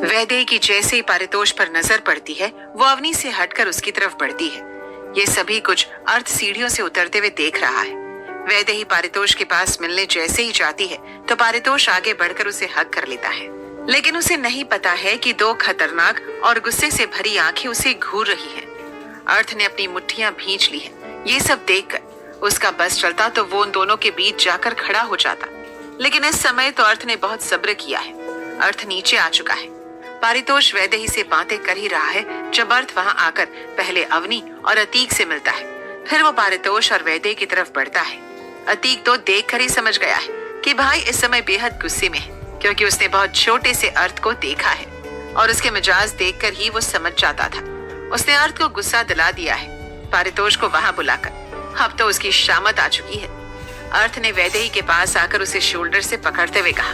वैदेही की जैसे ही पारितोष पर नजर पड़ती है वो अवनी से हटकर उसकी तरफ बढ़ती है। ये सभी कुछ अर्थ सीढ़ियों से उतरते हुए देख रहा है। वैदेही पारितोष के पास मिलने जैसे ही जाती है तो पारितोष आगे बढ़कर उसे हग कर लेता है, लेकिन उसे नहीं पता है कि दो खतरनाक और गुस्से से भरी आंखें उसे घूर रही हैं। अर्थ ने अपनी मुट्ठियां भींच ली है। ये सब देखकर उसका बस चलता तो वो उन दोनों के बीच जाकर खड़ा हो जाता, लेकिन इस समय तो अर्थ ने बहुत सब्र किया है। अर्थ नीचे आ चुका है। पारितोष वैदेही से बातें कर ही रहा है जब अर्थ वहां आकर पहले अवनी और अतीक से मिलता है, फिर वो पारितोष और वैदेही की तरफ बढ़ता है। अतीक तो देखकर ही समझ गया है कि भाई इस समय बेहद गुस्से में है, क्योंकि उसने बहुत छोटे से अर्थ को देखा है और उसके मिजाज देखकर ही वो समझ जाता था। उसने अर्थ को गुस्सा दिला दिया है पारितोष को वहां बुलाकर। अब तो उसकी शामत आ चुकी है। अर्थ ने वैदेही के पास आकर उसे शोल्डर से पकड़ते हुए कहा,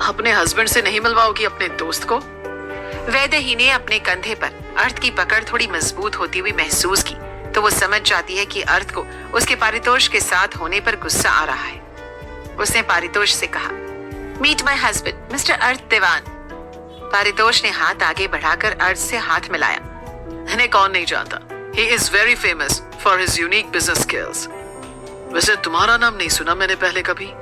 अपने हस्बैंड से नहीं मिलवाओगी अपने दोस्त को? वैदेही ने अपने कंधे पर अर्थ की पकड़ थोड़ी मजबूत होती हुई महसूस की तो वो समझ जाती है कि अर्थ को उसके पारितोष के साथ होने पर गुस्सा आ रहा है। उसने पारितोष से कहा, मीट माय हस्बैंड मिस्टर अर्थ देवान। पारितोष ने हाथ आगे बढ़ाकर अर्थ से हाथ मिलाया। इन्हें कौन नहीं जानता, he is very famous for his unique business skills. वैसे तुम्हारा नाम नहीं सुना मैंने पहले कभी।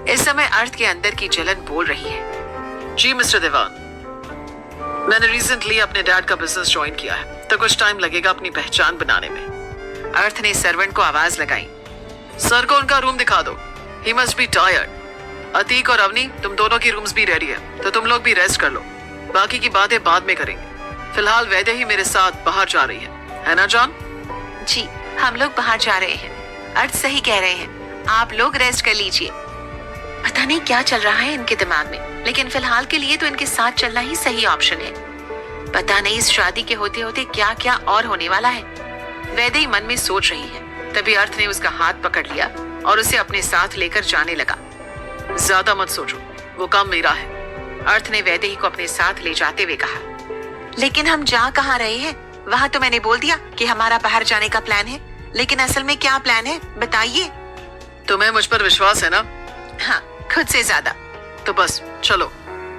इस समय अर्थ के अंदर की जलन बोल रही है, जी मिस्टर देवान, मैंने रिसेंटली अपने डैड का बिजनेस ज्वाइन किया है, तो कुछ टाइम लगेगा अपनी पहचान बनाने में। अर्थ ने सर्वेंट को आवाज लगाई, सर को उनका रूम दिखा दो, he must be tired. Atiq और अवनी, तुम दोनों की रूम्स भी रेडी है, तो तुम लोग भी रेस्ट कर लो, बाकी की बातें बाद में करेंगे। फिलहाल वैदेही मेरे साथ बाहर जा रही है ना जॉन? जी, हम लोग बाहर जा रहे हैं। अर्थ सही कह रहे हैं, आप लोग रेस्ट कर लीजिए। पता नहीं क्या चल रहा है इनके दिमाग में, लेकिन फिलहाल के लिए तो इनके साथ चलना ही सही ऑप्शन है। पता नहीं इस शादी के होते होते क्या क्या और होने वाला है, वैदेही मन में सोच रही है। तभी अर्थ ने उसका हाथ पकड़ लिया और उसे अपने साथ लेकर जाने लगा। ज्यादा मत सोचो, वो काम मेरा है। अर्थ ने वैदेही को अपने साथ ले जाते हुए कहा, लेकिन हम जा कहाँ रहे हैं? वहां तो मैंने बोल दिया कि हमारा बाहर जाने का प्लान है, लेकिन असल में क्या प्लान है बताइए। तुम्हें मुझ पर विश्वास है ना? हाँ, खुद से ज्यादा। तो बस चलो।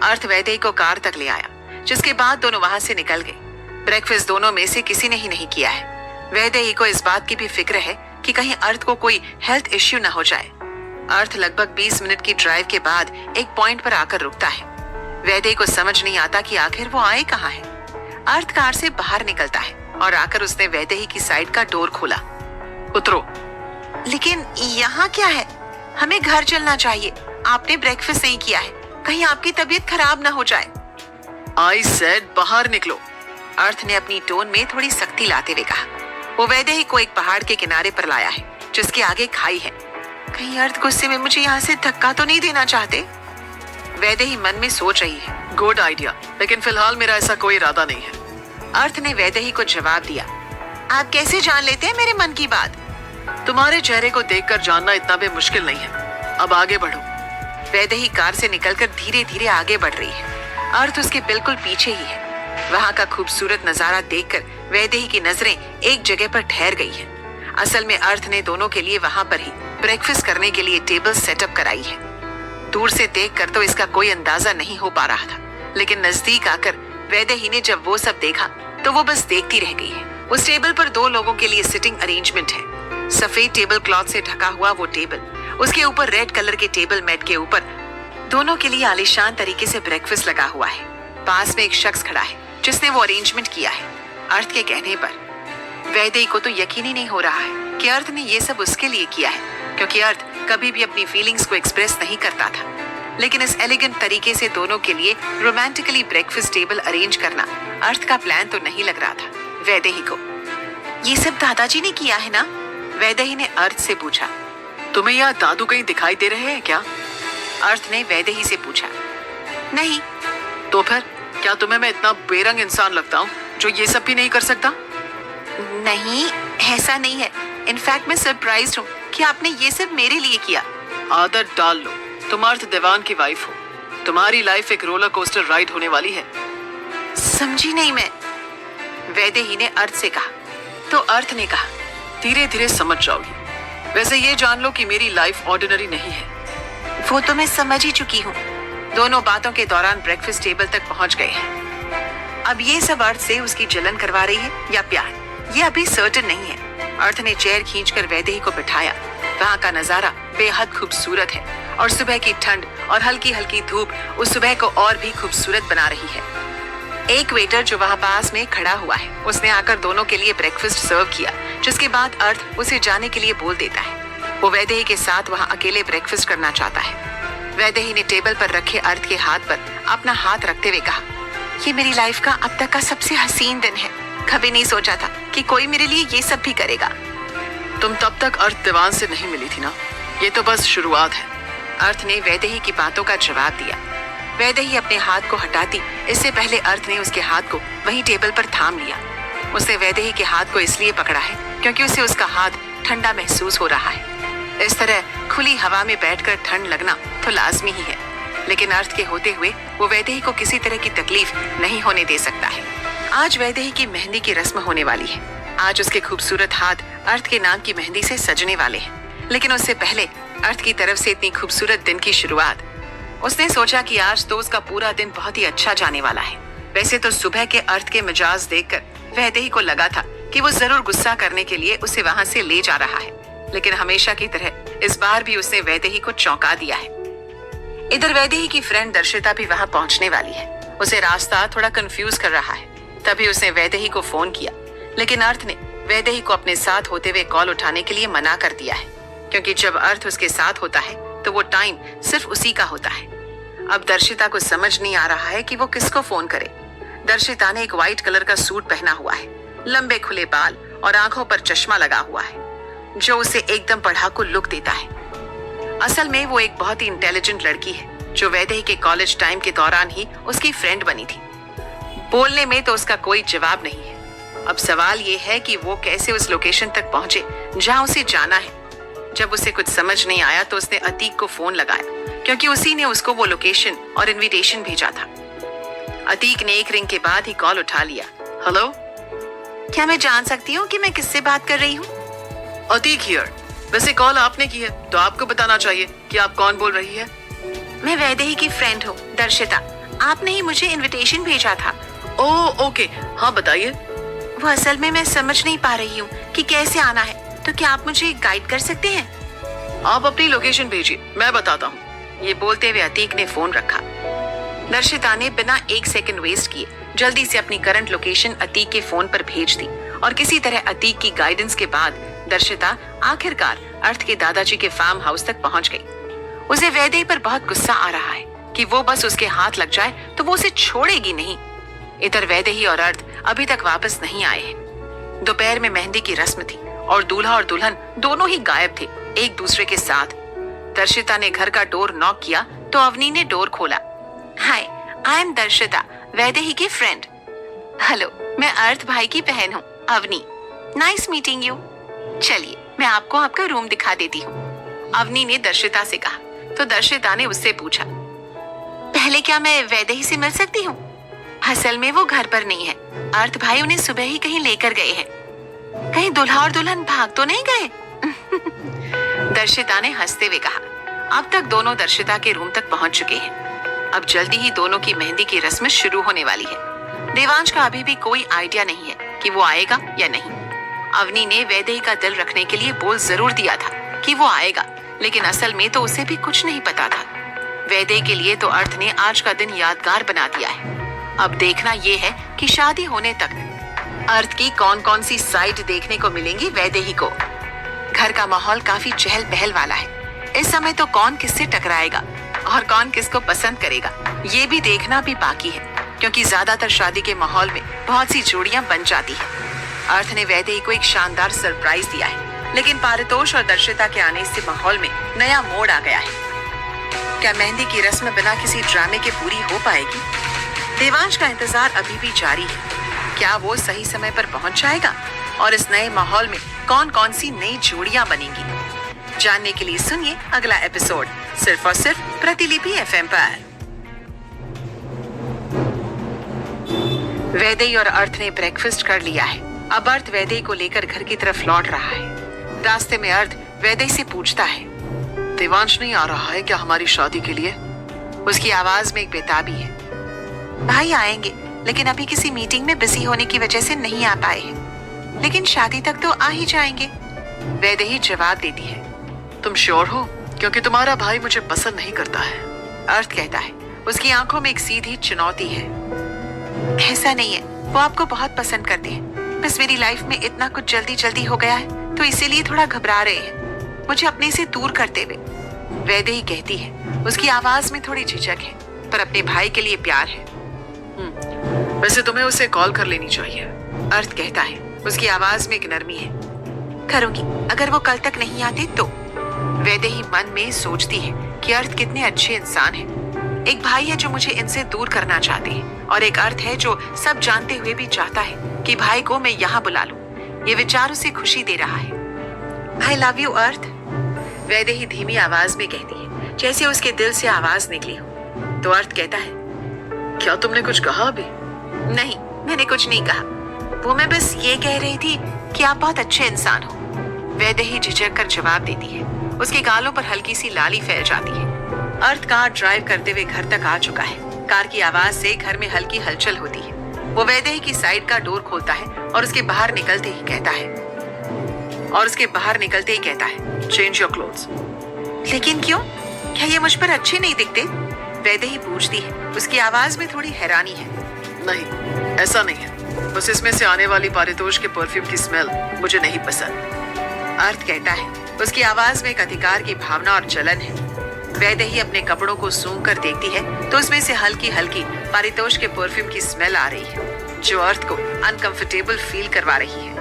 अर्थ वैदेही को कार तक ले आया, जिसके बाद दोनों वहां से निकल गए। ब्रेकफास्ट दोनों में से किसी ने ही नहीं किया है। वैदेही को इस बात की भी फिक्र है कि कहीं अर्थ को कोई हेल्थ इश्यू न हो जाए। अर्थ लगभग 20 मिनट की ड्राइव के बाद एक पॉइंट पर आकर रुकता है। वैदेही को समझ नहीं आता कि आखिर वो आए कहाँ है। अर्थ कार से बाहर निकलता है और आकर उसने वैदेही की साइड का डोर खोला। उतरो। लेकिन यहाँ क्या है? हमें घर चलना चाहिए। आपने ब्रेकफास्ट नहीं किया है, कहीं आपकी तबीयत खराब ना हो जाए। आई सेड बाहर निकलो। अर्थ ने अपनी टोन में थोड़ी सख्ती लाते हुए कहा। वो वैदेही को एक पहाड़ के किनारे पर लाया है, जिसके आगे खाई है। कहीं अर्थ गुस्से में मुझे यहाँ से धक्का तो नहीं देना चाहते? वैदेही मन में सोच रही है, गुड आइडिया, लेकिन फिलहाल मेरा ऐसा कोई इरादा नहीं है। अर्थ ने वैदेही को जवाब दिया, आप कैसे जान लेते हैं मेरे मन की बात? तुम्हारे चेहरे को देखकर जानना इतना भी मुश्किल नहीं है। अब आगे बढ़ो। वैदेही कार से निकलकर धीरे धीरे आगे बढ़ रही है। अर्थ उसके बिल्कुल पीछे ही है। वहां का खूबसूरत नजारा देखकर वैदेही की नजरें एक जगह पर ठहर गई है। असल में अर्थ ने दोनों के लिए वहां पर ही ब्रेकफास्ट करने के लिए टेबल सेटअप कराई है। दूर से देखकर तो इसका कोई अंदाजा नहीं हो पा रहा था, लेकिन नजदीक आकर वैदेही ने जब वो सब देखा तो वो बस देखती रह गई है। उस टेबल पर 2 लोगों के लिए सिटिंग अरेंजमेंट है। सफेद टेबल क्लॉथ से ढका हुआ वो टेबल, उसके ऊपर रेड कलर के टेबल मैट के ऊपर दोनों के लिए आलीशान तरीके से ब्रेकफास्ट लगा हुआ है। पास में एक शख्स खड़ा है जिसने वो अरेंजमेंट किया है। अर्थ के कहने पर वैदेही को तो यकीन ही नहीं हो रहा है कि अर्थ ने ये सब उसके लिए किया है, क्योंकि अर्थ कभी भी अपनी फीलिंग्स को एक्सप्रेस नहीं करता था। लेकिन इस एलिगेंट तरीके से दोनों के लिए रोमांटिकली ब्रेकफास्ट टेबल अरेंज करना अर्थ का प्लान तो नहीं लग रहा था वैदेही को। ये सब दादाजी ने किया है ना? वैदेही ने अर्थ से पूछा। तुम्हें यहाँ दादू कहीं दिखाई दे रहे हैं क्या? अर्थ ने वैदेही से पूछा। नहीं। तो फिर क्या तुम्हें मैं इतना बेरंग इंसान लगता हूँ जो ये सब भी नहीं कर सकता? नहीं, ऐसा नहीं है। इनफैक्ट मैं सरप्राइज्ड हूँ कि आपने ये सब मेरे लिए किया। आदत डाल लो, तुम अर्थ देवान की वाइफ हो। तुम्हारी लाइफ एक रोलर कोस्टर राइड होने वाली है। समझी नहीं मैं, वैदेही ने अर्थ से कहा। तो अर्थ ने कहा, धीरे धीरे समझ जाओगी। वैसे ये जान लो कि मेरी लाइफ ऑर्डिनरी नहीं है। वो तो मैं समझ ही चुकी हूँ। दोनों बातों के दौरान ब्रेकफास्ट टेबल तक पहुंच गए हैं। अब ये सब अर्थ से उसकी जलन करवा रही है या प्यार, ये अभी सर्टेन नहीं है। अर्थ ने चेयर खींचकर वैदेही को बिठाया। वहाँ का नजारा बेहद खूबसूरत है और सुबह की ठंड और हल्की हल्की धूप उस सुबह को और भी खूबसूरत बना रही है। एक वेटर जो वहाँ पास में खड़ा हुआ है, उसने आकर दोनों के लिए ब्रेकफास्ट सर्व किया, जिसके बाद अर्थ उसे जाने के लिए बोल देता है। वो वैदेही के साथ वहाँ अकेले ब्रेकफास्ट करना चाहता है। वैदेही ने टेबल पर रखे अर्थ के हाथ पर अपना हाथ रखते हुए कहा, ये मेरी लाइफ का अब तक का सबसे हसीन दिन है। कभी नहीं सोचा था कि कोई मेरे लिए ये सब भी करेगा। तुम तब तक अर्थ दीवान से नहीं मिली थी ना, ये तो बस शुरुआत है। अर्थ ने वैदेही की बातों का जवाब दिया। वैदेही अपने हाथ को हटाती इससे पहले अर्थ ने उसके हाथ को वहीं टेबल पर थाम लिया। उसने वैदेही के हाथ को इसलिए पकड़ा है क्योंकि उसे उसका हाथ ठंडा महसूस हो रहा है। इस तरह खुली हवा में बैठकर ठंड लगना तो लाजमी ही है, लेकिन अर्थ के होते हुए वो वैदेही को किसी तरह की तकलीफ नहीं होने दे सकता है। आज वैदेही की मेहंदी की रस्म होने वाली है। आज उसके खूबसूरत हाथ अर्थ के नाम की मेहंदी से सजने वाले हैं, लेकिन उससे पहले अर्थ की तरफ से इतनी खूबसूरत दिन की शुरुआत। उसने सोचा कि आज तो उसका पूरा दिन बहुत ही अच्छा जाने वाला है। वैसे तो सुबह के अर्थ के मिजाज देखकर वैदेही को लगा था कि वो जरूर गुस्सा करने के लिए उसे वहां से ले जा रहा है, लेकिन हमेशा की तरह इस बार भी उसने वैदेही को चौंका दिया है। इधर वैदेही की फ्रेंड दर्शिता भी वहां पहुंचने वाली है। उसे रास्ता थोड़ा कंफ्यूज कर रहा है। तभी उसने वैदेही को फोन किया, लेकिन अर्थ ने वैदेही को अपने साथ होते हुए कॉल उठाने के लिए मना कर दिया है, क्योंकि जब अर्थ उसके साथ होता है तो वो टाइम सिर्फ उसी का होता है। अब दर्शिता को समझ नहीं आ रहा है कि वो किसको फोन करे। दर्शिता ने एक व्हाइट कलर का सूट पहना हुआ है, लंबे खुले बाल और आंखों पर चश्मा लगा हुआ है, जो उसे एकदम पढ़ाकू लुक देता है। असल में वो एक बहुत ही इंटेलिजेंट लड़की है, जो वैदेही के कॉलेज टाइम के दौरान ही उसकी फ्रेंड बनी थी। बोलने में तो उसका कोई जवाब नहीं है। अब सवाल ये है कि वो कैसे उस लोकेशन तक पहुंचे जहां उसे जाना है। जब उसे कुछ समझ नहीं आया तो उसने अतीक को फोन लगाया, क्योंकि उसी ने उसको वो लोकेशन और इनविटेशन भेजा था। अतीक ने एक रिंग के बाद ही कॉल उठा लिया। हेलो, क्या मैं जान सकती हूँ कि मैं किससे बात कर रही हूँ? अतीक हियर। वैसे कॉल आपने की है तो आपको बताना चाहिए कि आप कौन बोल रही है। मैं वैदेही की फ्रेंड हूँ, दर्शिता। आपने ही मुझे इनविटेशन भेजा था। ओह ओके, हाँ बताइए। वो असल में मैं समझ नहीं पा रही हूँ कि कैसे आना है, तो क्या आप मुझे गाइड कर सकते हैं? आप अपनी लोकेशन भेजिए, मैं बताता हूँ। ये बोलते हुए अतीक ने फोन रखा। दर्शिता ने बिना एक सेकंड वेस्ट किए जल्दी से अपनी करंट लोकेशन अतीक के फोन पर भेज दी, और किसी तरह अतीक की गाइडेंस के बाद दर्शिता आखिरकार अर्थ के दादाजी के फार्म हाउस तक पहुंच गई। उसे वैदेही पर बहुत गुस्सा आ रहा है कि वो बस उसके हाथ लग जाए तो वो उसे छोड़ेगी नहीं। इधर वैदेही और अर्थ अभी तक वापस नहीं आए हैं। दोपहर में मेहंदी की रस्म थी और दूल्हा और दुल्हन दोनों ही गायब थे एक दूसरे के साथ। दर्शिता ने घर का डोर नॉक किया तो अवनी ने डोर खोला। हाय, आई एम दर्शिता, वैदेही की फ्रेंड। हेलो, मैं अर्थ भाई की बहन हूँ, अवनी। Nice meeting you. चलिए, मैं आपको आपका रूम दिखा देती हूँ, अवनी ने दर्शिता से कहा। तो दर्शिता ने उससे पूछा, पहले क्या मैं वैदेही से मिल सकती हूँ? असल में वो घर पर नहीं है। अर्थ भाई उन्हें सुबह ही कहीं लेकर गए हैं। कहीं दुल्हा और दुल्हन भाग तो नहीं गए? दर्शिता ने हंसते हुए कहा। अब तक दोनों दर्शिता के रूम तक पहुंच चुके हैं। अब जल्दी ही दोनों की मेहंदी की रस्म शुरू होने वाली है। देवांश का अभी भी कोई आइडिया नहीं है कि वो आएगा या नहीं। अवनी ने वैदेही का दिल रखने के लिए बोल जरूर दिया था कि वो आएगा, लेकिन असल में तो उसे भी कुछ नहीं पता था। वैदेही के लिए तो अर्थ ने आज का दिन यादगार बना दिया है। अब देखना ये है कि शादी होने तक अर्थ की कौन कौन सी साइड देखने को मिलेंगी वैदेही को। घर का माहौल काफी चहल पहल वाला है। इस समय तो कौन किससे टकराएगा और कौन किसको पसंद करेगा, ये भी देखना भी बाकी है, क्योंकि ज्यादातर शादी के माहौल में बहुत सी जोड़ियां बन जाती है। अर्थ ने वैदेही को एक शानदार सरप्राइज दिया है, लेकिन पारितोष और दर्शिता के आने से माहौल में नया मोड़ आ गया है। क्या मेहंदी की रस्म बिना किसी ड्रामे के पूरी हो पाएगी? देवांश का इंतजार अभी भी जारी है। क्या वो सही समय पर पहुंच जाएगा और इस नए माहौल में कौन कौन सी नई जोड़ियां बनेंगी? जानने के लिए सुनिए अगला एपिसोड सिर्फ और सिर्फ प्रतिलिपि एफएम पर। वैदेही और अर्थ ने ब्रेकफास्ट कर लिया है। अब अर्थ वैदेही को लेकर घर की तरफ लौट रहा है। रास्ते में अर्थ वैदेही से पूछता है, देवांश नहीं आ रहा है क्या हमारी शादी के लिए? उसकी आवाज में एक बेताबी है। भाई आएंगे, लेकिन अभी किसी मीटिंग में बिजी होने की वजह से नहीं आ पाए हैं, लेकिन शादी तक तो आ ही जाएंगे, वैदेही जवाब देती है। तुम श्योर हो? क्योंकि तुम्हारा भाई मुझे पसंद नहीं करता है, अर्थ कहता है। उसकी आंखों में एक सीधी चुनौती है। ऐसा नहीं है, वो आपको बहुत पसंद करते हैं, बस मेरी लाइफ में इतना कुछ जल्दी जल्दी हो गया है तो इसीलिए थोड़ा घबरा रहे हैं मुझे अपने से दूर करते हुए, वैदेही कहती है। उसकी आवाज में थोड़ी झिझक है, पर अपने भाई के लिए प्यार है। वैसे तुम्हें उसे कॉल कर लेनी चाहिए, अर्थ कहता है। उसकी आवाज में एक नरमी है। करूंगी, अगर वो कल तक नहीं आते तो। वैदेही मन में सोचती है कि अर्थ कितने अच्छे इंसान हैं। एक भाई है जो मुझे इनसे दूर करना चाहते हैं, और एक अर्थ है जो सब जानते हुए भी चाहता है कि भाई को मैं यहाँ बुला लूं। ये विचार उसे खुशी दे रहा है। आई लव यू अर्थ, वैदेही धीमी आवाज में कहती है, जैसे उसके दिल से आवाज निकली हो। तो अर्थ कहता है, क्या तुमने कुछ कहा अभी? नहीं, मैंने कुछ नहीं कहा, वो मैं बस ये कह रही थी कि आप बहुत अच्छे इंसान हो, वैदेही झिझक कर जवाब देती है। उसके गालों पर हल्की सी लाली फैल जाती है। अर्थ कार ड्राइव करते हुए घर तक आ चुका है। कार की आवाज से घर में हल्की हलचल होती है। वो वैदेही की साइड का डोर खोलता है और उसके बाहर निकलते ही कहता है, चेंज योर क्लोथ्स। लेकिन क्यों? क्या ये मुझ पर अच्छे नहीं दिखते? वैदेही पूछती है। उसकी आवाज में थोड़ी हैरानी है। नहीं, ऐसा नहीं है, बस इसमें से आने वाली पारितोष के परफ्यूम की स्मेल मुझे नहीं पसंद, अर्थ कहता है। उसकी आवाज में एक अधिकार की भावना और जलन है। वैदेही अपने कपड़ों को सूंघ कर देखती है तो उसमें से हल्की हल्की पारितोष के परफ्यूम की स्मेल आ रही है, जो अर्थ को अनकंफर्टेबल फील करवा रही है।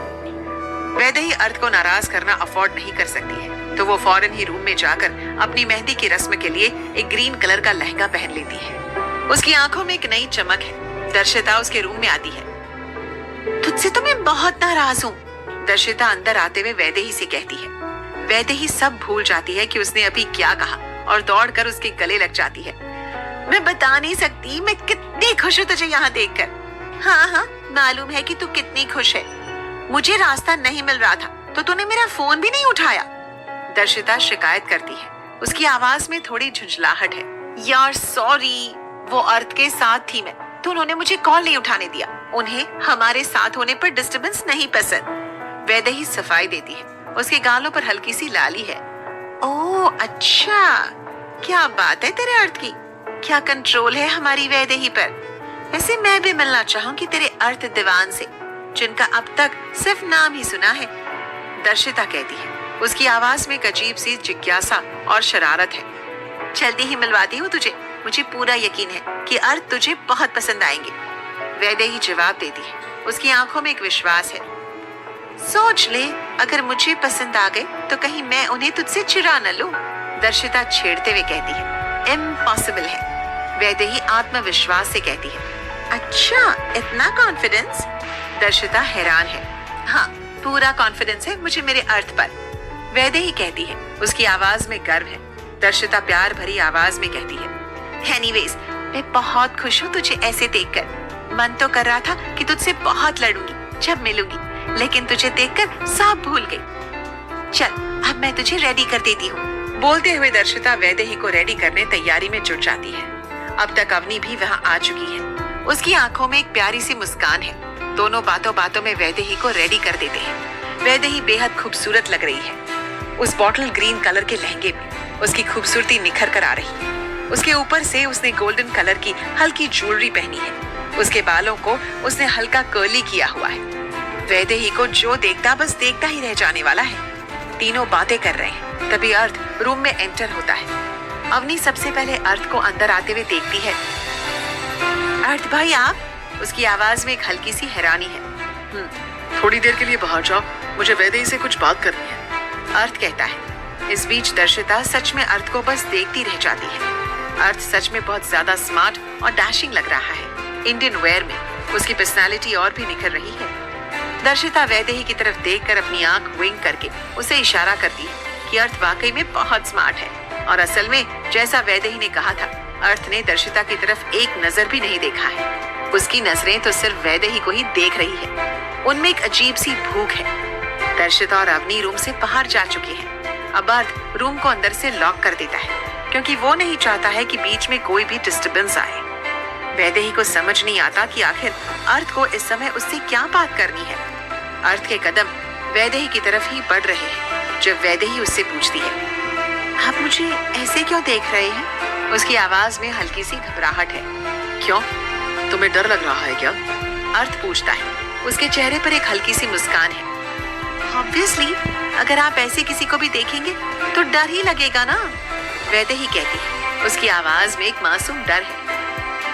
वैदेही अर्थ को नाराज करना अफोर्ड नहीं कर सकती है, तो वो फौरन ही रूम में जाकर अपनी मेहंदी की रस्म के लिए एक ग्रीन कलर का लहंगा पहन लेती है। उसकी आंखों में एक नई चमक है। दर्शिता उसके रूम में आती है। तुझसे तो मैं बहुत नाराज हूँ, दर्शिता अंदर आते हुए वैदेही से कहती है। वैदेही सब भूल जाती है कि उसने अभी क्या कहा और दौड़कर उसके गले लग जाती है। मैं बता नहीं सकती मैं कितनी खुश हूँ तुझे यहाँ देखकर। हाँ, मालूम है कि तू कितनी खुश है। मुझे रास्ता नहीं मिल रहा था तो तूने मेरा फोन भी नहीं उठाया, दर्शिता शिकायत करती है। उसकी आवाज में थोड़ी झुंझलाहट है। यार सॉरी, वो अर्थ के साथ थी मैं, तो उन्होंने मुझे कॉल नहीं उठाने दिया। उन्हें हमारे साथ होने पर डिस्टर्बेंस नहीं पसंद, वैदेही सफाई देती है। उसके गालों पर हल्की सी लाली है। ओह अच्छा, क्या बात है तेरे अर्थ की, क्या कंट्रोल है हमारी वैदेही पर। वैसे मैं भी मिलना चाहूंगी तेरे अर्थ दीवान से, जिनका अब तक सिर्फ नाम ही सुना है, दर्शिता कहती है। उसकी आवाज में एक अजीब सी जिज्ञासा और शरारत है। जल्दी ही मिलवाती हूँ तुझे, मुझे पूरा यकीन है कि अर्थ तुझे बहुत पसंद आएंगे, वैदेही जवाब देती है। उसकी आंखों में एक विश्वास है। सोच ले, अगर मुझे पसंद आ गए तो कहीं मैं उन्हें तुझसे चुरा न लूं, दर्शिता छेड़ते हुए कहती है। इम्पॉसिबल है, वैदेही आत्मविश्वास से कहती है। अच्छा, इतना कॉन्फिडेंस, दर्शिता हैरान है। हाँ, पूरा कॉन्फिडेंस है मुझे मेरे अर्थ पर, वैदेही कहती है। उसकी आवाज में गर्व है। दर्शिता प्यार भरी आवाज में कहती है। एनीवेज, मैं बहुत खुश हूँ तुझे ऐसे देखकर। मन तो कर रहा था कि तुझसे बहुत लड़ूंगी जब मिलूंगी, लेकिन तुझे देखकर सब भूल गई। चल, अब मैं तुझे रेडी कर देती हूँ, बोलते हुए दर्शिता वैदेही को रेडी करने तैयारी में जुट जाती है। अब तक अवनी भी वहाँ आ चुकी है। उसकी आंखों में एक प्यारी सी मुस्कान है। दोनों बातों बातों में वैदेही को रेडी कर देते हैं। वैदेही बेहद खूबसूरत लग रही है। उस बॉटल ग्रीन कलर के लहंगे में उसकी खूबसूरती निखर कर आ रही है। उसके ऊपर से उसने गोल्डन कलर की हल्की ज्वेलरी पहनी है। उसके बालों को उसने हल्का कर्ली किया हुआ है। वैदेही को जो देखता बस देखता ही रह जाने वाला है। तीनों बातें कर रहे हैं, तभी अर्थ रूम में एंटर होता है। अवनी सबसे पहले अर्थ को अंदर आते हुए देखती है। अर्थ भाई आप, उसकी आवाज में एक हल्की सी हैरानी है। थोड़ी देर के लिए बाहर जाओ, मुझे वैदेही से कुछ बात करनी है, अर्थ कहता है। इस बीच दर्शिता सच में अर्थ को बस देखती रह जाती है। अर्थ सच में बहुत ज्यादा स्मार्ट और डैशिंग लग रहा है। इंडियन वेयर में उसकी पर्सनालिटी और भी निखर रही है। दर्शिता वैदेही की तरफ देखकर अपनी आंख विंक करके उसे इशारा करती है कि अर्थ वाकई में बहुत स्मार्ट है। और असल में जैसा वैदेही ने कहा था, अर्थ ने दर्शिता की तरफ एक नजर भी नहीं देखा है। उसकी नजरें तो सिर्फ वैदेही को ही देख रही है। उनमें एक अजीब सी भूख है। दर्शिता और अवनी रूम से बाहर जा चुकी है। अब अर्थ रूम को अंदर से लॉक कर देता है। क्योंकि वो नहीं चाहता है कि बीच में कोई भी डिस्टर्बेंस आए। वैदेही को समझ नहीं आता कि आखिर अर्थ को इस समय उससे क्या बात करनी है। अर्थ के कदम वैदेही की तरफ ही बढ़ रहे हैं जब वैदेही उससे पूछती है, आप मुझे ऐसे क्यों देख रहे हैं? उसकी आवाज में हल्की सी घबराहट है। क्यों, तुम्हें डर लग रहा है क्या? अर्थ पूछता है। उसके चेहरे पर एक हल्की सी मुस्कान है। ऑब्वियसली, अगर आप ऐसे किसी को भी देखेंगे तो डर ही लगेगा ना, वैदेही कहती है। उसकी आवाज में एक मासूम डर है।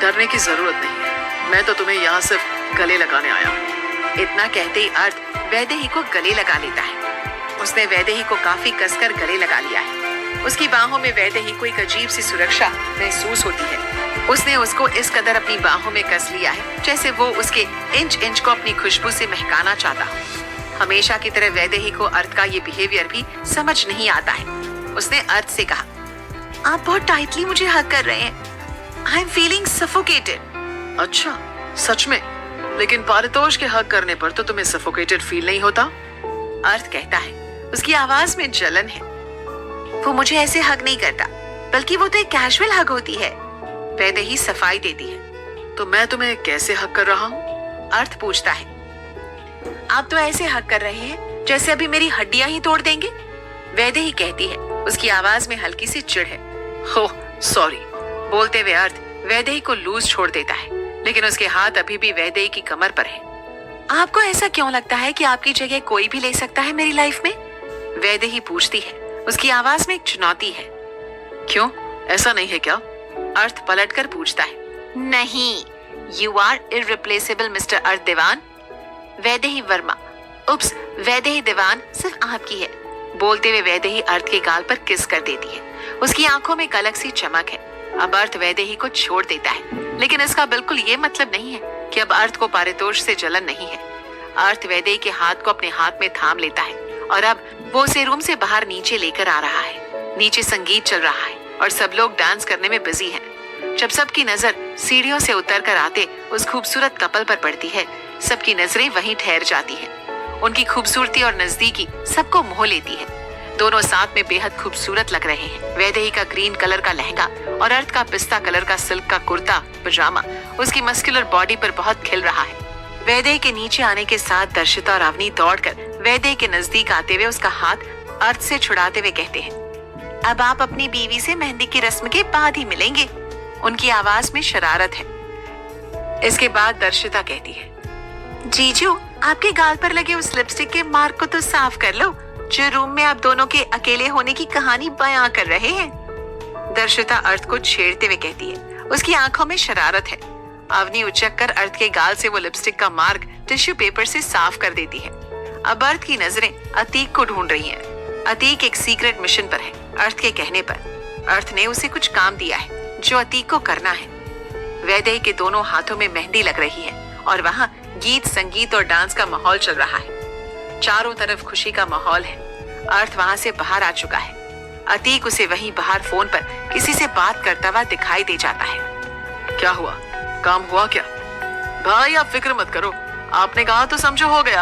डरने की जरूरत नहीं है, मैं तो तुम्हें यहाँ सिर्फ गले लगाने आया हूँ। इतना कहते ही अर्थ वैदेही को गले लगा लेता है। उसने वैदेही को काफी कसकर गले लगा लिया है। उसकी बाहों में वैदेही को एक अजीब सी सुरक्षा महसूस होती है। उसने उसको इस कदर अपनी बाहों में कस लिया है जैसे वो उसके इंच इंच को अपनी खुशबू से महकाना चाहता हो। हमेशा की तरह वैदेही को अर्थ का ये बिहेवियर भी समझ नहीं आता है। उसने अर्थ से कहा, आप बहुत टाइटली मुझे हग कर रहे हैं। I am feeling suffocated. अच्छा, सच में? लेकिन पारितोष के हग करने पर तो तुम्हें सफोकेटेड फील नहीं होता? अर्थ कहता है। उसकी आवाज में जलन है। वो मुझे ऐसे हग नहीं करता, बल्कि वो तो एक कैजुअल हग होती है, वैदेही सफाई देती है। तो मैं तुम्हें कैसे हग कर रहा हूँ? अर्थ पूछता है। आप तो ऐसे हग कर रहे हैं जैसे अभी मेरी हड्डियां ही तोड़ देंगे, वैदेही कहती है। उसकी आवाज में हल्की सी चिढ़ है। Oh sorry. बोलते हुए अर्थ वैदेही को लूज छोड़ देता है, लेकिन उसके हाथ अभी भी वैदेही की कमर पर है। आपको ऐसा क्यों लगता है कि आपकी जगह कोई भी ले सकता है मेरी लाइफ में? वैदेही पूछती है। उसकी आवाज में एक चुनौती है। क्यों, ऐसा नहीं है क्या? अर्थ पलटकर पूछता है। नहीं, यू आर इररिप्लेसेबल मिस्टर अर्थ देवान। वैदेही वर्मा, उप्स, वैदेही देवान सिर्फ आपकी है। बोलते हुए वैदेही अर्थ के गाल पर किस कर देती है। उसकी आंखों में एक अलग सी चमक है। अब अर्थ वैदेही को छोड़ देता है, लेकिन इसका बिल्कुल ये मतलब नहीं है कि अब अर्थ को पारितोष से जलन नहीं है। अर्थ वैदेही के हाथ को अपने हाथ में थाम लेता है और अब वो उसे रूम से बाहर नीचे लेकर आ रहा है। नीचे संगीत चल रहा है और सब लोग डांस करने में बिजी हैं। जब सबकी नजर सीढ़ियों से उतर कर आते उस खूबसूरत कपल पर पड़ती है, सबकी नजरें वहीं ठहर जाती हैं। उनकी खूबसूरती और नजदीकी सबको मोह लेती है। दोनों साथ में बेहद खूबसूरत लग रहे हैं। वैदेही का ग्रीन कलर का लहंगा और अर्थ का पिस्ता कलर का सिल्क का कुर्ता पजामा उसकी मस्कुलर बॉडी पर बहुत खिल रहा है। वैदेही के नीचे आने के साथ दर्शिता और अवनी दौड़कर वैदेही के नजदीक आते हुए उसका हाथ अर्थ से छुड़ाते हुए कहते हैं, अब आप अपनी बीवी से मेहंदी की रस्म के बाद ही मिलेंगे। उनकी आवाज में शरारत है। इसके बाद दर्शिता कहती है, जीजू, आपके गाल पर लगे उस लिपस्टिक के मार्क को तो साफ कर लो, जो रूम में आप दोनों के अकेले होने की कहानी बयां कर रहे हैं। दर्शिता अर्थ को छेड़ते हुए कहती है। उसकी आंखों में शरारत है। अवनी उचक कर अर्थ के गाल से वो लिपस्टिक का मार्क टिश्यू पेपर से साफ कर देती है। अब अर्थ की नजरें अतीक को ढूंढ रही हैं। अतीक एक सीक्रेट मिशन पर है। अर्थ के कहने पर अर्थ ने उसे कुछ काम दिया है जो अतीक को करना है। वैदेही के दोनों हाथों में मेहंदी लग रही है और वहाँ गीत संगीत और डांस का माहौल चल रहा है। चारों तरफ खुशी का माहौल है। अर्थ वहाँ से बाहर आ चुका है। अतीक उसे वहीं बाहर फोन पर किसी से बात करता हुआ दिखाई दे जाता है। क्या हुआ, काम हुआ क्या? भाई आप फिक्र मत करो, आपने कहा तो समझो हो गया।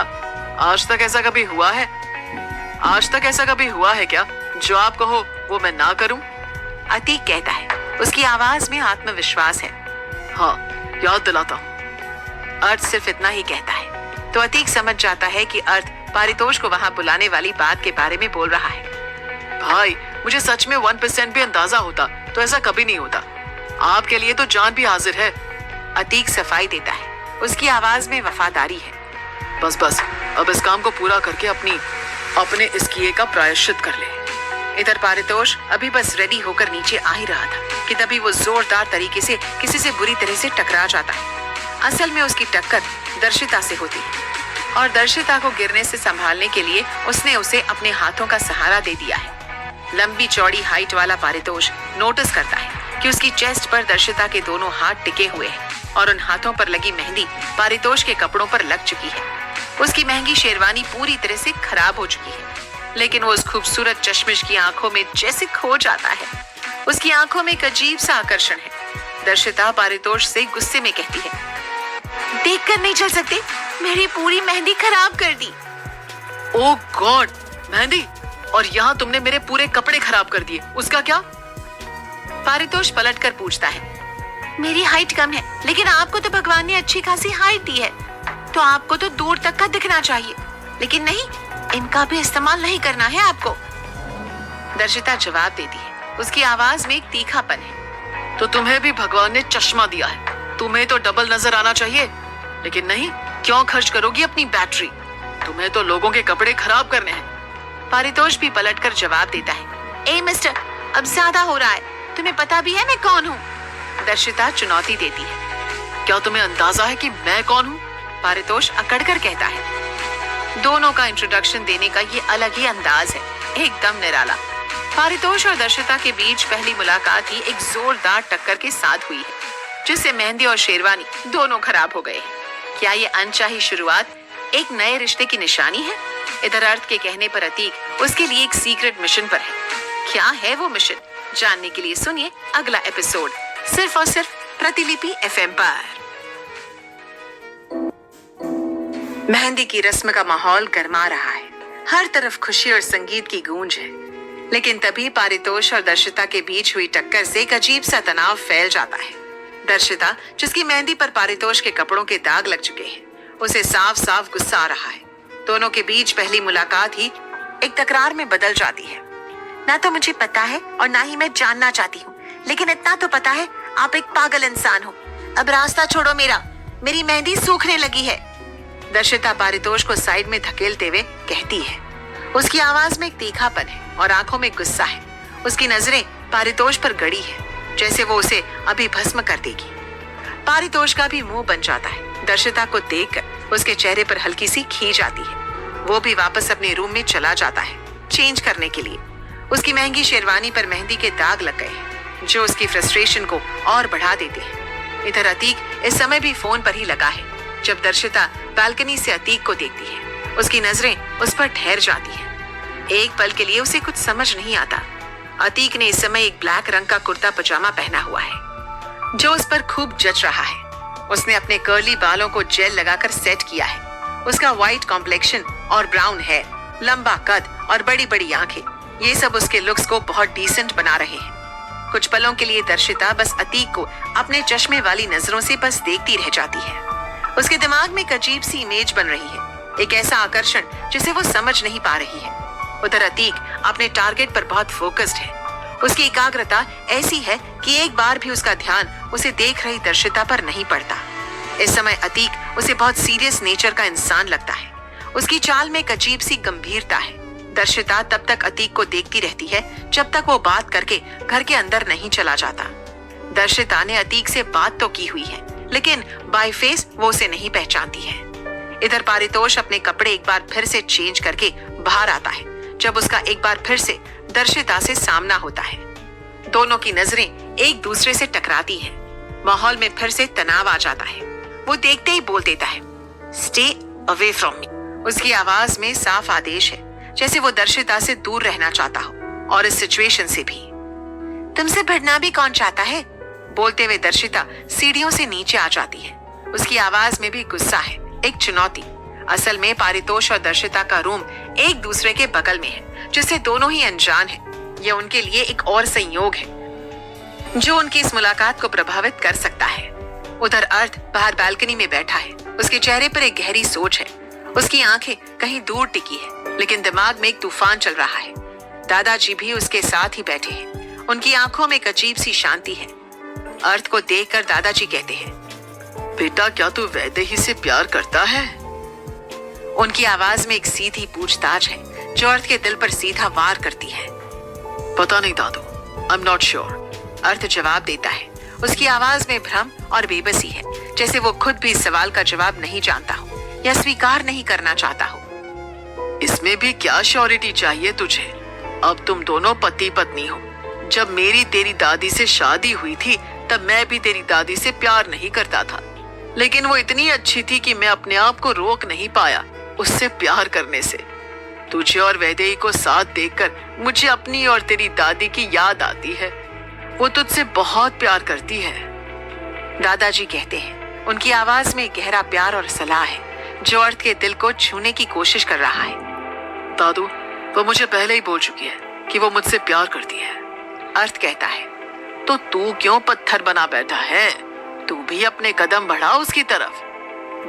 आज तक ऐसा कभी हुआ है? आज तक ऐसा कभी हुआ है क्या जो आप कहो वो मैं ना करूं? अतीक कहता है। उसकी आवाज में आत्मविश्वास है। हाँ, याद दिलाता हूँ। अर्थ सिर्फ इतना ही कहता है तो अतीक समझ जाता है कि अर्थ पारितोष को वहां बुलाने वाली बात के बारे में बोल रहा है। भाई, मुझे सच में 1% भी अंदाजा होता तो ऐसा कभी नहीं होता। आपके लिए तो जान भी हाजिर है। अतीक सफाई देता है। उसकी आवाज में वफादारी है। बस बस, अब इस काम को पूरा करके अपने इस किए का प्रायश्चित कर ले। इधर पारितोष अभी बस रेडी होकर नीचे आ ही रहा था कि तभी वो जोरदार तरीके से किसी से बुरी तरह से टकरा जाता है। असल में उसकी टक्कर दर्शिता से होती है और दर्शिता को गिरने से संभालने के लिए उसने उसे अपने हाथों का सहारा दे दिया है। लंबी चौड़ी हाइट वाला पारितोष नोटिस करता है कि उसकी चेस्ट पर दर्शिता के दोनों हाथ टिके हुए हैं और उन हाथों पर लगी मेहंदी पारितोष के कपड़ों पर लग चुकी है। उसकी महंगी शेरवानी पूरी तरह से खराब हो चुकी है, लेकिन वो उस खूबसूरत चश्मिश की आंखों में जैसे खो जाता है। उसकी आंखों में एक अजीब सा आकर्षण है। दर्शिता पारितोष से गुस्से में कहती है, देखकर नहीं चल सकते, मेरी पूरी मेहंदी खराब कर दी। ओह गॉड, मेहंदी! और यहाँ तुमने मेरे पूरे कपड़े खराब कर दिए, उसका क्या? पारितोष पलटकर पूछता है, मेरी हाइट कम है, लेकिन आपको तो भगवान ने अच्छी खासी हाइट दी है, तो आपको तो दूर तक का दिखना चाहिए, लेकिन नहीं, इनका भी इस्तेमाल नहीं करना है आपको। दर्शिता जवाब देती है, उसकी आवाज में एक तीखापन है। तो तुम्हें भी भगवान ने चश्मा दिया है, तुम्हें तो डबल नजर आना चाहिए, लेकिन नहीं, क्यों खर्च करोगी अपनी बैटरी? तुम्हें तो लोगों के कपड़े खराब करने हैं। पारितोष भी पलटकर जवाब देता है, ए मिस्टर, अब ज्यादा हो रहा है, तुम्हें पता भी है मैं कौन हूँ? दर्शिता चुनौती देती है, क्या तुम्हें अंदाजा है कि मैं कौन हूँ? पारितोष अकड़कर कहता है। दोनों का इंट्रोडक्शन देने का ये अलग ही अंदाज है, एकदम निराला। पारितोष और दर्शिता के बीच पहली मुलाकात ही एक जोरदार टक्कर के साथ हुई है, जिससे मेहंदी और शेरवानी दोनों खराब हो गए हैं। क्या ये अनचाही शुरुआत एक नए रिश्ते की निशानी है? इधर अर्थ के कहने पर अतीक उसके लिए एक सीक्रेट मिशन पर है। क्या है वो मिशन? जानने के लिए सुनिए अगला एपिसोड, सिर्फ और सिर्फ प्रतिलिपि FM पर। मेहंदी की रस्म का माहौल गर्मा रहा है, हर तरफ खुशी और संगीत की गूंज है, लेकिन तभी पारितोष और दर्शिता के बीच हुई टक्कर से एक अजीब सा तनाव फैल जाता है। दर्शिता, जिसकी मेहंदी पर पारितोष के कपड़ों के दाग लग चुके हैं, उसे साफ साफ गुस्सा आ रहा है। दोनों के बीच पहली मुलाकात ही एक तकरार में बदल जाती है। ना तो मुझे पता है और ना ही मैं जानना चाहती हूँ, लेकिन इतना तो पता है आप एक पागल इंसान हो। अब रास्ता छोड़ो मेरी मेहंदी सूखने लगी है। दर्शिता पारितोष को साइड में धकेलते हुए कहती है। उसकी आवाज में एक तीखापन है और आंखों में गुस्सा है। उसकी नजरें पारितोष पर गड़ी है, जैसे वो उसे अभी भस्म कर देगी। पारितोष का भी मुंह बन जाता है। दर्शिता को देखकर उसके चेहरे पर हल्की सी खींच आती है। वो भी वापस अपने रूम में चला जाता है चेंज करने के लिए। उसकी महंगी शेरवानी पर मेहंदी के दाग लग गए हैं, जो उसकी फ्रस्ट्रेशन को और बढ़ा देते हैं। इधर अतीक इस समय भी फोन पर ही लगा है। जब दर्शिता बालकनी से अतीक को देखती है, उसकी नजरें उस पर ठहर जाती हैं। एक पल के लिए उसे कुछ समझ नहीं आता। अतीक ने इस समय एक ब्लैक रंग का कुर्ता पजामा पहना हुआ है, जो उस पर खूब जच रहा है। उसने अपने कर्ली बालों को जेल लगाकर सेट किया है। उसका व्हाइट कॉम्प्लेक्शन और ब्राउन हेयर, लंबा कद और बड़ी बड़ी आंखें, ये सब उसके लुक्स को बहुत डिसेंट बना रहे हैं। कुछ पलों के लिए दर्शिता बस अतीक को अपने चश्मे वाली नजरों से बस देखती रह जाती है। उसके दिमाग में एक अजीब सी इमेज बन रही है, एक ऐसा आकर्षण जिसे वो समझ नहीं पा रही है। उधर अतीक अपने टारगेट पर बहुत फोकस्ड है। उसकी एकाग्रता ऐसी है कि एक बार भी उसका ध्यान उसे देख रही दर्शिता पर नहीं पड़ता। इस समय अतीक उसे बहुत सीरियस नेचर का इंसान लगता है। उसकी चाल में एक अजीब सी गंभीरता है। दर्शिता तब तक अतीक को देखती रहती है जब तक वो बात करके घर के अंदर नहीं चला जाता। दर्शिता ने अतीक से बात तो की हुई है, लेकिन बाय फेस वो उसे नहीं पहचानती है। इधर पारितोष अपने कपड़े एक बार फिर से चेंज करके बाहर आता है, जब उसका एक बार फिर से दर्शिता से सामना होता है। दोनों की नजरें एक दूसरे से टकराती हैं। माहौल में फिर से तनाव आ जाता है। वो देखते ही बोल देता है, स्टे अवे फ्रॉम मी। उसकी आवाज में साफ आदेश है, जैसे वो दर्शिता से दूर रहना चाहता हो और इस सिचुएशन से भी। तुमसे भिड़ना भी कौन चाहता है? बोलते हुए दर्शिता सीढ़ियों से नीचे आ जाती है। उसकी आवाज में भी गुस्सा है, एक चुनौती। असल में पारितोष और दर्शिता का रूम एक दूसरे के बगल में है, जिससे दोनों ही अनजान है। यह उनके लिए एक और संयोग है जो उनकी इस मुलाकात को प्रभावित कर सकता है। उधर अर्थ बाहर बालकनी में बैठा है। उसके चेहरे पर एक गहरी सोच है। उसकी आंखें कहीं दूर टिकी है, लेकिन दिमाग में एक तूफान चल रहा है। दादाजी भी उसके साथ ही बैठे हैं। उनकी आंखों में एक अजीब सी शांति है। अर्थ को देखकर दादाजी कहते हैं, बेटा, क्या तू वैदेही से प्यार करता है? उनकी आवाज में एक सीधी पूछताछ है, जो अर्थ के दिल पर सीधा वार करती है। पता नहीं दादू, आई एम नॉट श्योर। अर्थ जवाब देता है। उसकी आवाज में भ्रम और बेबसी है, जैसे वो खुद भी इस सवाल का जवाब नहीं जानता हो या स्वीकार नहीं करना चाहता हो। इसमें भी क्या श्योरिटी चाहिए तुझे? अब तुम दोनों पति पत्नी हो। जब मेरी तेरी दादी से शादी हुई थी, तब मैं भी तेरी दादी से प्यार नहीं करता था, लेकिन वो इतनी अच्छी थी कि मैं अपने आप को रोक नहीं पाया उससे प्यार करने से। तुझे और वैदेही को साथ देखकर मुझे अपनी और तेरी दादी की याद आती है। वो तुझसे बहुत प्यार करती है, दादाजी कहते हैं। उनकी आवाज में गहरा प्यार और सलाह है, जो अर्थ के दिल को छूने की कोशिश कर रहा है। दादू, वो मुझे पहले ही बोल चुकी है कि वो मुझसे प्यार करती है। अर्थ कहता है, तो तू क्यों पत्थर बना बैठा है? तू भी अपने कदम बढ़ा उसकी तरफ।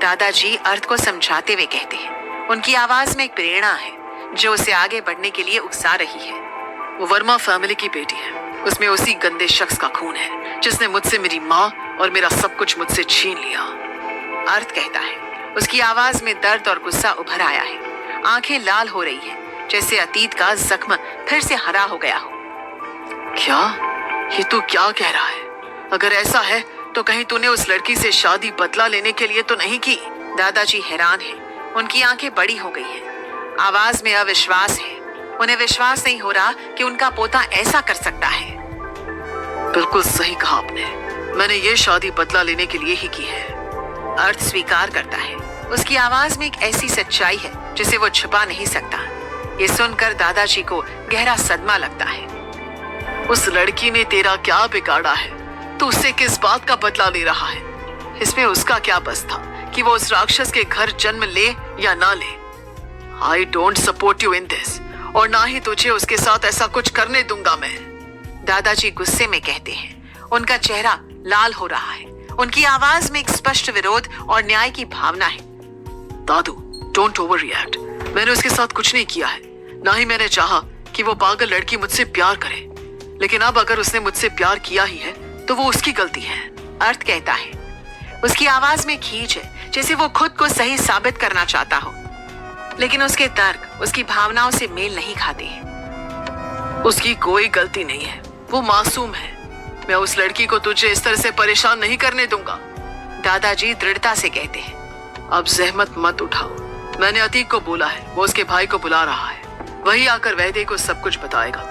दादाजी अर्थ को समझाते हुए कहते हैं। उनकी आवाज में एक प्रेरणा है जो उसे आगे बढ़ने के लिए उकसा रही है। वो वर्मा फैमिली की बेटी है, उसमें उसी गंदे शख्स का खून है जिसने मुझसे मेरी माँ और मेरा सब कुछ मुझसे छीन लिया। अर्थ कहता है। उसकी आवाज में दर्द और गुस्सा उभर आया है। आंखें लाल हो रही हैं, जैसे अतीत का जख्म फिर से हरा हो गया हो। क्या? ये तू क्या कह रहा है? अगर ऐसा है तो कहीं तूने उस लड़की से शादी बदला लेने के लिए तो नहीं की? दादाजी हैरान हैं। उनकी आंखें बड़ी हो गई हैं। आवाज में अविश्वास है। उन्हें विश्वास नहीं हो रहा कि उनका पोता ऐसा कर सकता है। बिल्कुल सही कहा आपने, मैंने ये शादी बदला लेने के लिए ही की है। अर्थ स्वीकार करता है। उसकी आवाज में एक ऐसी सच्चाई है जिसे वो छुपा नहीं सकता। ये सुनकर दादाजी को गहरा सदमा लगता है। उस लड़की ने तेरा क्या बिगाड़ा है? तू उससे किस बात का बदला ले रहा है? इसमें उसका क्या बस था कि वो उस राक्षस के घर जन्म ले या ना ले? I don't support you in this, और ना ही तुझे उसके साथ ऐसा कुछ करने दूंगा मैं। दादाजी गुस्से में कहते हैं। उनका चेहरा लाल हो रहा है। उनकी आवाज में एक स्पष्ट विरोध और न्याय की भावना है। दादू, डोंट ओवर रिएक्ट। मैंने उसके साथ कुछ नहीं किया है, ना ही मैंने चाहा कि वो पागल लड़की मुझसे प्यार करे। लेकिन अब अगर उसने मुझसे प्यार किया ही है तो वो उसकी गलती है। अर्थ कहता है। उसकी आवाज में खींच है, जैसे वो खुद को सही साबित करना चाहता हो। लेकिन उसके तर्क उसकी भावनाओं से मेल नहीं खाते हैं। उसकी कोई गलती नहीं है, वो मासूम है। मैं उस लड़की को तुझे इस तरह से परेशान नहीं करने दूंगा। दादाजी दृढ़ता से कहते हैं। अब जहमत मत उठाओ। मैंने अतीक को बोला है, वो उसके भाई को बुला रहा है। वही आकर वैदेही को सब कुछ बताएगा।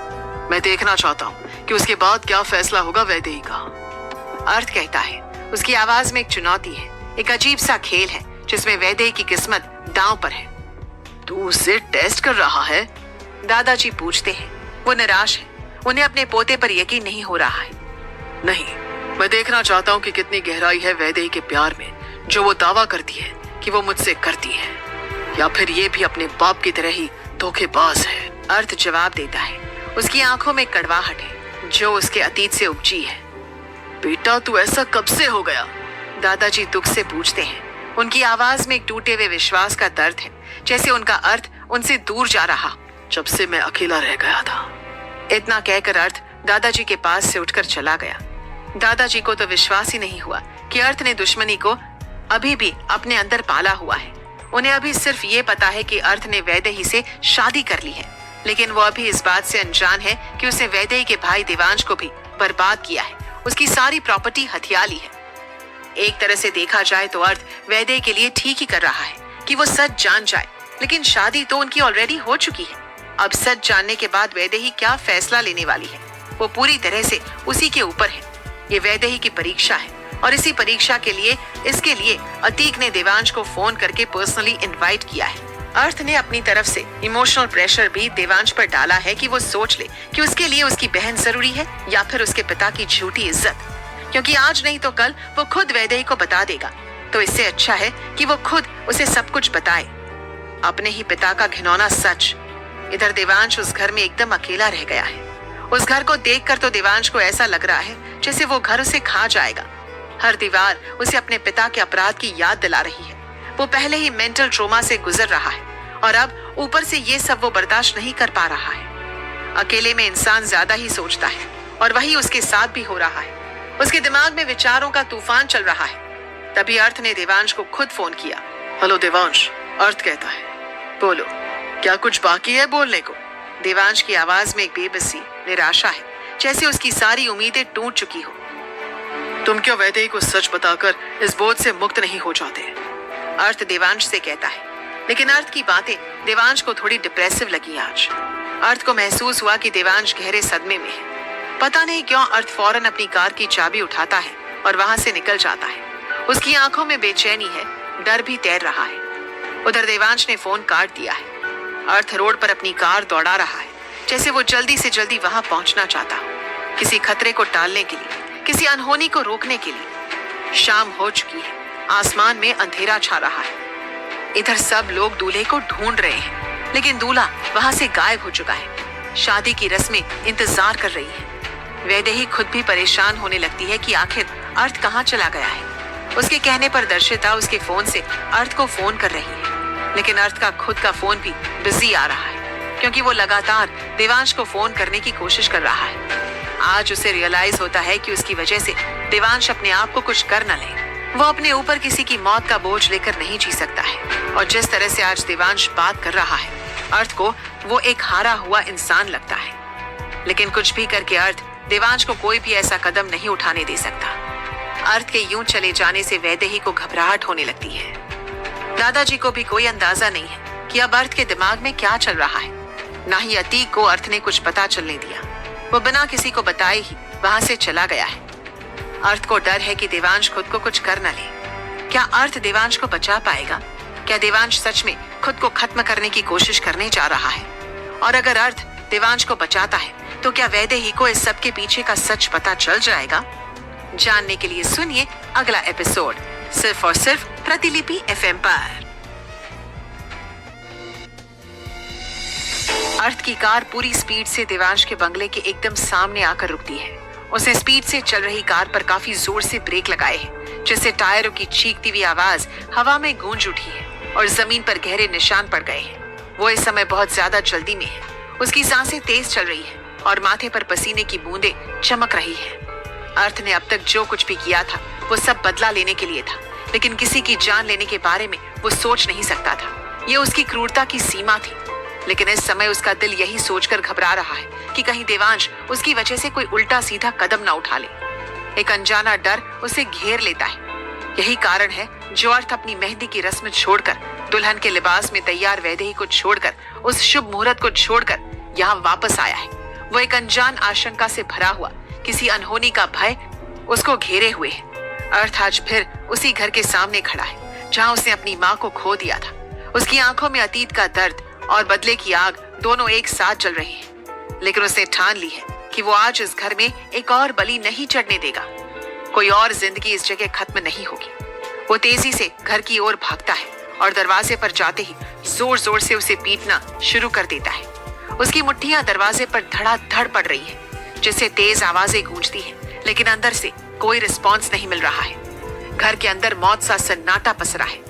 मैं देखना चाहता हूँ कि उसके बाद क्या फैसला होगा वैदेही का। अर्थ कहता है। उसकी आवाज में एक चुनौती है, एक अजीब सा खेल है जिसमें वैदेही की किस्मत दांव पर है। तू उसे टेस्ट कर रहा है? दादाजी पूछते हैं। वो निराश है। उन्हें अपने पोते पर यकीन नहीं हो रहा है। नहीं, मैं देखना चाहता हूँ कि कितनी गहराई है वैदेही के प्यार में जो वो दावा करती है कि वो मुझसे करती है, या फिर ये भी अपने बाप की तरह ही धोखेबाज है। अर्थ जवाब देता है। उसकी आंखों में कड़वाहट है जो उसके अतीत से उपजी है। बेटा, तू ऐसा कब से हो गया? दादाजी दुख से पूछते हैं। उनकी आवाज में एक टूटे हुए विश्वास का दर्द है, जैसे उनका अर्थ उनसे दूर जा रहा। जब से मैं अकेला रह गया था। इतना कहकर अर्थ दादाजी के पास से उठकर चला गया। दादाजी को तो विश्वास ही नहीं हुआ कि अर्थ ने दुश्मनी को अभी भी अपने अंदर पाला हुआ है। उन्हें अभी सिर्फ ये पता है कि अर्थ ने वैदेही से शादी कर ली है, लेकिन वो अभी इस बात से अनजान है कि उसने वैदेही के भाई देवांश को भी बर्बाद किया है, उसकी सारी प्रॉपर्टी हथिया ली है। एक तरह से देखा जाए तो अर्थ वैदेही के लिए ठीक ही कर रहा है कि वो सच जान जाए, लेकिन शादी तो उनकी ऑलरेडी हो चुकी है। अब सच जानने के बाद वैदेही क्या फैसला लेने वाली है, वो पूरी तरह से उसी के ऊपर है। ये वैदेही की परीक्षा है, और इसी परीक्षा के लिए इसके लिए अतीक ने देवांश को फोन करके पर्सनली इनवाइट किया है। अर्थ ने अपनी तरफ से इमोशनल प्रेशर भी देवांश पर डाला है कि वो सोच ले कि उसके लिए उसकी बहन जरूरी है या फिर उसके पिता की झूठी इज्जत, क्योंकि आज नहीं तो कल वो खुद वैदेही को बता देगा। तो इससे अच्छा है कि वो खुद उसे सब कुछ बताए, अपने ही पिता का घिनौना सच। इधर देवांश उस घर में एकदम अकेला रह गया है। उस घर को देखकर तो देवांश को ऐसा लग रहा है जैसे वो घर उसे खा जाएगा। हर दीवार उसे अपने पिता के अपराध की याद दिला रही है। वो पहले ही मेंटल ट्रोमा से गुजर रहा है, और अब ऊपर से ये सब वो बर्दाश्त नहीं कर पा रहा है। अकेले में इंसान ज्यादा ही सोचता है, और वही उसके साथ भी हो रहा है। उसके दिमाग में विचारों का तूफान चल रहा है। तभी अर्थ ने देवांश को खुद फोन किया। हेलो देवांश, अर्थ कहता है। बोलो, क्या कुछ बाकी है बोलने को? देवांश की आवाज में एक बेबसी निराशा है, जैसे उसकी सारी उम्मीदें टूट चुकी हो। तुम क्यों वैदेही को सच बताकर इस बोझ से मुक्त नहीं हो जाते? अर्थ देवांश से कहता है। लेकिन अर्थ की बातें देवांश को थोड़ी डिप्रेसिव लगी आज। अर्थ को महसूस हुआ कि देवांश गहरे सदमे में है। पता नहीं क्यों अर्थ फौरन अपनी कार की चाबी उठाता है और वहां से निकल जाता है। उसकी आंखों में बेचैनी है, डर भी तैर रहा है। उधर देवांश ने फोन काट दिया है। अर्थ रोड पर अपनी कार दौड़ा रहा है, जैसे वो जल्दी से जल्दी वहां पहुंचना चाहता हो, किसी खतरे को टालने के लिए, किसी अनहोनी को रोकने के लिए। शाम हो चुकी है, आसमान में अंधेरा छा रहा है। इधर सब लोग दूल्हे को ढूंढ रहे हैं, लेकिन दूल्हा वहां से गायब हो चुका है। शादी की रस्में इंतजार कर रही हैं। वैदेही खुद भी परेशान होने लगती है कि आखिर अर्थ कहाँ चला गया है। उसके कहने पर दर्शिता उसके फोन से अर्थ को फोन कर रही है, लेकिन अर्थ का खुद का फोन भी बिजी आ रहा है, क्योंकि वो लगातार देवांश को फोन करने की कोशिश कर रहा है। आज उसे रियलाइज होता है कि उसकी वजह से देवांश अपने आप को कुछ कर न ले। वो अपने ऊपर किसी की मौत का बोझ लेकर नहीं जी सकता है, और जिस तरह से आज देवांश बात कर रहा है, अर्थ को वो एक हारा हुआ इंसान लगता है। लेकिन कुछ भी करके अर्थ देवांश को कोई भी ऐसा कदम नहीं उठाने दे सकता। अर्थ के यूं चले जाने से वैदेही को घबराहट होने लगती है। दादाजी को भी कोई अंदाजा नहीं है कि अब अर्थ के दिमाग में क्या चल रहा है। ना ही अतीक को अर्थ ने कुछ पता चलने दिया। वो बिना किसी को बताए ही वहां से चला गया है। अर्थ को डर है कि देवांश खुद को कुछ कर न ले। क्या अर्थ देवांश को बचा पाएगा? क्या देवांश सच में खुद को खत्म करने की कोशिश करने जा रहा है? और अगर अर्थ देवांश को बचाता है तो क्या वैदेही को इस सब के पीछे का सच पता चल जाएगा? जानने के लिए सुनिए अगला एपिसोड सिर्फ और सिर्फ प्रतिलिपि FM पर। अर्थ की कार पूरी स्पीड से देवांश के बंगले के एकदम सामने आकर रुकती है। उसने स्पीड से चल रही कार पर काफी जोर से ब्रेक लगाए हैं, जिससे टायरों की चीखती हुई आवाज हवा में गूंज उठी है और जमीन पर गहरे निशान पड़ गए हैं। वो इस समय बहुत ज्यादा जल्दी में है। उसकी सांसें तेज चल रही है और माथे पर पसीने की बूंदें चमक रही है। अर्थ ने अब तक जो कुछ भी किया था वो सब बदला लेने के लिए था, लेकिन किसी की जान लेने के बारे में वो सोच नहीं सकता था। ये उसकी क्रूरता की सीमा थी। लेकिन इस समय उसका दिल यही सोचकर घबरा रहा है कि कहीं देवांश उसकी वजह से कोई उल्टा सीधा कदम ना उठा ले। एक अनजाना डर उसे घेर लेता है। यही कारण है जो अर्थ अपनी मेहंदी की रस्म छोड़कर, दुल्हन के लिबास में तैयार वैदेही को छोड़कर, उस शुभ मुहूर्त को छोड़कर यहाँ वापस आया है। वो एक अनजान आशंका से भरा हुआ, किसी अनहोनी का भय उसको घेरे हुए है। अर्थ आज फिर उसी घर के सामने खड़ा है जहाँ उसने अपनी माँ को खो दिया था। उसकी आंखों में अतीत का दर्द और बदले की आग दोनों एक साथ जल रही हैं। लेकिन उसने ठान ली है कि वो आज इस घर में एक और बलि नहीं चढ़ने देगा। कोई और जिंदगी इस जगह खत्म नहीं होगी। वो तेजी से घर की ओर भागता है और दरवाजे पर जाते ही जोर जोर से उसे पीटना शुरू कर देता है। उसकी मुट्ठियां दरवाजे पर धड़ाधड़ पड़ रही है, जिससे तेज आवाजें गूंजती हैं, लेकिन अंदर से कोई रिस्पॉन्स नहीं मिल रहा है। घर के अंदर मौत सा सन्नाटा पसरा है।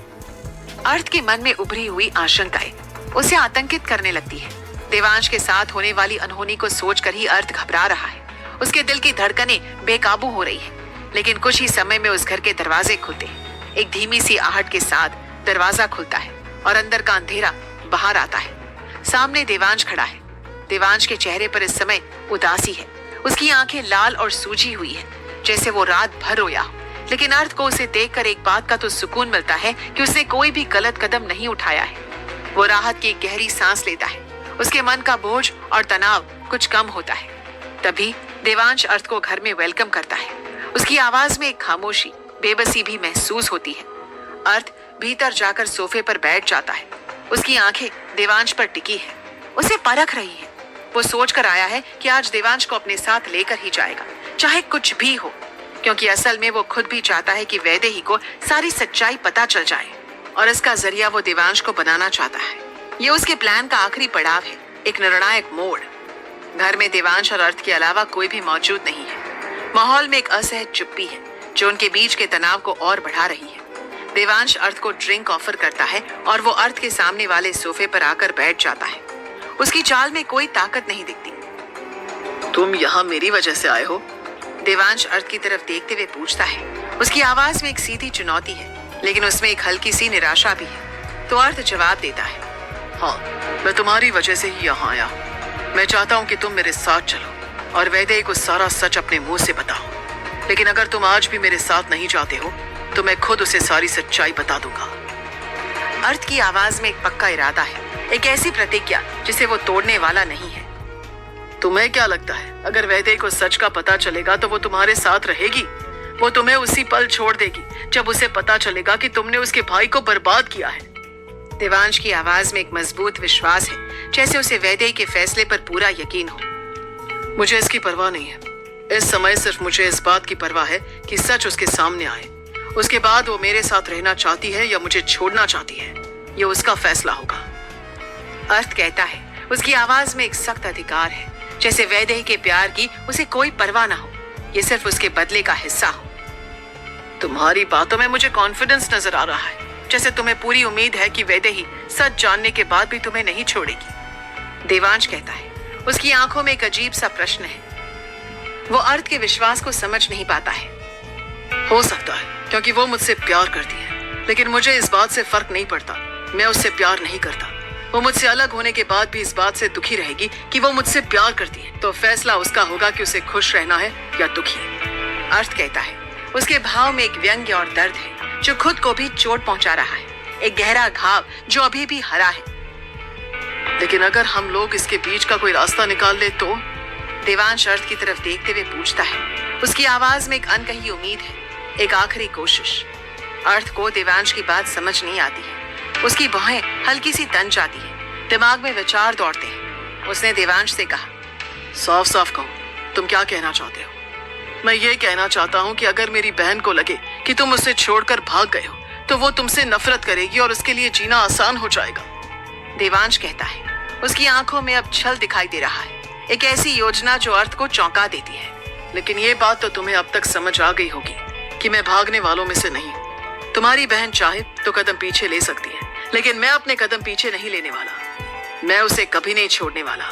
अर्थ के मन में उभरी हुई आशंकाएं उसे आतंकित करने लगती है। देवांश के साथ होने वाली अनहोनी को सोचकर ही अर्थ घबरा रहा है। उसके दिल की धड़कनें बेकाबू हो रही है। लेकिन कुछ ही समय में उस घर के दरवाजे खुलते हैं। एक धीमी सी आहट के साथ दरवाजा खुलता है और अंदर का अंधेरा बाहर आता है। सामने देवांश खड़ा है। देवांश के चेहरे पर इस समय उदासी है। उसकी आंखें लाल और सूजी हुई है, जैसे वो रात भर रोया हो। लेकिन अर्थ को उसे देखकर एक बात का तो सुकून मिलता है कि उसने कोई भी गलत कदम नहीं उठाया है। वो राहत की एक गहरी सांस लेता है। उसके मन का बोझ और तनाव कुछ कम होता है। तभी देवांश अर्थ को घर में वेलकम करता है। उसकी आवाज में एक खामोशी, बेबसी भी महसूस होती है। अर्थ भीतर जाकर सोफे पर बैठ जाता है। उसकी आंखें देवांश पर टिकी है, उसे परख रही है। वो सोच कर आया है कि आज देवांश को अपने साथ लेकर ही जाएगा, चाहे कुछ भी हो, क्योंकि असल में वो खुद भी चाहता है कि वैदेही को सारी सच्चाई पता चल जाए और इसका जरिया वो देवांश को बनाना चाहता है। ये उसके प्लान का आखिरी पड़ाव है, एक निर्णायक मोड़। घर में देवांश और अर्थ के अलावा कोई भी मौजूद नहीं है। माहौल में एक असहज चुप्पी है जो उनके बीच के तनाव को और बढ़ा रही है। देवांश अर्थ को ड्रिंक ऑफर करता है और वो अर्थ के सामने वाले सोफे पर आकर बैठ जाता है। उसकी चाल में कोई ताकत नहीं दिखती। तुम यहाँ मेरी वजह से आए हो? देवांश अर्थ की तरफ देखते हुए पूछता है। उसकी आवाज में एक सीधी चुनौती है, लेकिन उसमें एक हल्की सी निराशा भी है। तो अर्थ जवाब देता है, हाँ, मैं तुम्हारी वजह से ही यहाँ आया। मैं चाहता हूँ कि तुम मेरे साथ चलो और वैदेही को सारा सच अपने मुंह से बताओ। लेकिन अगर तुम आज भी मेरे साथ नहीं जाते हो तो मैं खुद उसे सारी सच्चाई बता दूंगा। अर्थ की आवाज में एक पक्का इरादा है, एक ऐसी प्रतिज्ञा जिसे वो तोड़ने वाला नहीं है। तुम्हें क्या लगता है, अगर वैदेही को सच का पता चलेगा तो वो तुम्हारे साथ रहेगी? वो तुम्हें उसी पल छोड़ देगी जब उसे पता चलेगा कि तुमने उसके भाई को बर्बाद किया है। देवांश की आवाज में एक मजबूत विश्वास है, जैसे उसे वैदेही के फैसले पर पूरा यकीन हो। मुझे इसकी परवाह नहीं है। इस समय सिर्फ मुझे इस बात की परवाह है कि सच उसके सामने आए। उसके बाद वो मेरे साथ रहना चाहती है या मुझे छोड़ना चाहती है, ये उसका फैसला होगा। अर्थ कहता है। उसकी आवाज में एक सख्त अधिकार है, जैसे वैदेही के प्यार की उसे कोई परवाह ना हो, ये सिर्फ उसके बदले का हिस्सा हो। तुम्हारी बातों में मुझे कॉन्फिडेंस नजर आ रहा है, जैसे तुम्हें पूरी उम्मीद है कि वैदेही सच जानने के बाद भी तुम्हें नहीं छोड़ेगी। देवांश कहता है। उसकी आंखों में एक अजीब सा प्रश्न है। वो अर्थ के विश्वास को समझ नहीं पाता है। हो सकता है क्योंकि वो मुझसे प्यार करती है, लेकिन मुझे इस बात से फर्क नहीं पड़ता। मैं उससे प्यार नहीं करता। वो मुझसे अलग होने के बाद भी इस बात से दुखी रहेगी कि वो मुझसे प्यार करती है, तो फैसला उसका होगा कि उसे खुश रहना है या दुखी। अर्थ कहता है। उसके भाव में एक व्यंग्य और दर्द है जो खुद को भी चोट पहुंचा रहा है, एक गहरा घाव जो अभी भी हरा है। लेकिन अगर हम लोग इसके बीच का कोई रास्ता निकाल ले तो? देवांश अर्थ की तरफ देखते हुए पूछता है। उसकी आवाज में एक अनकही उम्मीद है, एक आखिरी कोशिश। अर्थ को देवांश की बात समझ नहीं आती है। उसकी बाहें हल्की सी तन जाती है, दिमाग में विचार दौड़ते हैं। उसने देवांश से कहा, साफ साफ कहो, तुम क्या कहना चाहते हो? मैं ये कहना चाहता हूँ कि अगर मेरी बहन को लगे कि तुम उसे छोड़कर भाग गए हो, तो वो तुमसे नफरत करेगी और उसके लिए जीना आसान हो जाएगा। देवांश कहता है। उसकी आंखों में अब छल दिखाई दे रहा है, एक ऐसी योजना जो अर्थ को चौंका देती है। लेकिन ये बात तो तुम्हें अब तक समझ आ गई होगी कि मैं भागने वालों में से नहीं हूँ। तुम्हारी बहन चाहे तो कदम पीछे ले सकती है, लेकिन मैं अपने कदम पीछे नहीं लेने वाला। मैं उसे कभी नहीं छोड़ने वाला।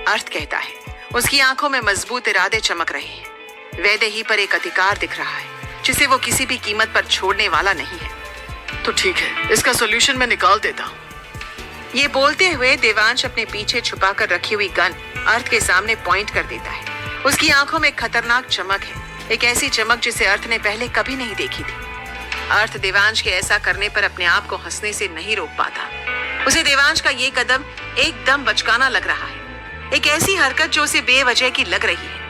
अर्थ कहता है। उसकी आंखों में मजबूत इरादे चमक रहे हैं। वैदेही पर एक अधिकार दिख रहा है जिसे वो किसी भी कीमत पर छोड़ने वाला नहीं है। तो ठीक है, इसका सॉल्यूशन मैं निकाल देता हूँ। ये बोलते हुए देवांश अपने पीछे छुपाकर रखी हुई गन अर्थ के सामने पॉइंट कर देता है। उसकी आंखों में एक खतरनाक चमक है, एक ऐसी चमक जिसे अर्थ ने पहले कभी नहीं देखी थी। अर्थ देवांश के ऐसा करने पर अपने आप को हंसने से नहीं रोक पाता। उसे देवांश का ये कदम एकदम बचकाना लग रहा है, एक ऐसी हरकत जो उसे बेवजह की लग रही है।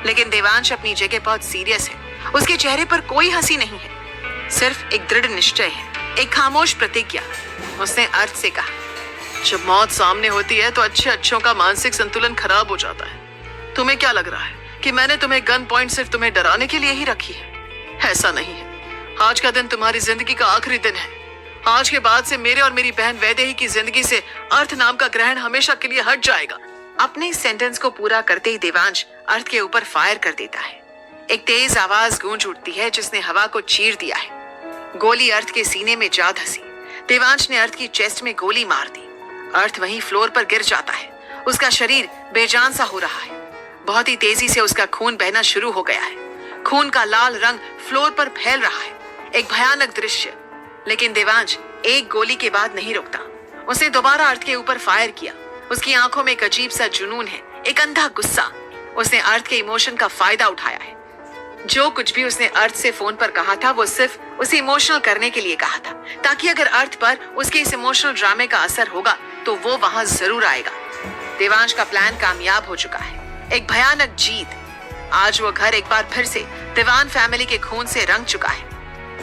लेकिन देवांश अपनी जगह बहुत सीरियस है। उसके चेहरे पर कोई हंसी नहीं है, सिर्फ एक दृढ़ निश्चय है, एक खामोश प्रतिज्ञा। उसने अर्थ से कहा, जब मौत सामने होती है तो अच्छों का मानसिक संतुलन खराब हो जाता है। तुम्हें क्या लग रहा है कि मैंने तुम्हें गन पॉइंट सिर्फ तुम्हें डराने के लिए ही रखी है? ऐसा नहीं है। आज का दिन तुम्हारी जिंदगी का आखिरी दिन है। आज के बाद से मेरे और मेरी बहन वैदेही की जिंदगी से अर्थ नाम का ग्रहण हमेशा के लिए हट जाएगा। अपने इस सेंटेंस को पूरा करते ही देवांश अर्थ के ऊपर फायर कर देता है। एक तेज आवाज गूंज उठती है जिसने हवा को चीर दिया है। गोली अर्थ के सीने में जा धसी। देवांश ने अर्थ की चेस्ट में गोली मार दी। अर्थ वहीं फ्लोर पर गिर जाता है। उसका शरीर बेजान सा हो रहा है। बहुत ही तेजी से उसका खून बहना शुरू हो गया है। खून का लाल रंग फ्लोर पर फैल रहा है, एक भयानक दृश्य। लेकिन देवांश एक गोली के बाद नहीं रुकता। उसने दोबारा अर्थ के ऊपर फायर किया। उसकी आंखों में एक अजीब सा जुनून है, एक अंधा गुस्सा। उसने अर्थ के इमोशन का फायदा उठाया है। जो कुछ भी उसने अर्थ से फोन पर कहा था वो सिर्फ उसे इमोशनल करने के लिए कहा था, ताकि अगर अर्थ पर उसके इस इमोशनल ड्रामे का असर होगा तो वो वहां जरूर आएगा। देवांश का प्लान कामयाब हो चुका है, एक भयानक जीत। आज वो घर एक बार फिर से दीवान फैमिली के खून से रंग चुका है।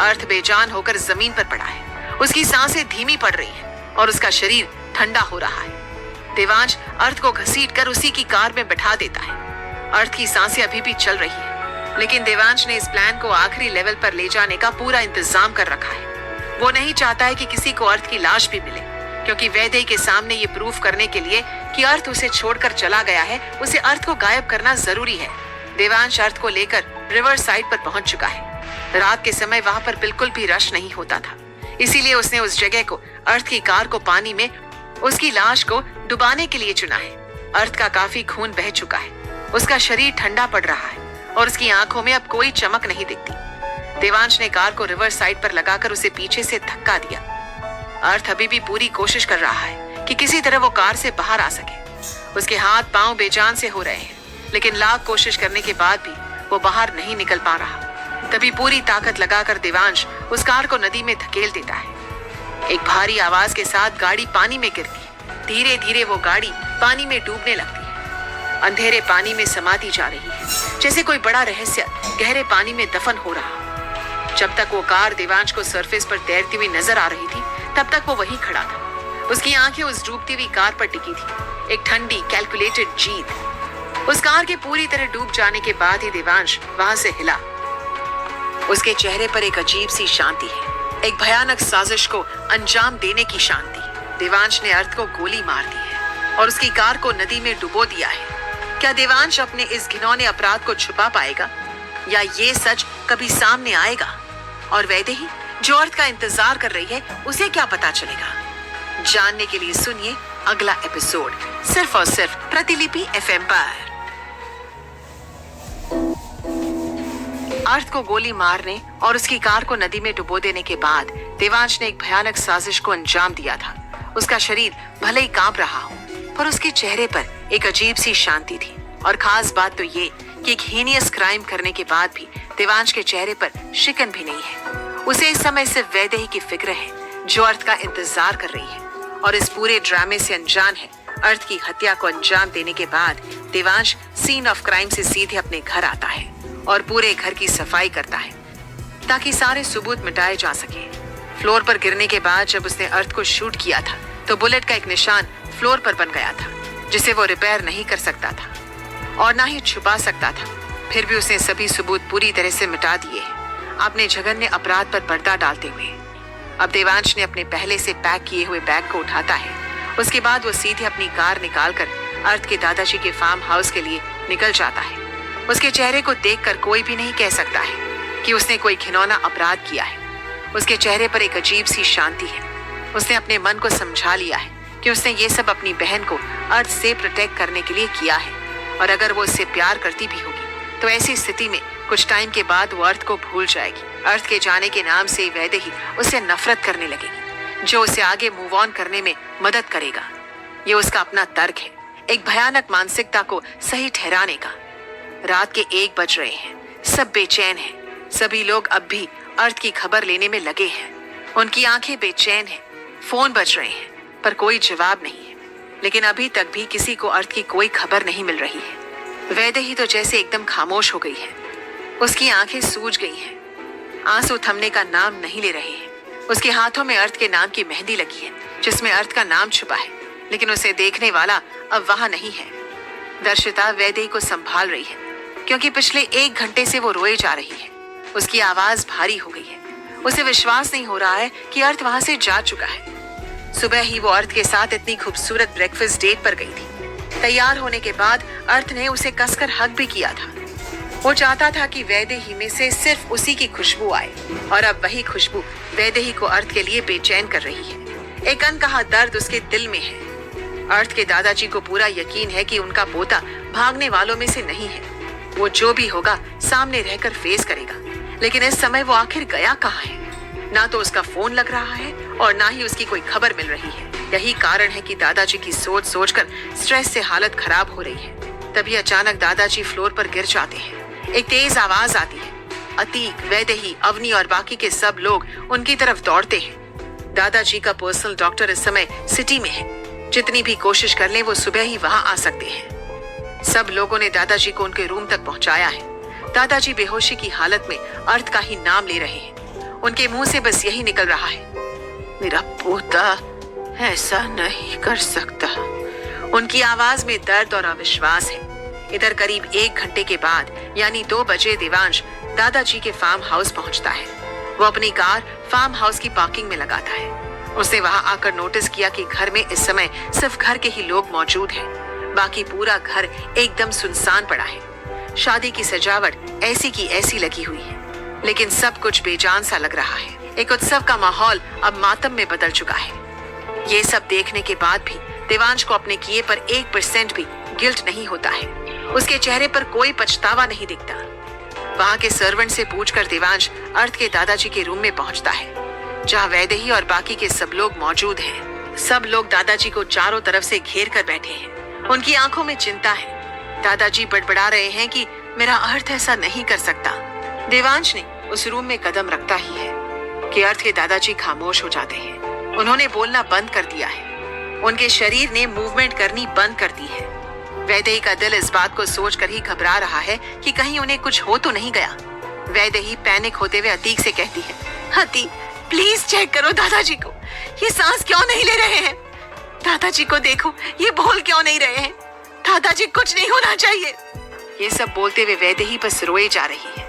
अर्थ बेजान होकर जमीन पर पड़ा है। उसकी सांसें धीमी पड़ रही हैं और उसका शरीर ठंडा हो रहा है। देवांश अर्थ को घसीटकर उसी की कार में बैठा देता है। अर्थ की सांसें अभी भी चल रही है, लेकिन देवांश ने इस प्लान को आखिरी लेवल पर ले जाने का पूरा इंतजाम कर रखा है। वो नहीं चाहता है कि किसी को अर्थ की लाश भी मिले, क्योंकि वैदेही के सामने ये प्रूफ करने के लिए कि अर्थ उसे छोड़कर चला गया है, उसे अर्थ को गायब करना जरूरी है। देवांश अर्थ को लेकर रिवर साइड पर पहुंच चुका है। रात के समय वहां पर बिल्कुल भी रश नहीं होता था, इसीलिए उसने उस जगह को अर्थ की कार को पानी में उसकी लाश को डुबाने के लिए चुना है। अर्थ का काफी खून बह चुका है, उसका शरीर ठंडा पड़ रहा है और उसकी आंखों में अब कोई चमक नहीं दिखती। देवांश ने कार को रिवर साइड पर लगाकर उसे पीछे से धक्का दिया। अर्थ अभी भी पूरी कोशिश कर रहा है कि किसी तरह वो कार से बाहर आ सके। उसके हाथ पांव बेजान से हो रहे हैं, लेकिन लाख कोशिश करने के बाद भी वो बाहर नहीं निकल पा रहा। तभी पूरी ताकत लगाकर देवांश उस कार को नदी में धकेल देता है। एक भारी आवाज के साथ गाड़ी पानी में गिरती है। धीरे धीरे वो गाड़ी पानी में डूबने लगती है। अंधेरे पानी में समाती जा रही है, जैसे कोई बड़ा रहस्य गहरे पानी में दफन हो रहा। जब तक वो कार देवांश को सरफेस पर तैरती हुई नजर आ रही थी, तब तक वो वहीं खड़ा था। उसकी आंखें उस डूबती हुई कार पर टिकी थी, एक ठंडी कैलकुलेटेड जीत। उस कार के पूरी तरह डूब जाने के बाद ही देवांश वहां से हिला। उसके चेहरे पर एक अजीब सी शांति है, एक भयानक साजिश को अंजाम देने की शांति। देवांश ने अर्थ को गोली मार दी है और उसकी कार को नदी में डुबो दिया है। क्या देवांश अपने इस घिनौने अपराध को छुपा पाएगा या ये सच कभी सामने आएगा? और वैदेही जो अर्थ का इंतजार कर रही है उसे क्या पता चलेगा? जानने के लिए सुनिए अगला एपिसोड सिर्फ और सिर्फ प्रतिलिपि एफएम पर। अर्थ को गोली मारने और उसकी कार को नदी में डुबो देने के बाद देवांश ने एक भयानक साजिश को अंजाम दिया था। उसका शरीर भले ही कांप रहा हो, पर उसके चेहरे पर एक अजीब सी शांति थी। और खास बात तो ये कि एक हीनियस क्राइम करने के बाद भी देवांश के चेहरे पर शिकन भी नहीं है। उसे इस समय सिर्फ वैदेही की फिक्र है, जो अर्थ का इंतजार कर रही है और इस पूरे ड्रामे से अनजान है। अर्थ की हत्या को अंजाम देने के बाद देवांश सीन ऑफ क्राइम से सीधे अपने घर आता है और पूरे घर की सफाई करता है ताकि सारे सबूत मिटाए जा सके। फ्लोर पर गिरने के बाद जब उसने अर्थ को शूट किया था तो बुलेट का एक निशान फ्लोर पर बन गया था, जिसे वो रिपेयर नहीं कर सकता था और ना ही छुपा सकता था। फिर भी उसने सभी सबूत पूरी तरह से मिटा दिए अपने जघन्य अपराध पर पर्दा डालते हुए। अब देवांश ने अपने पहले से पैक किए हुए बैग को उठाता है। उसके बाद वो सीधे अपनी कार निकालकर अर्थ के दादाजी के फार्म हाउस के लिए निकल जाता है। उसके चेहरे को देखकर कोई भी नहीं कह सकता है कि उसने कोई घिनौना अपराध किया है। उसके चेहरे पर एक अजीब सी शांति है। उसने अपने मन को समझा लिया है कि उसने ये सब अपनी बहन को अर्थ से प्रोटेक्ट करने के लिए किया है, और अगर वो उससे प्यार करती भी होगी तो ऐसी स्थिति में कुछ टाइम के बाद वो अर्थ को भूल जाएगी। अर्थ के जाने के नाम से वैदेही उससे नफरत करने लगेगी, जो उसे आगे मूव ऑन करने में मदद करेगा। ये उसका अपना तर्क है, एक भयानक मानसिकता को सही ठहराने का। रात के 1 बज रहे हैं, सब बेचैन हैं। सभी लोग अब भी अर्थ की खबर लेने में लगे हैं। उनकी आंखें बेचैन हैं। फोन बज रहे हैं पर कोई जवाब नहीं है। लेकिन अभी तक भी किसी को अर्थ की कोई खबर नहीं मिल रही है। वैदेही तो जैसे एकदम खामोश हो गई है। उसकी आंखें सूज गई हैं। आंसू थमने का नाम नहीं ले रहे हैं। उसके हाथों में अर्थ के नाम की मेहंदी लगी है, जिसमें अर्थ का नाम छुपा है, लेकिन उसे देखने वाला अब वहां नहीं है। दर्शिता वैदेही को संभाल रही है, क्योंकि पिछले 1 घंटे से वो रोए जा रही है। उसकी आवाज भारी हो गई है। उसे विश्वास नहीं हो रहा है कि अर्थ वहां से जा चुका है। सुबह ही वो अर्थ के साथ इतनी खूबसूरत ब्रेकफास्ट डेट पर गई थी। तैयार होने के बाद अर्थ ने उसे कसकर हग भी किया था। वो चाहता था कि वैदेही में से सिर्फ उसी की खुशबू आए, और अब वही खुशबू वैदेही को अर्थ के लिए बेचैन कर रही है। एक अनकहा दर्द उसके दिल में है। अर्थ के दादाजी को पूरा यकीन है कि उनका पोता भागने वालों में से नहीं है। वो जो भी होगा सामने रहकर फेस करेगा। लेकिन इस समय वो आखिर गया कहाँ है? ना तो उसका फोन लग रहा है और ना ही उसकी कोई खबर मिल रही है। यही कारण है कि दादाजी की सोच सोचकर स्ट्रेस से हालत खराब हो रही है। तभी अचानक दादाजी फ्लोर पर गिर जाते हैं। एक तेज आवाज आती है। अतीक, वैदेही, अवनी और बाकी के सब लोग उनकी तरफ दौड़ते हैं। दादाजी का पर्सनल डॉक्टर इस समय सिटी में है। जितनी भी कोशिश कर लें वो सुबह ही वहां आ सकते हैं। सब लोगों ने दादाजी को उनके रूम तक पहुंचाया है। दादाजी बेहोशी की हालत में अर्थ का ही नाम ले रहे हैं। उनके मुंह से बस यही निकल रहा है, मेरा पोता ऐसा नहीं कर सकता। उनकी आवाज में दर्द और अविश्वास है। इधर करीब 1 घंटे के बाद यानी 2 बजे देवांश दादाजी के फार्म हाउस पहुंचता है। वो अपनी कार फार्म हाउस की पार्किंग में लगाता है। उसने वहां आकर नोटिस किया कि घर में इस समय सिर्फ घर के ही लोग मौजूद हैं। बाकी पूरा घर एकदम सुनसान पड़ा है। शादी की सजावट ऐसी की ऐसी लगी हुई है, लेकिन सब कुछ बेजान सा लग रहा है। एक उत्सव का माहौल अब मातम में बदल चुका है। ये सब देखने के बाद भी देवांश को अपने किए पर 1% भी गिल्ट नहीं होता है। उसके चेहरे पर कोई पछतावा नहीं दिखता। वहां के सर्वेंट से पूछकर देवांश अर्थ के दादाजी के रूम में पहुंचता है, जहां वैदेही और बाकी के सब लोग मौजूद हैं। सब लोग दादाजी को चारों तरफ से घेर कर बैठे हैं। उनकी आंखों में चिंता है। दादाजी बड़बड़ा रहे हैं कि मेरा अर्थ ऐसा नहीं कर सकता। देवांश ने उस रूम में कदम रखता ही है कि अर्थ के दादाजी खामोश हो जाते हैं। उन्होंने बोलना बंद कर दिया है। उनके शरीर ने मूवमेंट करनी बंद कर दी है। वैदेही का दिल इस बात को सोचकर ही घबरा रहा है कि कहीं उन्हें कुछ हो तो नहीं गया। वैदेही पैनिक होते हुए अतीक से कहती है, अतीक प्लीज चेक करो दादाजी को, ये सांस क्यों नहीं ले रहे हैं? दादाजी को देखो, ये बोल क्यों नहीं रहे हैं? दादाजी कुछ नहीं होना चाहिए। ये सब बोलते हुए वैदेही बस रोए जा रही है।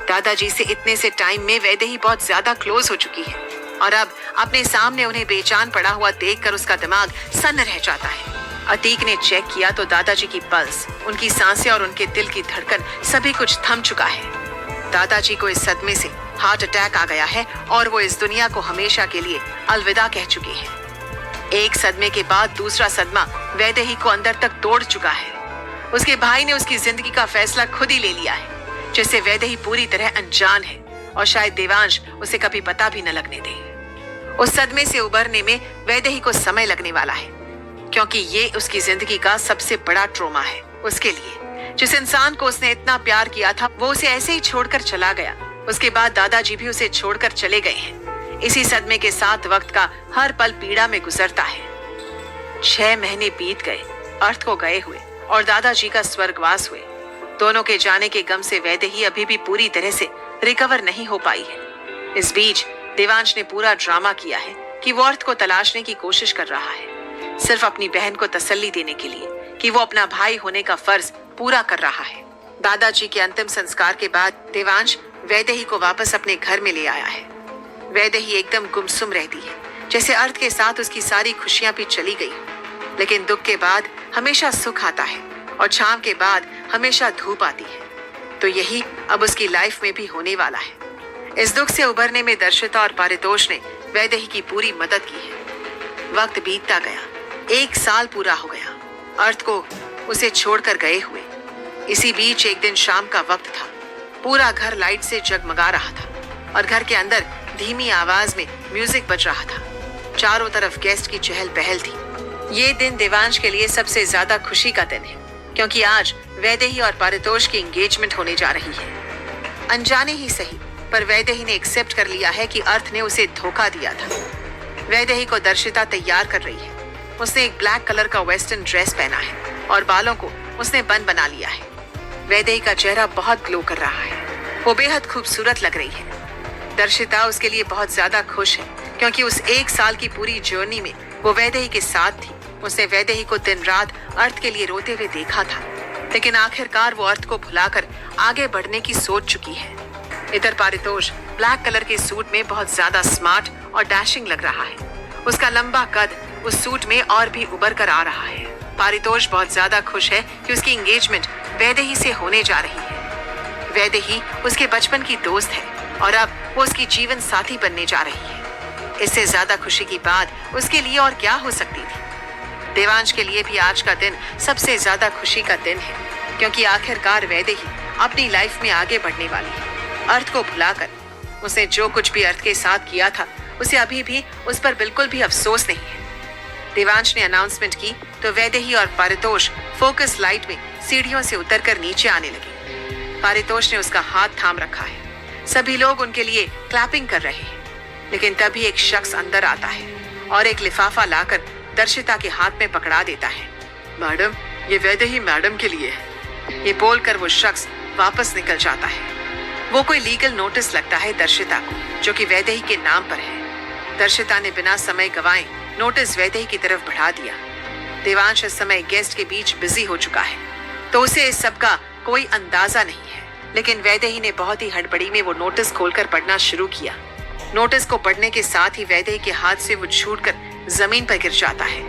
दादाजी से इतने से टाइम में वैदेही बहुत ज्यादा क्लोज हो चुकी है, और अब अपने सामने उन्हें बेजान पड़ा हुआ देखकर उसका दिमाग सन्न रह जाता है। अतीक ने चेक किया तो दादाजी की पल्स, उनकी सांसें और उनके दिल की धड़कन सभी कुछ थम चुका है। दादाजी को इस सदमे से हार्ट अटैक आ गया है और वो इस दुनिया को हमेशा के लिए अलविदा कह चुके हैं। एक सदमे के बाद दूसरा सदमा वैदेही को अंदर तक तोड़ चुका है। उसके भाई ने उसकी जिंदगी का फैसला खुद ही ले लिया है, जिससे वैदेही पूरी तरह अनजान है और शायद देवांश उसे कभी पता भी न लगने दे। उस सदमे से उबरने में वैदेही को समय लगने वाला है, क्योंकि ये उसकी जिंदगी का सबसे बड़ा ट्रॉमा है। उसके लिए जिस इंसान को उसने इतना प्यार किया था वो उसे ऐसे ही छोड़कर चला गया। उसके बाद दादाजी भी उसे छोड़कर चले गए हैं। इसी सदमे के साथ वक्त का हर पल पीड़ा में गुजरता है। 6 महीने बीत गए, अर्थ को गए हुए और दादाजी का स्वर्गवास हुए। दोनों के जाने के गम से वैदेही अभी भी पूरी तरह से रिकवर नहीं हो पाई है। इस बीच देवांश ने पूरा ड्रामा किया है कि वो अर्थ को तलाशने की कोशिश कर रहा है, सिर्फ अपनी बहन को तसल्ली देने के लिए कि वो अपना भाई होने का फर्ज पूरा कर रहा है। दादाजी के अंतिम संस्कार के बाद देवांश वैदेही को वापस अपने घर में ले आया है। वैदेही एकदम गुमसुम रहती है, जैसे अर्थ के साथ उसकी सारी खुशियां भी चली गई। लेकिन दुख के बाद हमेशा सुख आता है और छांव के बाद हमेशा धूप आती है। तो यही अब उसकी लाइफ में भी होने वाला है। इस दुख से उभरने में दर्शिता और पारितोष ने वैदेही की पूरी मदद की है। वक्त बीतता गया, 1 साल पूरा हो गया अर्थ को उसे छोड़कर गए हुए। इसी बीच एक दिन शाम का वक्त था। पूरा घर लाइट से जगमगा रहा था और घर के अंदर धीमी आवाज में म्यूजिक बज रहा था। चारों तरफ गेस्ट की चहल पहल थी। ये दिन देवांश के लिए सबसे ज्यादा खुशी का दिन है, क्योंकि आज वैदेही और पारितोष की एंगेजमेंट होने जा रही है। अनजाने ही सही, पर वैदेही ने एक्सेप्ट कर लिया है कि अर्थ ने उसे धोखा दिया था। वैदेही को दर्शिता तैयार कर रही है। उसने एक ब्लैक कलर का वेस्टर्न ड्रेस पहना है और बालों को उसने बन बना लिया है। वैदेही का चेहरा बहुत ग्लो कर रहा है। वो बेहद खूबसूरत लग रही है। दर्शिता उसके लिए बहुत ज्यादा खुश है, क्योंकि उस 1 साल की पूरी जर्नी में वो वैदेही के साथ थी। उसने वैदेही को दिन रात अर्थ के लिए रोते हुए देखा था, लेकिन आखिरकार वो अर्थ को भुलाकर आगे बढ़ने की सोच चुकी है। इधर पारितोष ब्लैक कलर के सूट में बहुत ज्यादा स्मार्ट और डैशिंग लग रहा है। उसका लंबा कद उस सूट में और भी उभर कर आ रहा है। पारितोष बहुत ज्यादा खुश है कि उसकी एंगेजमेंट वैदेही से होने जा रही है। वैदेही उसके बचपन की दोस्त है और अब वो उसकी जीवन साथी बनने जा रही है। इससे ज्यादा खुशी की बात उसके लिए और क्या हो सकती थी। देवांश के लिए भी आज का दिन सबसे ज्यादा खुशी का दिन है, क्योंकि आखिरकार वैदेही अपनी लाइफ में आगे बढ़ने वाली है। अर्थ को भुलाकर उसने जो कुछ भी अर्थ के साथ किया था, उसे अभी भी उस पर बिल्कुल भी अफसोस नहीं है। देवांश ने अनाउंसमेंट की तो वैदेही और पारितोष फोकस लाइट में सीढ़ियों से उतरकर नीचे आने लगे। पारितोष ने उसका हाथ थाम रखा है। सभी लोग उनके लिए क्लैपिंग कर रहे हैं, लेकिन तभी एक शख्स अंदर आता है और एक लिफाफा लाकर दर्शिता के हाथ में पकड़ा देता है। मैडम, ये वैदेही मैडम के लिए है। ये बोलकर वो शख्स वापस निकल जाता है। वो कोई लीगल नोटिस लगता है दर्शिता को, जो कि वैदेही के नाम पर है। दर्शिता ने बिना समय गवाए नोटिस वैदेही की तरफ बढ़ा दिया। देवांश इस समय गेस्ट के बीच बिजी हो चुका है, तो उसे इस सब का कोई अंदाजा नहीं है। लेकिन वैदेही ने बहुत ही हड़बड़ी में वो नोटिस खोलकर पढ़ना शुरू किया। नोटिस को पढ़ने के साथ ही वैदेही के हाथ से वो छूटकर जमीन पर गिर जाता है।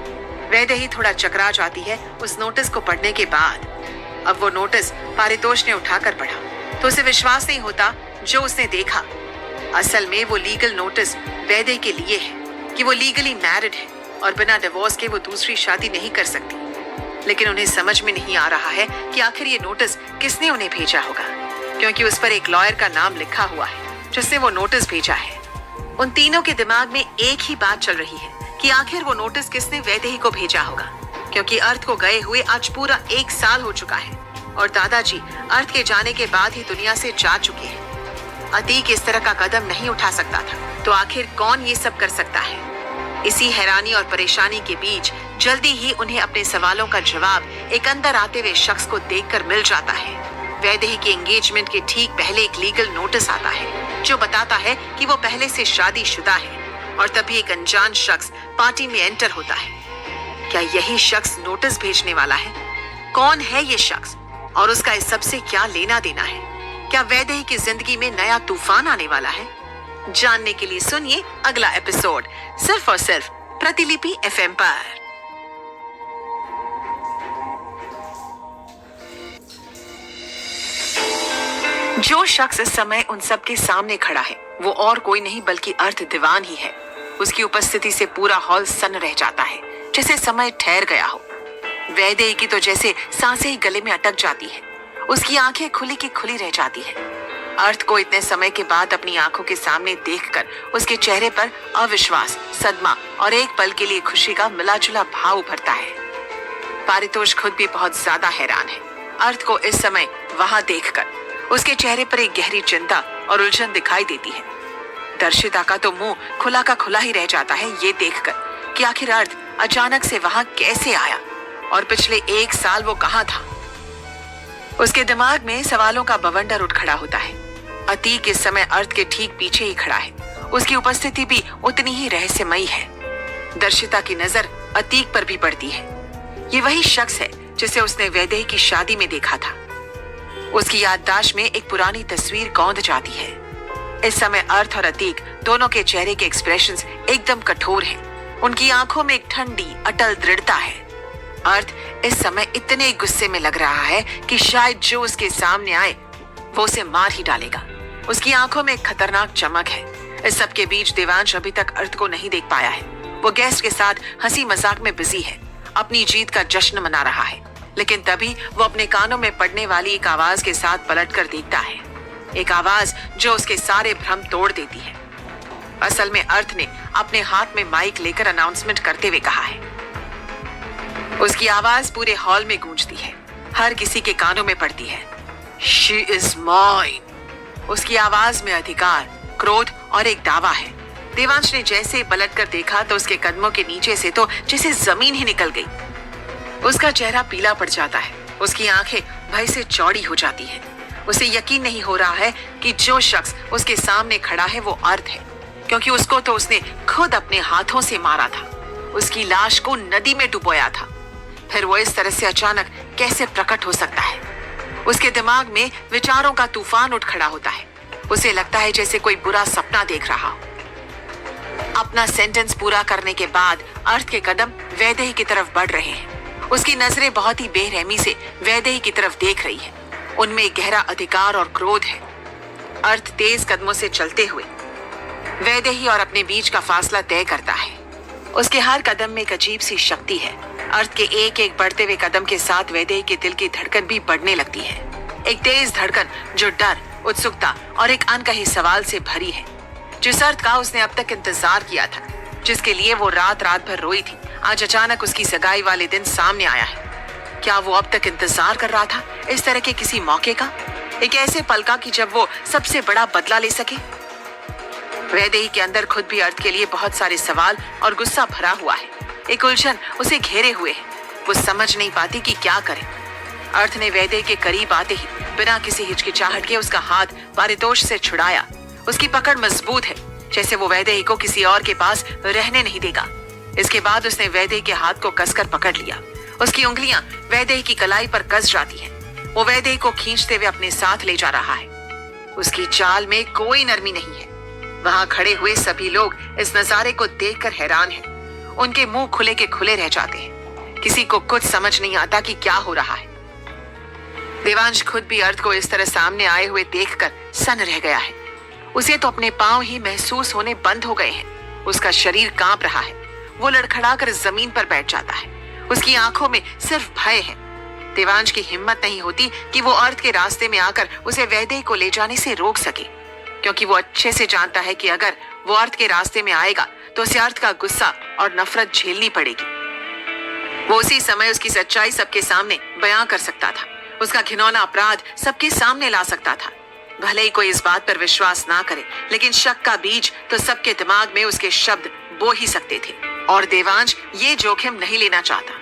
वैदेही थोड़ा चकरा जाती है उस नोटिस को पढ़ने के बाद। अब वो नोटिस पारितोष ने उठाकर पढ़ा तो उसे विश्वास नहीं होता जो उसने देखा। असल में वो लीगल नोटिस वैदेही के लिए है कि वो लीगली मैरिड है और बिना डिवोर्स के वो दूसरी शादी नहीं कर सकती। लेकिन उन्हें समझ में नहीं आ रहा है कि आखिर ये नोटिस किसने उन्हें भेजा होगा, क्योंकि उस पर एक लॉयर का नाम लिखा हुआ है जिसने वो नोटिस भेजा है। उन तीनों के दिमाग में एक ही बात चल रही है कि आखिर वो नोटिस किसने वैदेही को भेजा होगा, क्योंकि अर्थ को गए हुए आज पूरा 1 साल हो चुका है और दादाजी अर्थ के जाने के बाद ही दुनिया से जा चुके हैं। अतीक इस तरह का कदम नहीं उठा सकता था, तो आखिर कौन ये सब कर सकता है। इसी हैरानी और परेशानी के बीच जल्दी ही उन्हें अपने सवालों का जवाब एक अंदर आते हुए शख्स को देखकर मिल जाता है। वैदेही की एंगेजमेंट के ठीक पहले एक लीगल नोटिस आता है जो बताता है कि वो पहले से शादीशुदा है, और तभी एक अनजान शख्स पार्टी में एंटर होता है। क्या यही शख्स नोटिस भेजने वाला है? कौन है ये शख्स और उसका इस सबसे क्या लेना देना है? क्या वैदेही की जिंदगी में नया तूफान आने वाला है? जानने के लिए सुनिए अगला एपिसोड सिर्फ और सिर्फ प्रतिलिपि FM पर। जो शख्स इस समय उन सबके सामने खड़ा है वो और कोई नहीं बल्कि अर्थ दीवान ही है। उसकी उपस्थिति से पूरा हॉल सन्न रह जाता है, जैसे समय ठहर गया हो। वैदेही की तो जैसे सांसें ही गले में अटक जाती है। उसकी आंखें खुली की खुली रह जाती है। अर्थ को इतने समय के बाद अपनी आंखों के सामने देखकर उसके चेहरे पर अविश्वास, सदमा और एक पल के लिए खुशी का मिलाजुला भाव उभरता है। पारितोष खुद भी बहुत ज्यादा हैरान है। अर्थ को इस समय वहां देखकर उसके चेहरे पर एक गहरी चिंता और उलझन दिखाई देती है। दर्शिता का तो मुंह खुला का खुला ही रह जाता है ये देखकर कि आखिर अर्थ अचानक से वहां कैसे आया और पिछले 1 साल वो कहां था। उसके दिमाग में सवालों का बवंडर उठ खड़ा होता है। अतीक इस समय अर्थ के ठीक पीछे ही खड़ा है। उसकी उपस्थिति भी उतनी ही रहस्यमयी है। दर्शिता की नजर अतीक पर भी पड़ती है। ये वही शख्स है जिसे उसने वैदेही की शादी में देखा था। उसकी याददाश्त में एक पुरानी तस्वीर गौंध जाती है। इस समय अर्थ और अतीक दोनों के चेहरे के एक्सप्रेशंस एकदम कठोर हैं। उनकी आंखों में एक ठंडी अटल दृढ़ता है। अर्थ इस समय इतने गुस्से में लग रहा है कि शायद जो उसके सामने आए वो उसे मार ही डालेगा। उसकी आंखों में एक खतरनाक चमक है। इस सब के बीच देवांश अभी तक अर्थ को नहीं देख पाया है। वो गेस्ट के साथ हंसी मजाक में बिजी है, अपनी जीत का जश्न मना रहा है। लेकिन तभी वो अपने कानों में पड़ने वाली एक आवाज के साथ पलटकर देखता है। एक आवाज जो उसके सारे भ्रम तोड़ देती है। असल में अर्थ ने अपने हाथ में माइक लेकर अनाउंसमेंट करते हुए कहा है। उसकी आवाज पूरे हॉल में गूंजती है, हर किसी के कानों में पड़ती है। She is mine। उसकी आवाज में अधिकार, क्रोध और एक दावा है। देवांश ने जैसे पलटकर देखा तो उसके कदमों के नीचे से तो जैसे जमीन ही निकल गई। उसका चेहरा पीला पड़ जाता है। उसकी आंखें भय से चौड़ी हो जाती हैं। उसे यकीन नहीं हो रहा है कि जो शख्स उसके सामने खड़ा है वो अर्थ है, क्योंकि उसको तो उसने खुद अपने हाथों से मारा था। उसकी लाश को नदी में डुबोया था। फिर वो इस तरह से अचानक कैसे प्रकट हो सकता है? उसके दिमाग में विचारों का तूफान उठ खड़ा होता है। उसे लगता है जैसे कोई बुरा सपना देख रहा हो। अपना सेंटेंस पूरा करने के बाद अर्थ के कदम वैदेही की तरफ बढ़ रहे हैं। उसकी नजरें बहुत ही बेरहमी से वैदेही की तरफ देख रही है। उनमें गहरा अधिकार और क्रोध है। अर्थ तेज कदमों से चलते हुए वैदेही और अपने बीच का फासला तय करता है। उसके हर कदम में एक अजीब सी शक्ति है। अर्थ के एक एक बढ़ते हुए कदम के साथ वैदेही के दिल की धड़कन भी बढ़ने लगती है। एक तेज धड़कन जो डर, उत्सुकता और एक अनकहे सवाल से भरी है। जिस अर्थ का उसने अब तक इंतजार किया था, जिसके लिए वो रात रात भर रोई थी, आज अचानक उसकी सगाई वाले दिन सामने आया है। क्या वो अब तक इंतजार कर रहा था इस तरह के किसी मौके का, एक ऐसे पल का कि जब वो सबसे बड़ा बदला ले सके? वैदेही के अंदर खुद भी अर्थ के लिए बहुत सारे सवाल और गुस्सा भरा हुआ है। एक उलझन उसे घेरे हुए है। वो समझ नहीं पाती कि क्या करे। अर्थ ने वैदेही के करीब आते ही बिना किसी हिचकिचाहट के उसका हाथ पारितोष से छुड़ाया। उसकी पकड़ मजबूत है, जैसे वो वैदेही को किसी और के पास रहने नहीं देगा। इसके बाद उसने वैदेही के हाथ को कसकर पकड़ लिया। उसकी उंगलियां वैदेही की कलाई पर कस जाती हैं। वो वैदेही को खींचते हुए अपने साथ ले जा रहा है। उसकी चाल में कोई नरमी नहीं है। वहां खड़े हुए सभी लोग इस नजारे को देखकर हैरान हैं। उनके मुंह खुले के खुले रह जाते हैं। किसी को कुछ समझ नहीं आता कि क्या हो रहा है। देवांश खुद भी अर्थ को इस तरह सामने आए हुए देखकर सन्न रह गया है। उसे तो अपने पांव ही महसूस होने बंद हो गए हैं। उसका शरीर कांप रहा है। वो लड़खड़ाकर जमीन पर बैठ जाता है। उसकी आंखों में सिर्फ भय है। देवांश की हिम्मत नहीं होती कि वो अर्थ के रास्ते में आकर उसे वैदेही को ले जाने से रोक सके, क्योंकि वो अच्छे से जानता है कि अगर वो अर्थ के रास्ते में आएगा तो उसे अर्थ का गुस्सा और नफरत झेलनी पड़ेगी। वो उसी समय उसकी सच्चाई सबके सामने बयां कर सकता था। उसका घिनौना अपराध सबके सामने ला सकता था। भले ही कोई इस बात पर विश्वास ना करे, लेकिन शक का बीज तो सबके दिमाग में उसके शब्द बो ही सकते थे। और देवांश ये जोखिम नहीं लेना चाहता।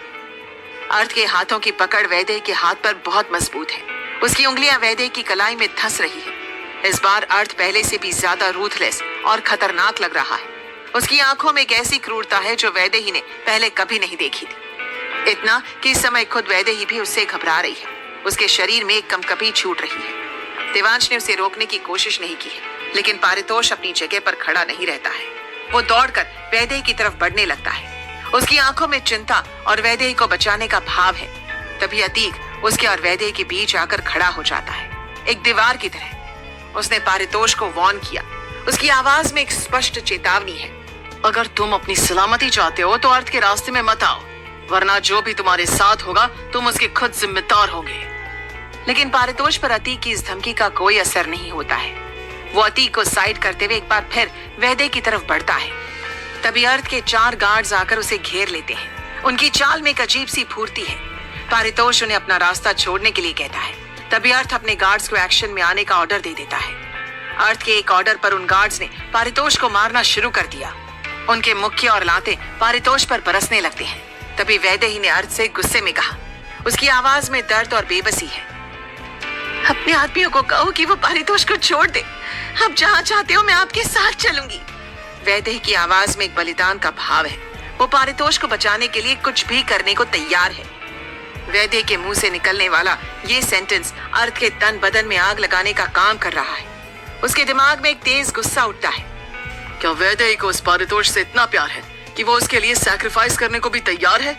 अर्थ के हाथों की पकड़ वैदेही के हाथ पर बहुत मजबूत है। उसकी उंगलियां वैदेही की कलाई में धंस रही है। इस बार अर्थ पहले से भी ज्यादा रूथलेस और खतरनाक लग रहा है। उसकी आंखों में एक ऐसी क्रूरता है जो वैदेही ने पहले कभी नहीं देखी थी। इतना कि इस समय खुद वैदेही भी उससे घबरा रही है। उसके शरीर में एक कंपकपी छूट रही है। देवांश ने उसे रोकने की कोशिश नहीं की है, लेकिन पारितोष अपनी जगह पर खड़ा नहीं रहता है। वो दौड़कर वैदेही की तरफ बढ़ने लगता है। उसकी आंखों में चिंता और वैदेही को बचाने का भाव है। तभी अतीक उसके और वैदेही के बीच आकर खड़ा हो जाता है, एक दीवार की तरह, उसने पारितोष को वार्न किया। उसकी आवाज में एक स्पष्ट चेतावनी है। अगर तुम अपनी सलामती चाहते हो तो अर्थ के रास्ते में मत आओ, वरना जो भी तुम्हारे साथ होगा तुम उसके खुद जिम्मेदार होंगे। लेकिन पारितोष पर अतीक की इस धमकी का कोई असर नहीं होता है। वो अतीक को साइड करते हुए एक बार फिर वैदेही की तरफ बढ़ता है। तभी अर्थ के 4 गार्ड्स आकर उसे घेर लेते हैं। उनकी चाल में एक अजीब सी फूर्ति है। पारितोष उन्हें अपना रास्ता छोड़ने के लिए कहता है। तभी अर्थ अपने गार्ड्स को एक्शन में आने का ऑर्डर दे देता है। अर्थ के एक ऑर्डर पर उन गार्ड्स ने पारितोष को मारना शुरू कर दिया। उनके मुक्के और लाते पारितोष पर बरसने लगते हैं। तभी वैदेही ने अर्थ से गुस्से में कहा। उसकी आवाज में दर्द और बेबसी है। अपने आदमियों को कहो कि वो पारितोष को छोड़ दे। आप जहाँ चाहते हो मैं आपके साथ चलूंगी। वैदेही की आवाज में एक बलिदान का भाव है। वो पारितोष को बचाने के लिए कुछ भी करने को तैयार है। वैदेही के मुंह से निकलने वाला ये सेंटेंस अर्थ के तन बदन में आग लगाने का काम कर रहा है। उसके दिमाग में एक तेज गुस्सा उठता है। क्या वैदेही को उस पारितोष से इतना प्यार है कि वो उसके लिए सैक्रिफाइस करने को भी तैयार है?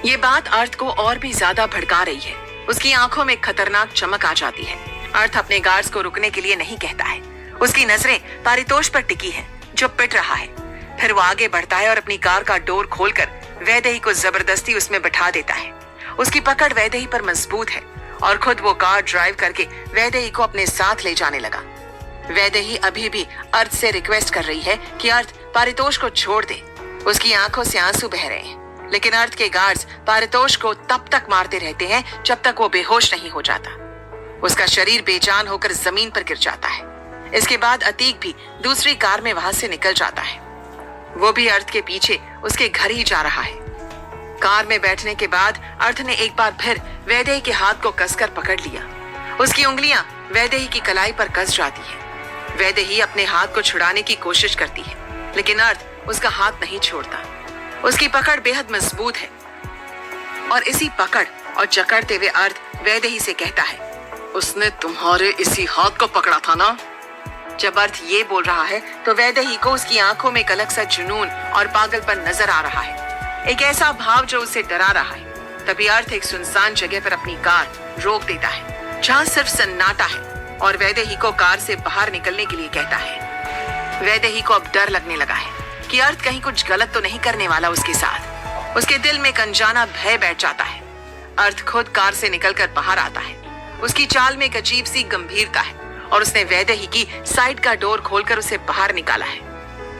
ये बात अर्थ को और भी ज्यादा भड़का रही है। उसकी आंखों में खतरनाक चमक आ जाती है। अर्थ अपने गार्ड्स को रुकने के लिए नहीं कहता है। उसकी नजरें पारितोष पर टिकी हैं, जो पिट रहा है। फिर वो आगे बढ़ता है और अपनी कार का डोर खोलकर वैदेही को जबरदस्ती उसमें बैठा देता है। उसकी पकड़ वैदेही पर मजबूत है और खुद वो कार ड्राइव करके वैदेही को अपने साथ ले जाने लगा। वैदेही अभी भी अर्थ से रिक्वेस्ट कर रही है कि अर्थ पारितोष को छोड़ दे। उसकी आंखों से आंसू बह रहे हैं, लेकिन अर्थ के गार्ड्स पारितोष को तब तक मारते रहते हैं जब तक वो बेहोश नहीं हो जाता। उसका शरीर बेजान होकर जमीन पर गिर जाता है। इसके बाद अतीक भी दूसरी कार में वहां से निकल जाता है। वो भी अर्थ के पीछे उसके घर ही जा रहा है। कार में बैठने के बाद अर्थ ने एक बार फिर वैदेही के हाथ को कसकर पकड़ लिया। उसकी उंगलियां वैदेही की कलाई पर कस जाती है। वैदेही अपने हाथ को छुड़ाने की कोशिश करती है, लेकिन अर्थ उसका हाथ नहीं छोड़ता। उसकी पकड़ बेहद मजबूत है और इसी पकड़ और जकड़ते हुए अर्थ वैदेही से कहता है, उसने तुम्हारे इसी हाथ को पकड़ा था ना? जब अर्थ ये बोल रहा है तो वैदेही को उसकी आंखों में एक अलग सा जुनून और पागलपन नजर आ रहा है, एक ऐसा भाव जो उसे डरा रहा है। तभी अर्थ एक सुनसान जगह पर अपनी कार रोक देता है, जहां सिर्फ सन्नाटा है, और वैदेही को कार से बाहर निकलने के लिए कहता है। वैदेही को अब डर लगने लगा है कि अर्थ कहीं कुछ गलत तो नहीं करने वाला उसके साथ। उसके दिल में एक अनजाना भय बैठ जाता है। अर्थ खुद कार से निकलकर बाहर आता है। उसकी चाल में एक अजीब सी गंभीरता है और उसने वैदेही की साइड का डोर खोलकर उसे बाहर निकाला है।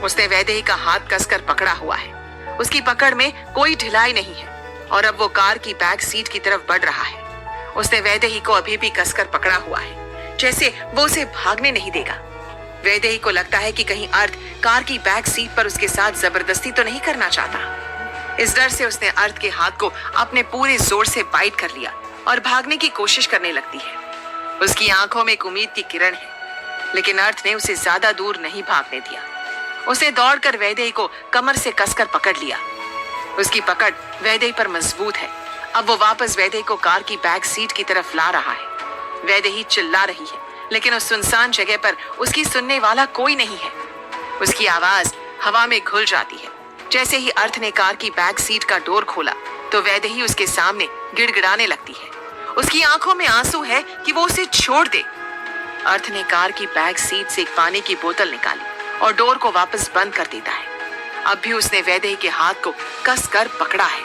उसने वैदेही का हाथ कसकर पकड़ा हुआ है। उसकी पकड़ में कोई ढिलाई नहीं है और अब वो कार की बैक सीट की तरफ बढ़ रहा है। उसने वैदेही को अभी भी कसकर पकड़ा हुआ है, जैसे वो उसे भागने नहीं देगा। वैदेही को लगता है कि कहीं अर्थ कार की बैक सीट पर उसके साथ जबरदस्ती तो नहीं करना चाहता। इस डर से उसने अर्थ के हाथ को अपने पूरे जोर से बाइट कर लिया और भागने की कोशिश करने लगती है। उसकी आंखों में एक उम्मीद की किरण है, लेकिन अर्थ ने उसे ज्यादा दूर नहीं भागने दिया। उसे दौड़कर वैदेही को कमर से कसकर पकड़ लिया। उसकी पकड़ वैदेही पर मजबूत है। अब वो वापस वैदेही को कार की बैक सीट की तरफ ला रहा है। वैदेही चिल्ला रही है, लेकिन उस सुनसान जगह पर उसकी सुनने वाला कोई नहीं है। उसकी आवाज हवा में घुल जाती है। जैसे ही अर्थ ने कार की बैक सीट का डोर खोला तो वैदेही उसके सामने गिड़गिड़ाने लगती है। उसकी आंखों में आंसू है कि वो उसे छोड़ दे। अर्थ ने कार की बैक सीट से एक पानी की बोतल निकाली और डोर को वापस बंद कर देता है। अब भी उसने वैदेही के हाथ को कसकर पकड़ा है,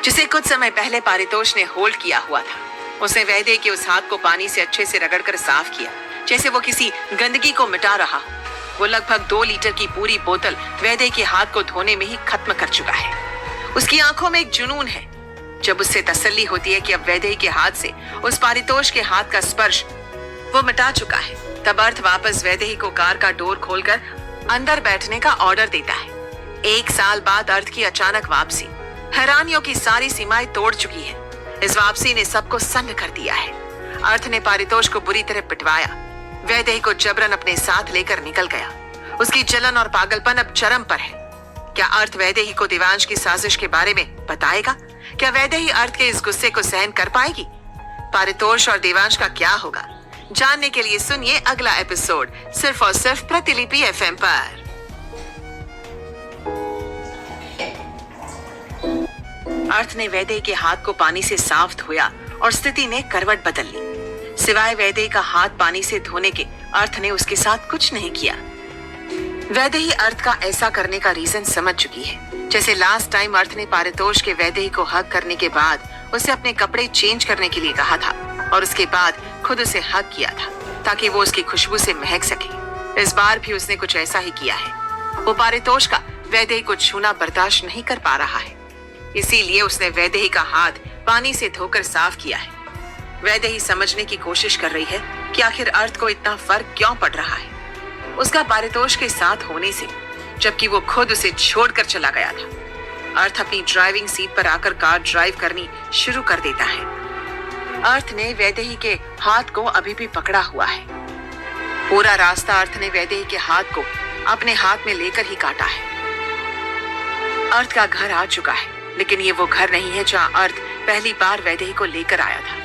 जिसे कुछ समय पहले पारितोष ने होल्ड किया हुआ था। उसने वैदेही के उस हाथ को पानी से अच्छे से रगड़कर साफ किया, जैसे वो किसी गंदगी को मिटा रहा हो। वो लगभग 2 लीटर की पूरी बोतल वैदेही के हाथ को धोने में ही खत्म कर चुका है। उसकी आंखों में एक जुनून है। जब उससे तसल्ली होती है कि अब वैदेही के हाथ से उस पारितोष के हाथ का स्पर्श वो मिटा चुका है, तब अर्थ वापस वैदेही को कार का डोर खोलकर अंदर बैठने का ऑर्डर देता है। 1 साल बाद अर्थ की अचानक वापसी हैरानियों की सारी सीमाएं तोड़ चुकी है। इस वापसी ने सबको सन्न कर दिया है। अर्थ ने पारितोष को बुरी तरह पिटवाया। वैदेही को जबरन अपने साथ लेकर निकल गया। उसकी जलन और पागलपन अब चरम पर है। क्या अर्थ वैदेही को देवांश की साजिश के बारे में बताएगा? क्या वैदेही अर्थ के इस गुस्से को सहन कर पाएगी? पारितोष और देवांश का क्या होगा, जानने के लिए सुनिए अगला एपिसोड सिर्फ और सिर्फ प्रतिलिपि एफएम पर। अर्थ ने वैदेही के हाथ को पानी से साफ धोया और स्थिति ने करवट बदल ली। सिवाय वैदेही का हाथ पानी से धोने के अर्थ ने उसके साथ कुछ नहीं किया। वैदेही अर्थ का ऐसा करने का रीजन समझ चुकी है। जैसे लास्ट टाइम अर्थ ने पारितोष के वैदेही को हक करने के बाद उसे अपने कपड़े चेंज करने के लिए कहा था और उसके बाद खुद उसे हक किया था ताकि वो उसकी खुशबू से महक सके। इस बार भी उसने कुछ ऐसा ही किया है। वो पारितोष का वैदेही को छूना बर्दाश्त नहीं कर पा रहा है, इसीलिए उसने वैदेही का हाथ पानी से धोकर साफ किया है। वैदेही समझने की कोशिश कर रही है कि आखिर अर्थ को इतना फर्क क्यों पड़ रहा है उसका पारितोष के साथ होने से, जबकि वो खुद उसे छोड़कर चला गया था। अर्थ अपनी ड्राइविंग सीट पर आकर कार ड्राइव करनी शुरू कर देता है। अर्थ ने वैदेही के हाथ को अभी भी पकड़ा हुआ है। पूरा रास्ता अर्थ ने वैदेही के हाथ को अपने हाथ में लेकर ही काटा है। अर्थ का घर आ चुका है, लेकिन ये वो घर नहीं है जहां अर्थ पहली बार वैदेही को लेकर आया था।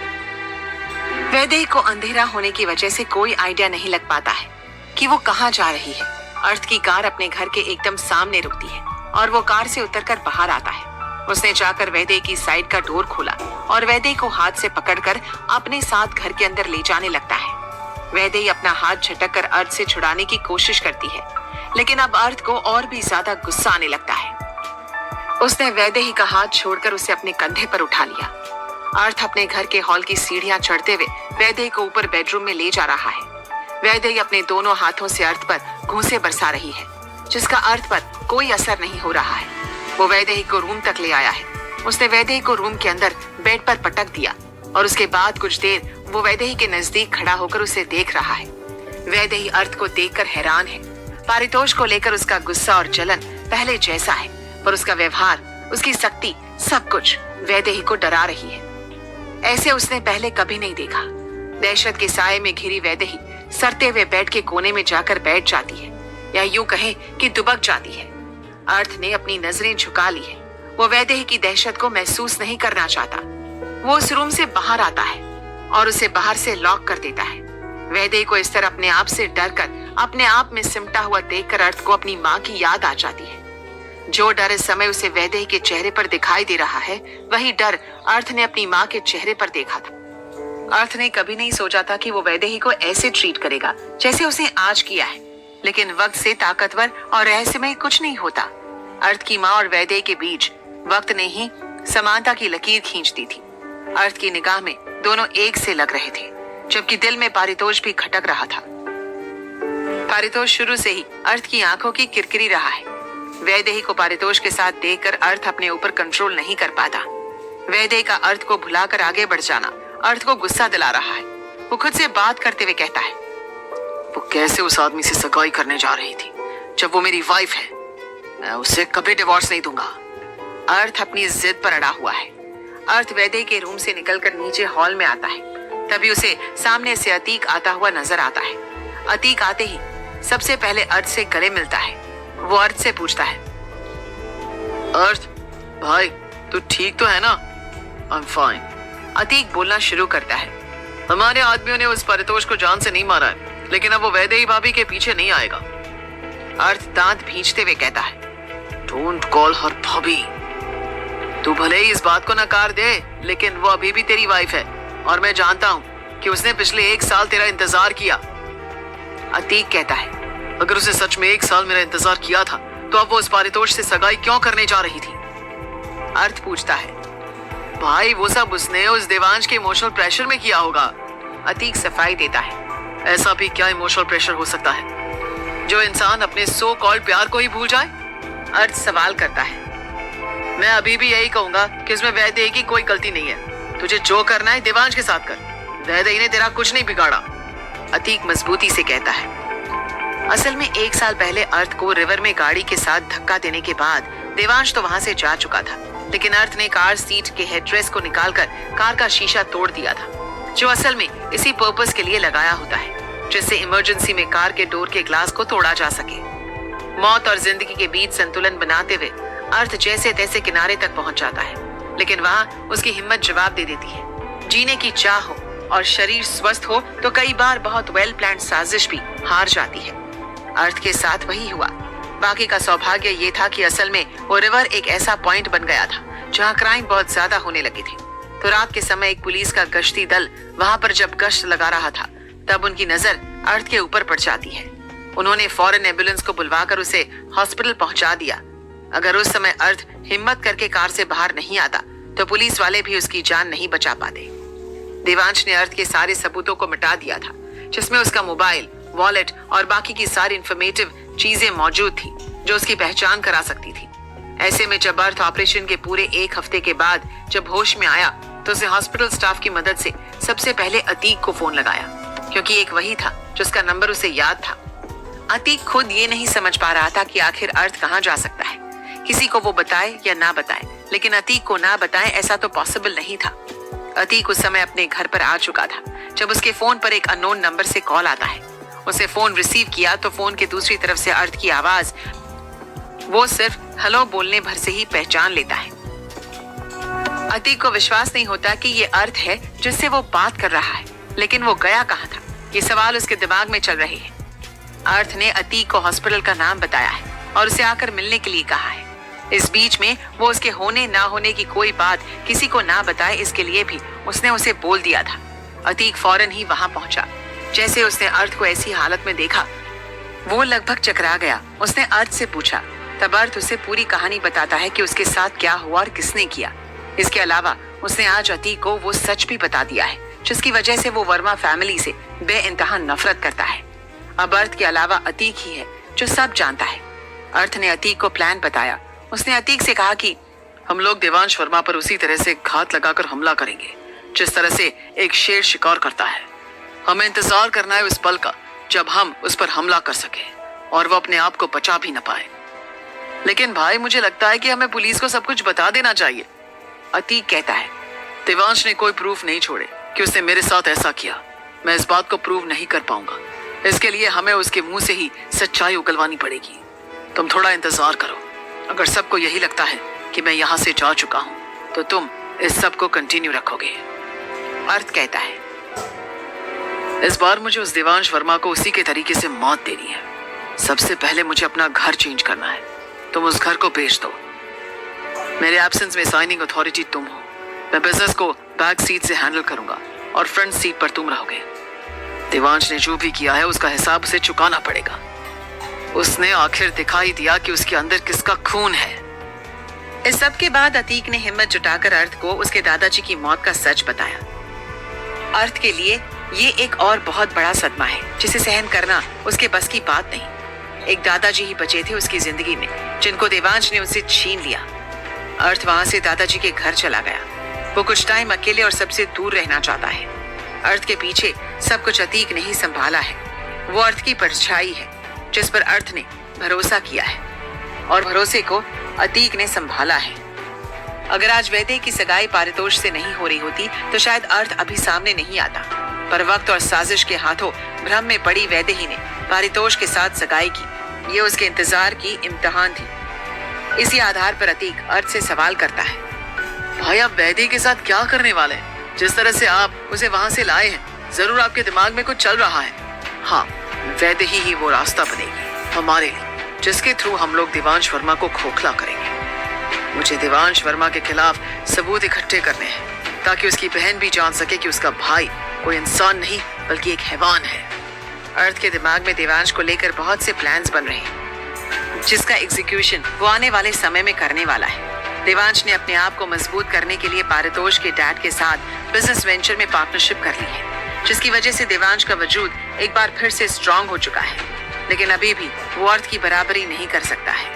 वैदेही को अंधेरा होने की वजह से कोई आइडिया नहीं लग पाता है कि वो कहाँ जा रही है। अर्थ की कार अपने घर के एकदम सामने रुकती है और वो कार से उतरकर बाहर आता है। उसने जाकर वैदेही की साइड का डोर खोला और वैदेही को हाथ से पकड़कर अपने साथ घर के अंदर ले जाने लगता है। वैदेही अपना हाथ झटक कर अर्थ से छुड़ाने की कोशिश करती है, लेकिन अब अर्थ को और भी ज्यादा गुस्सा आने लगता है। उसने वैदेही का हाथ छोड़कर उसे अपने कंधे पर उठा लिया। अर्थ अपने घर के हॉल की सीढ़ियां चढ़ते हुए वैदेही को ऊपर बेडरूम में ले जा रहा है। वैदेही अपने दोनों हाथों से अर्थ पर घूंसे बरसा रही है, जिसका अर्थ पर कोई असर नहीं हो रहा है। वो वैदेही को रूम तक ले आया है। उसने वैदेही को रूम के अंदर बेड पर पटक दिया और उसके बाद कुछ देर वो वैदेही के नजदीक खड़ा होकर उसे देख रहा है। वैदेही अर्थ को देखकर हैरान है। पारितोष को लेकर उसका गुस्सा और जलन पहले जैसा है, पर उसका व्यवहार, उसकी शक्ति, सब कुछ वैदेही को डरा रही है। ऐसे उसने पहले कभी नहीं देखा। दहशत के साये में घिरी वैदेही सरते हुए बेड के कोने में जाकर बैठ जाती है, या यूं कहें कि दुबक जाती है। अर्थ ने अपनी नजरें झुका ली है। वो वैदेही की दहशत को महसूस नहीं करना चाहता। वो उस रूम से बाहर आता है और उसे बाहर से लॉक कर देता है। वैदेही को इस तरह अपने आप से डरकर अपने आप में सिमटा हुआ देखकर अर्थ को अपनी माँ की याद आ जाती है। जो डर इस समय उसे वैदेही के चेहरे पर दिखाई दे रहा है, वही डर अर्थ ने अपनी माँ के चेहरे पर देखा था। अर्थ ने कभी नहीं सोचा था कि वो वैदेही को ऐसे ट्रीट करेगा जैसे उसने आज किया है, लेकिन वक्त से ताकतवर और रहस्यमय कुछ नहीं होता। अर्थ की माँ और वैदेही के बीच वक्त ने ही समानता की लकीर खींच दी थी। अर्थ की निगाह में दोनों एक से लग रहे थे, जबकि दिल में पारितोष भी खटक रहा था। पारितोष शुरू से ही अर्थ की आंखों की किरकिरी रहा है। वैदेही को पारितोष के साथ देखकर अर्थ अपने ऊपर कंट्रोल नहीं कर पाता। वैदेही का अर्थ को भुलाकर आगे बढ़ जाना अर्थ को गुस्सा दिला रहा है। वो खुद से बात करते हुए कहता है, वो कैसे उस आदमी से सगाई करने जा रही थी जब वो मेरी वाइफ है। मैं उसे कभी डिवोर्स नहीं दूंगा। अर्थ अपनी जिद पर अड़ा हुआ है। अर्थ वैदेही के रूम से निकलकर नीचे हॉल में आता है। तभी उसे सामने से अतीक आता हुआ नजर आता है। अतीक आते ही सबसे पहले अर्थ से गले मिलता है। वो अर्थ से पूछता है, अर्थ भाई तू ठीक तो है ना? I am fine. अतीक बोलना शुरू करता है, हमारे आदमियों ने उस पारितोष को जान से नहीं मारा है, लेकिन अब वो वैदेही भाभी के पीछे नहीं आएगा। अर्थ दांत भींचते हुए कहता है, डोंट कॉल हर भाभी। तू भले ही इस बात को नकार दे, लेकिन वो अभी भी तेरी वाइफ है और मैं जानता हूँ कि उसने पिछले 1 साल तेरा इंतजार किया। अतीक कहता है, अगर उसने सच में 1 साल मेरा इंतजार किया था तो अब वो उस पारितोष से सगाई क्यों करने जा रही थी? अर्थ पूछता है, भाई वो सब उसने उस देवांश के इमोशनल प्रेशर में किया होगा। अतीक सफाई देता है, ऐसा भी क्या इमोशनल प्रेशर हो सकता है जो इंसान अपने सो कॉल्ड प्यार को ही भूल जाए? अर्थ सवाल करता है, मैं अभी भी यही कहूंगा कि इसमें वैदेही की कोई गलती नहीं है। तुझे जो करना है देवांश के साथ कर, वैदेही ने तेरा कुछ नहीं बिगाड़ा। अतीक मजबूती से कहता है। असल में 1 साल पहले अर्थ को रिवर में गाड़ी के साथ धक्का देने के बाद देवांश तो वहां से जा चुका था, लेकिन अर्थ ने कार सीट के हेडरेस्ट को निकालकर कार का शीशा तोड़ दिया था, जो असल में इसी पर्पस के लिए लगाया होता है, जिससे इमरजेंसी में कार के डोर के ग्लास को तोड़ा जा सके। मौत और जिंदगी के बीच संतुलन बनाते हुए अर्थ जैसे तैसे किनारे तक पहुंच जाता है, लेकिन वहां उसकी हिम्मत जवाब दे देती है। जीने की चाह हो और शरीर स्वस्थ हो तो कई बार बहुत वेल प्लान्ड साजिश भी हार जाती है। अर्थ के साथ वही हुआ। बाकी का सौभाग्य ये था कि असल में वो रिवर एक ऐसा पॉइंट बन गया था जहाँ क्राइम बहुत ज्यादा होने लगे थे। तो रात के समय एक पुलिस का गश्ती दल वहां पर जब गश्त लगा रहा था तब उनकी नजर अर्थ के ऊपर पड़ जाती है। उन्होंने फौरन एम्बुलेंस को बुलवाकर उसे हॉस्पिटल पहुंचा दिया। अगर उस समय अर्थ हिम्मत करके कार से बाहर नहीं आता तो पुलिस वाले भी उसकी जान नहीं बचा पाते। देवांश ने अर्थ के सारे सबूतों को मिटा दिया था, जिसमें उसका मोबाइल, वॉलेट और बाकी की सारी इंफॉर्मेटिव चीजें मौजूद थी जो उसकी पहचान करा सकती थी। ऐसे में जब अर्थ ऑपरेशन के पूरे 1 हफ्ते के बाद जब होश में आया तो उसे हॉस्पिटल स्टाफ की मदद से सबसे पहले अतीक को फोन लगाया, क्योंकि एक वही था जिसका नंबर उसे याद था। अतीक खुद ये नहीं समझ पा रहा था कि आखिर अर्थ कहाँ जा सकता है। किसी को वो बताए या ना बताए, लेकिन अतीक को ना बताए ऐसा तो पॉसिबल नहीं था। अतीक उस समय अपने घर पर आ चुका था जब उसके फोन पर एक अननोन नंबर से कॉल आता है। उसे फोन रिसीव किया तो फोन के दूसरी तरफ से अर्थ की आवाज वो सिर्फ हेलो बोलने भर से ही पहचान लेता है। अतीक को विश्वास नहीं होता कि ये अर्थ है जिससे वो बात कर रहा है, लेकिन वो गया कहाँ था, ये सवाल उसके दिमाग में चल रहे हैं। अर्थ ने अतीक को हॉस्पिटल का नाम बताया है और उसे आकर मिलने के लिए कहा है। इस बीच में वो उसके होने ना होने की कोई बात किसी को ना बताए, इसके लिए भी उसने उसे बोल दिया था। अतीक फौरन ही वहां पहुंचा। जैसे उसने अर्थ को ऐसी हालत में देखा वो लगभग चकरा गया। उसने अर्थ से पूछा, तब अर्थ उसे पूरी कहानी बताता है कि उसके साथ क्या हुआ और किसने किया। इसके अलावा उसने आज अतीक को वो सच भी बता दिया है जिसकी वजह से वो वर्मा फैमिली से बेइंतहा नफरत करता है। अब अर्थ के अलावा अतीक ही है जो सब जानता है। अर्थ ने अतीक को प्लान बताया। उसने अतीक से कहा कि हम लोग देवांश वर्मा पर उसी तरह से घात लगाकर हमला करेंगे जिस तरह से एक शेर शिकार करता है। हमें इंतजार करना है उस पल का जब हम उस पर हमला कर सके और वो अपने आप को बचा भी न पाए। लेकिन भाई, मुझे लगता है कि हमें पुलिस को सब कुछ बता देना चाहिए, अतीक कहता है। देवांश ने कोई प्रूफ नहीं छोड़े कि उसने मेरे साथ ऐसा किया। मैं इस बात को प्रूव नहीं कर पाऊंगा। इसके लिए हमें उसके मुंह से ही सच्चाई उगलवानी पड़ेगी। तुम थोड़ा इंतजार करो। अगर सबको यही लगता है कि मैं यहाँ से जा चुका हूँ तो तुम इस सब को कंटिन्यू रखोगे। अर्थ कहता है, इस बार मुझे उस देवांश वर्मा को उसी के तरीके से मौत देनी है। सबसे पहले मुझे अपना घर चेंज करना है। तुम उस घर को बेच दो। मेरे एब्सेंस में साइनिंग अथॉरिटी तुम हो। मैं बिजनेस को बैक सीट से हैंडल करूंगा और फ्रंट सीट पर तुम रहोगे। देवांश ने जो भी किया है उसका हिसाब उसे चुकाना पड़ेगा। उसने आखिर दिखाई दिया कि उसके अंदर किसका खून है। इस सब के बाद अतीक ने हिम्मत जुटाकर अर्थ को उसके दादाजी की मौत का सच बताया। अर्थ के लिए ये एक और बहुत बड़ा सदमा है जिसे सहन करना उसके बस की बात नहीं। एक दादाजी ही बचे थे उसकी जिंदगी में जिनको देवांश ने उससे छीन लिया। अर्थ वहां से दादाजी के घर चला गया। वो कुछ टाइम अकेले और सबसे दूर रहना चाहता है। अर्थ के पीछे सब कुछ अतीक ने ही संभाला है। वो अर्थ की परछाई है जिस पर अर्थ ने भरोसा किया है और भरोसे को अतीक ने संभाला है। अगर आज वैदेही की सगाई पारितोष से नहीं हो रही होती तो शायद अर्थ अभी सामने नहीं आता, पर वक्त और साजिश के हाथों भ्रम में पड़ी वैदेही ने पारितोष के साथ सगाई की। ये उसके इंतजार की इम्तिहान थी। इसी आधार पर अतीक अर्थ से सवाल करता है, भाई आप वैदेही के साथ क्या करने वाले हैं? जिस तरह से आप उसे वहां से लाए हैं, जरूर आपके दिमाग में कुछ चल रहा है। हाँ, वैदेही ही वो रास्ता बनेगी हमारे लिए जिसके थ्रू हम लोग देवांश वर्मा को खोखला करेंगे। मुझे देवांश वर्मा के खिलाफ सबूत इकट्ठे करने हैं ताकि उसकी बहन भी जान सके कि उसका भाई कोई इंसान नहीं बल्कि एक हैवान है। अर्थ के दिमाग में देवांश को लेकर बहुत से प्लान्स बन रहे हैं जिसका एग्जीक्यूशन वो आने वाले समय में करने वाला है। देवांश ने अपने आप को मजबूत करने के लिए पारितोष के डैड के साथ बिजनेस वेंचर में पार्टनरशिप कर ली है, जिसकी वजह से देवांश का वजूद एक बार फिर से स्ट्रांग हो चुका है। लेकिन अभी भी वो अर्थ की बराबरी नहीं कर सकता है।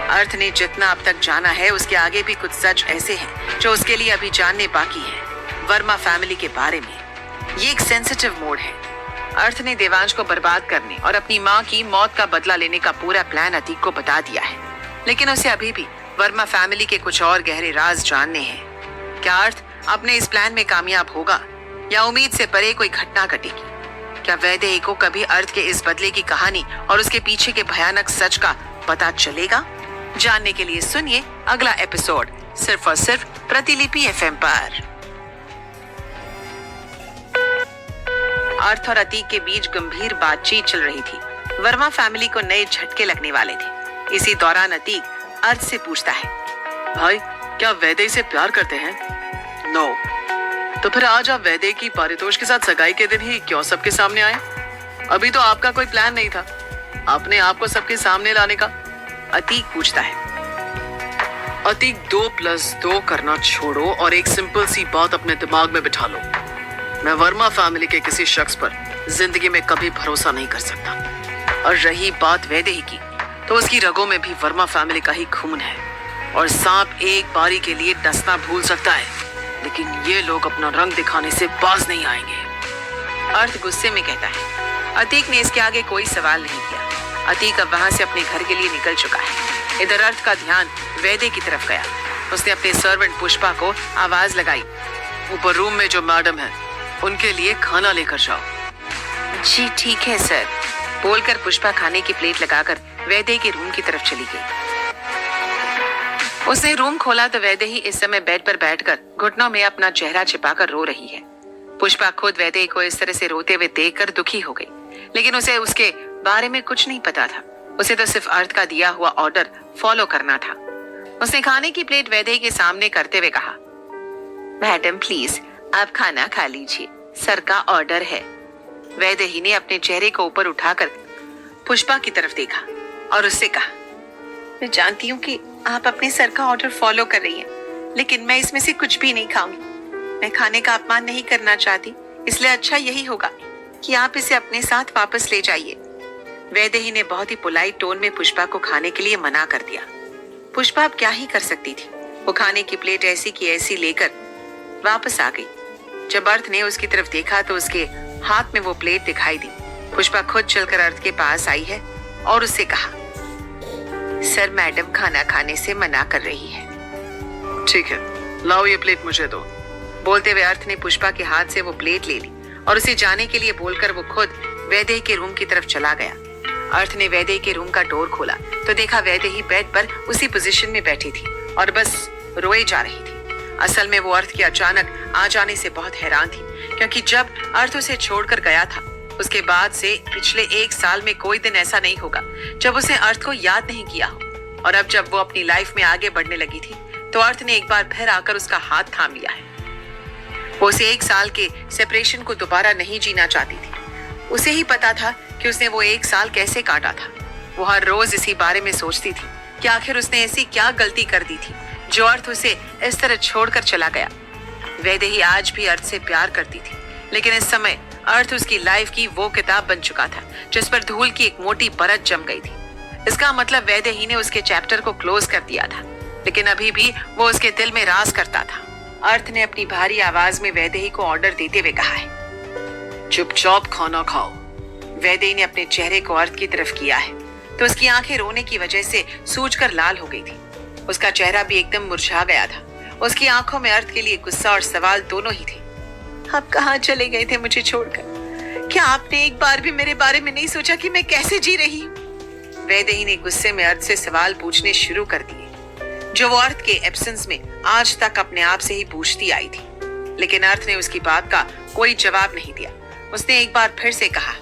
अर्थ ने जितना अब तक जाना है उसके आगे भी कुछ सच ऐसे हैं जो उसके लिए अभी जानने बाकी है। वर्मा फैमिली के बारे में ये एक सेंसिटिव मोड है। अर्थ ने देवांश को बर्बाद करने और अपनी माँ की मौत का बदला लेने का पूरा प्लान अतीक को बता दिया है, लेकिन उसे अभी भी वर्मा फैमिली के कुछ और गहरे राज जानने हैं। क्या अर्थ अपने इस प्लान में कामयाब होगा या उम्मीद से परे कोई घटना घटेगी? क्या वैदेही को कभी अर्थ के इस बदले की कहानी और उसके पीछे के भयानक सच का पता चलेगा? जानने के लिए सुनिए अगला एपिसोड सिर्फ और सिर्फ प्रतिलिपि एफएम पर। अर्थ और अतीक के बीच गंभीर बातचीत चल रही थी। वर्मा फैमिली को नए झटके लगने वाले थे। इसी दौरान अतीक अर्थ से पूछता है, भाई क्या वैदेही से प्यार करते हैं? नो। तो फिर आज आप वैदेही पारितोष के साथ सगाई के दिन ही क्यों सबके सामने आए? अभी तो आपका कोई प्लान नहीं था अपने आप को सबके सामने लाने का। अतीक पूछता है। अतीक 2+2 करना छोड़ो और एक सिंपल सी बात अपने दिमाग में बिठा लो। मैं वर्मा फैमिली के किसी शख्स पर जिंदगी में कभी भरोसा नहीं कर सकता। और रही बात वैदेही की, तो उसकी रगों में भी वर्मा फैमिली का ही खून है और सांप एक बारी के लिए डसना भूल सकता है, लेकिन ये लोग अपना रंग दिखाने से बाज नहीं आएंगे। अर्थ गुस्से में कहता है। अतीक ने इसके आगे कोई सवाल नहीं किया। अतीक अब वहां से अपने घर के लिए निकल चुका है। इधर अर्थ का ध्यान वैदे की तरफ गया। उसने अपने सर्वेंट पुष्पा को आवाज लगाई, ऊपर रूम में जो मैडम है उनके लिए खाना लेकर जाओ। जी ठीक है सर, बोलकर पुष्पा खाने की प्लेट लगाकर वैदे के रूम की तरफ चली गई। उसने रूम खोला तो वैदेही इस समय बेड पर बैठकर घुटनों में अपना चेहरा छिपाकर रो रही है। पुष्पा खुद वैदेही को इस तरह से रोते हुए देखकर दुखी हो गई, लेकिन उसे उसके बारे में कुछ नहीं पता था। उसे तो सिर्फ अर्थ का दिया हुआ ऑर्डर फॉलो करना था। उसने खाने की प्लेट वैदेही के सामने करते हुए कहा, मैडम प्लीज आप खाना खा लीजिए, सर का ऑर्डर है। वैदेही ने अपने चेहरे को ऊपर उठाकर पुष्पा की तरफ देखा और उससे कहा, मैं जानती हूँ कि आप अपने सर का ऑर्डर फॉलो कर रही हैं, लेकिन मैं इसमें से कुछ भी नहीं खाऊंगी। मैं खाने का अपमान नहीं करना चाहती, इसलिए अच्छा यही होगा कि आप इसे अपने साथ वापस ले जाइए। वैदेही ने बहुत ही पोलाइट टोन में पुष्पा को खाने के लिए मना कर दिया। पुष्पा अब क्या ही कर सकती थी। वो खाने की प्लेट ऐसी की ऐसी लेकर वापस आ गई। जब अर्थ ने उसकी तरफ देखा तो उसके हाथ में वो प्लेट दिखाई दी। पुष्पा खुद चलकर अर्थ के पास आई है और उससे कहा, सर मैडम खाना खाने से मना कर रही है। ठीक है, लाओ ये प्लेट मुझे दो। बोलते हुए अर्थ ने पुष्पा के हाथ से वो प्लेट ले ली और उसे जाने के लिए बोलकर वो खुद वैदेही के रूम की तरफ चला गया। अर्थ ने वैदेही के रूम का डोर खोला तो देखा वैदेही बेड पर उसी पोजीशन में बैठी थी और बस रोए जा रही थी। असल में वो अर्थ के अचानक आ जाने से बहुत हैरान थी, क्योंकि जब अर्थ उसे छोड़कर गया था उसके बाद से पिछले 1 साल में कोई दिन ऐसा नहीं होगा जब उसने अर्थ को याद नहीं किया हो। और अब जब वो अपनी लाइफ में आगे बढ़ने लगी थी तो अर्थ ने एक बार फिर आकर उसका हाथ थाम लिया है। वो उसे 1 साल के सेपरेशन को दोबारा नहीं जीना चाहती थी। उसे ही पता था कि उसने वो 1 साल कैसे काटा था। वो हर रोज इसी बारे में सोचती थी कि आखिर उसने ऐसी क्या गलती कर दी थी जो अर्थ उसे इस तरह छोड़कर चला गया। वैदेही आज भी अर्थ से प्यार करती थी, लेकिन इस समय अर्थ उसकी लाइफ की वो किताब बन चुका था जिस पर धूल की एक मोटी परत जम गई थी। इसका मतलब वैदेही ने उसके चैप्टर को क्लोज कर दिया था, लेकिन अभी भी वो उसके दिल में राज करता था। अर्थ ने अपनी भारी आवाज में वैदेही को ऑर्डर देते हुए कहा है, चुपचाप खाना खाओ। वैदेही ने अपने चेहरे को अर्थ की तरफ किया है तो उसकी आंखें रोने की वजह से सूजकर लाल हो गई थी। उसका चेहरा भी एकदम मुरझा गया था। उसकी आंखों में अर्थ के लिए गुस्सा और सवाल दोनों ही थे। आप कहाँ चले गए थे मुझे छोड़कर? क्या आपने एक बार भी मेरे बारे में नहीं सोचा कि मैं कैसे जी रही हूँ? वैदेही ने गुस्से में अर्थ से सवाल पूछने शुरू कर दिए, जो वो अर्थ के एब्सेंस में आज तक अपने आप से ही पूछती आई थी। लेकिन अर्थ ने उसकी बात का कोई जवाब नहीं दिया। उसने एक बार फिर से कहा,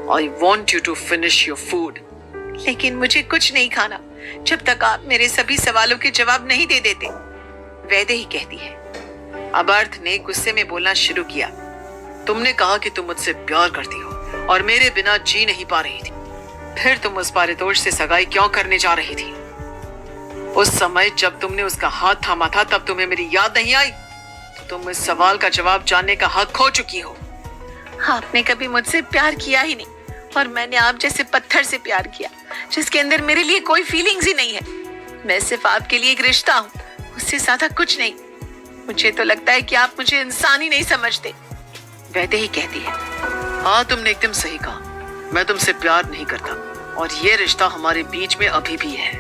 I want you to finish your food. लेकिन मुझे कुछ नहीं खाना जब तक आप मेरे सभी सवालों के जवाब नहीं दे देते, वैदेही कहती है। अब अर्थ ने गुस्से में बोलना शुरू किया, तुमने कहा कि तुम मुझसे प्यार करती हो और मेरे बिना जी नहीं पा रही थी, फिर तुम उस पारितोष से सगाई क्यों करने जा रही थी? उस समय जब तुमने उसका हाथ थामा था तब तुम्हें मेरी याद नहीं आई? तो तुम इस सवाल का जवाब जानने का हक खो चुकी हो। आपने कभी मुझसे प्यार किया ही नहीं और मैंने आप जैसे पत्थर से प्यार किया जिसके अंदर मेरे लिए कोई फीलिंग्स ही नहीं है। मैं सिर्फ आपके लिए एक रिश्ता हूँ, उससे ज्यादा कुछ नहीं। मुझे तो लगता है कि आप मुझे इंसान ही नहीं समझते, वैदेही कहती है। हाँ, तुमने एकदम सही कहा। मैं तुमसे प्यार नहीं करता और ये रिश्ता हमारे बीच में अभी भी है।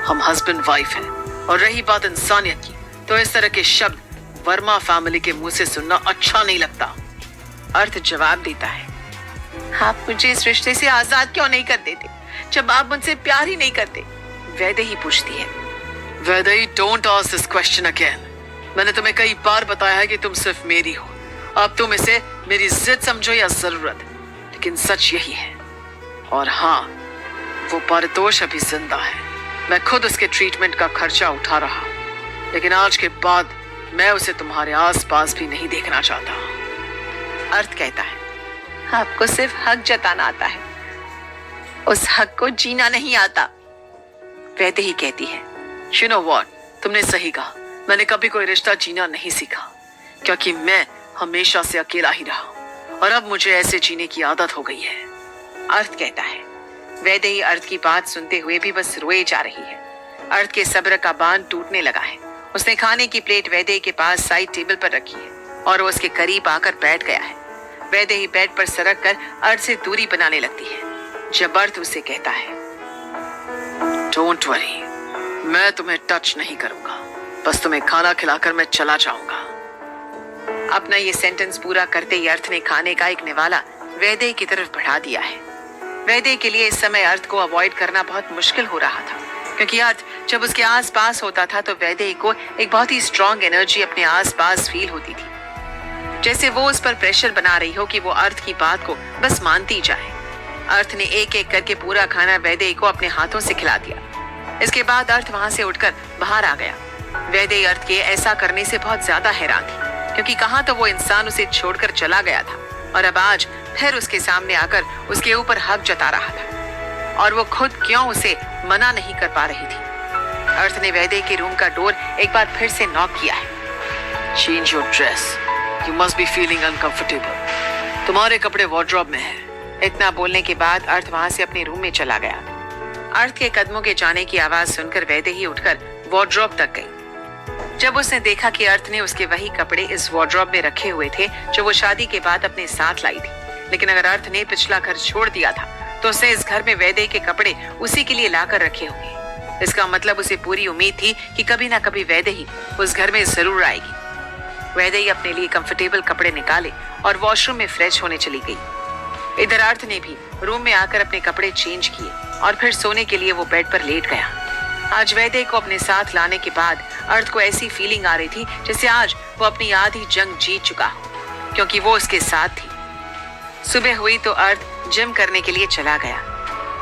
हम हस्बैंड वाइफ हैं। और रही बात इंसानियत की, तो इस तरह के शब्द वर्मा फैमिली के मुंह से सुनना अच्छा नहीं लगता। अर्थ जवाब देता है, आप मुझे इस रिश्ते से आजाद क्यों नहीं कर देते जब आप मुझसे प्यार ही नहीं करते? वैदेही पूछती है। Vaidehi, don't ask this question again. मैंने तुम्हें कई बार बताया है कि तुम सिर्फ मेरी हो। अब तुम इसे मेरी जिद समझो या जरूरत, लेकिन सच यही है। और हाँ, वो पारितोष अभी जिंदा है। मैं खुद उसके ट्रीटमेंट का खर्चा उठा रहा, लेकिन आज के बाद मैं उसे तुम्हारे आसपास भी नहीं देखना चाहता। अर्थ कहता है, आपको सिर्फ हक जताना आता है, उस हक को जीना नहीं आता। वैदेही कहती है, You know what? तुमने सही कहा। मैंने कभी कोई रिश्ता जीना नहीं सीखा, क्योंकि मैं हमेशा से अकेला ही रहा और अब मुझे ऐसे जीने की आदत हो गई है। अर्थ कहता है। वैदेही अर्थ की बात सुनते हुए भी बस रोए जा रही है। अर्थ के सब्र का बांध टूटने लगा है। उसने खाने की प्लेट वैदेही के पास साइड टेबल पर रखी है और वो उसके करीब आकर बैठ गया है। वैदेही बेड पर सरक कर अर्थ से दूरी बनाने लगती है। जब अर्थ उसे कहता है, डोंट वरी, मैं तुम्हें टच नहीं करूंगा, बस तुम्हें खाना खिलाकर मैं चला जाऊंगा। अपना ये सेंटेंस पूरा करते ही अर्थ ने खाने का एक निवाला वैदेही की तरफ बढ़ा दिया है। वैदेही के लिए इस समय अर्थ को अवॉइड करना बहुत मुश्किल हो रहा था, क्योंकि अर्थ जब उसके आसपास होता था तो वैदेही को एक बहुत ही स्ट्रॉन्ग एनर्जी अपने आसपास फील होती थी, जैसे वो उस पर प्रेशर बना रही हो कि वो अर्थ की बात को बस मानती जाए। अर्थ ने एक एक करके पूरा खाना वैदेही को अपने हाथों से खिला दिया। इसके बाद अर्थ वहां से उठकर बाहर आ गया। वैदेही अर्थ के ऐसा करने से बहुत ज्यादा हैरान थी, क्योंकि कहाँ तो वो इंसान उसे छोड़कर चला गया था और अब आज फिर उसके सामने आकर उसके ऊपर हक जता रहा था, और वो खुद क्यों उसे मना नहीं कर पा रही थी। अर्थ ने वैदेही के रूम का डोर एक बार फिर से नॉक किया है। Change your dress, you must be feeling uncomfortable. तुम्हारे कपड़े वार्डरोब में है। इतना बोलने के बाद अर्थ वहां से अपने रूम में चला गया। अर्थ के कदमों के जाने की आवाज सुनकर वैदेही उठकर वार्डरोब तक गई। जब उसने देखा कि अर्थ ने उसके वही कपड़े इस वार्डरोब में रखे हुए थे जो वो शादी के बाद अपने साथ लाई थी, लेकिन अगर अर्थ ने पिछला घर छोड़ दिया था तो उसने इस घर में वैदेही के कपड़े उसी के लिए लाकर रखे होंगे। इसका मतलब उसे पूरी उम्मीद थी कि कभी ना कभी वैदेही उस घर में जरूर आएगी। वैदेही अपने लिए कंफर्टेबल कपड़े निकाले और वॉशरूम में फ्रेश होने चली गई। इधर अर्थ ने भी रूम में आकर अपने कपड़े चेंज किए और फिर सोने के लिए वो बेड पर लेट गया। आज वैदेही को अपने साथ लाने के बाद अर्थ को ऐसी फीलिंग आ रही थी जैसे आज वो अपनी आधी जंग जीत चुका हो, क्योंकि वो उसके साथ थी। सुबह हुई तो अर्थ जिम करने के लिए चला गया।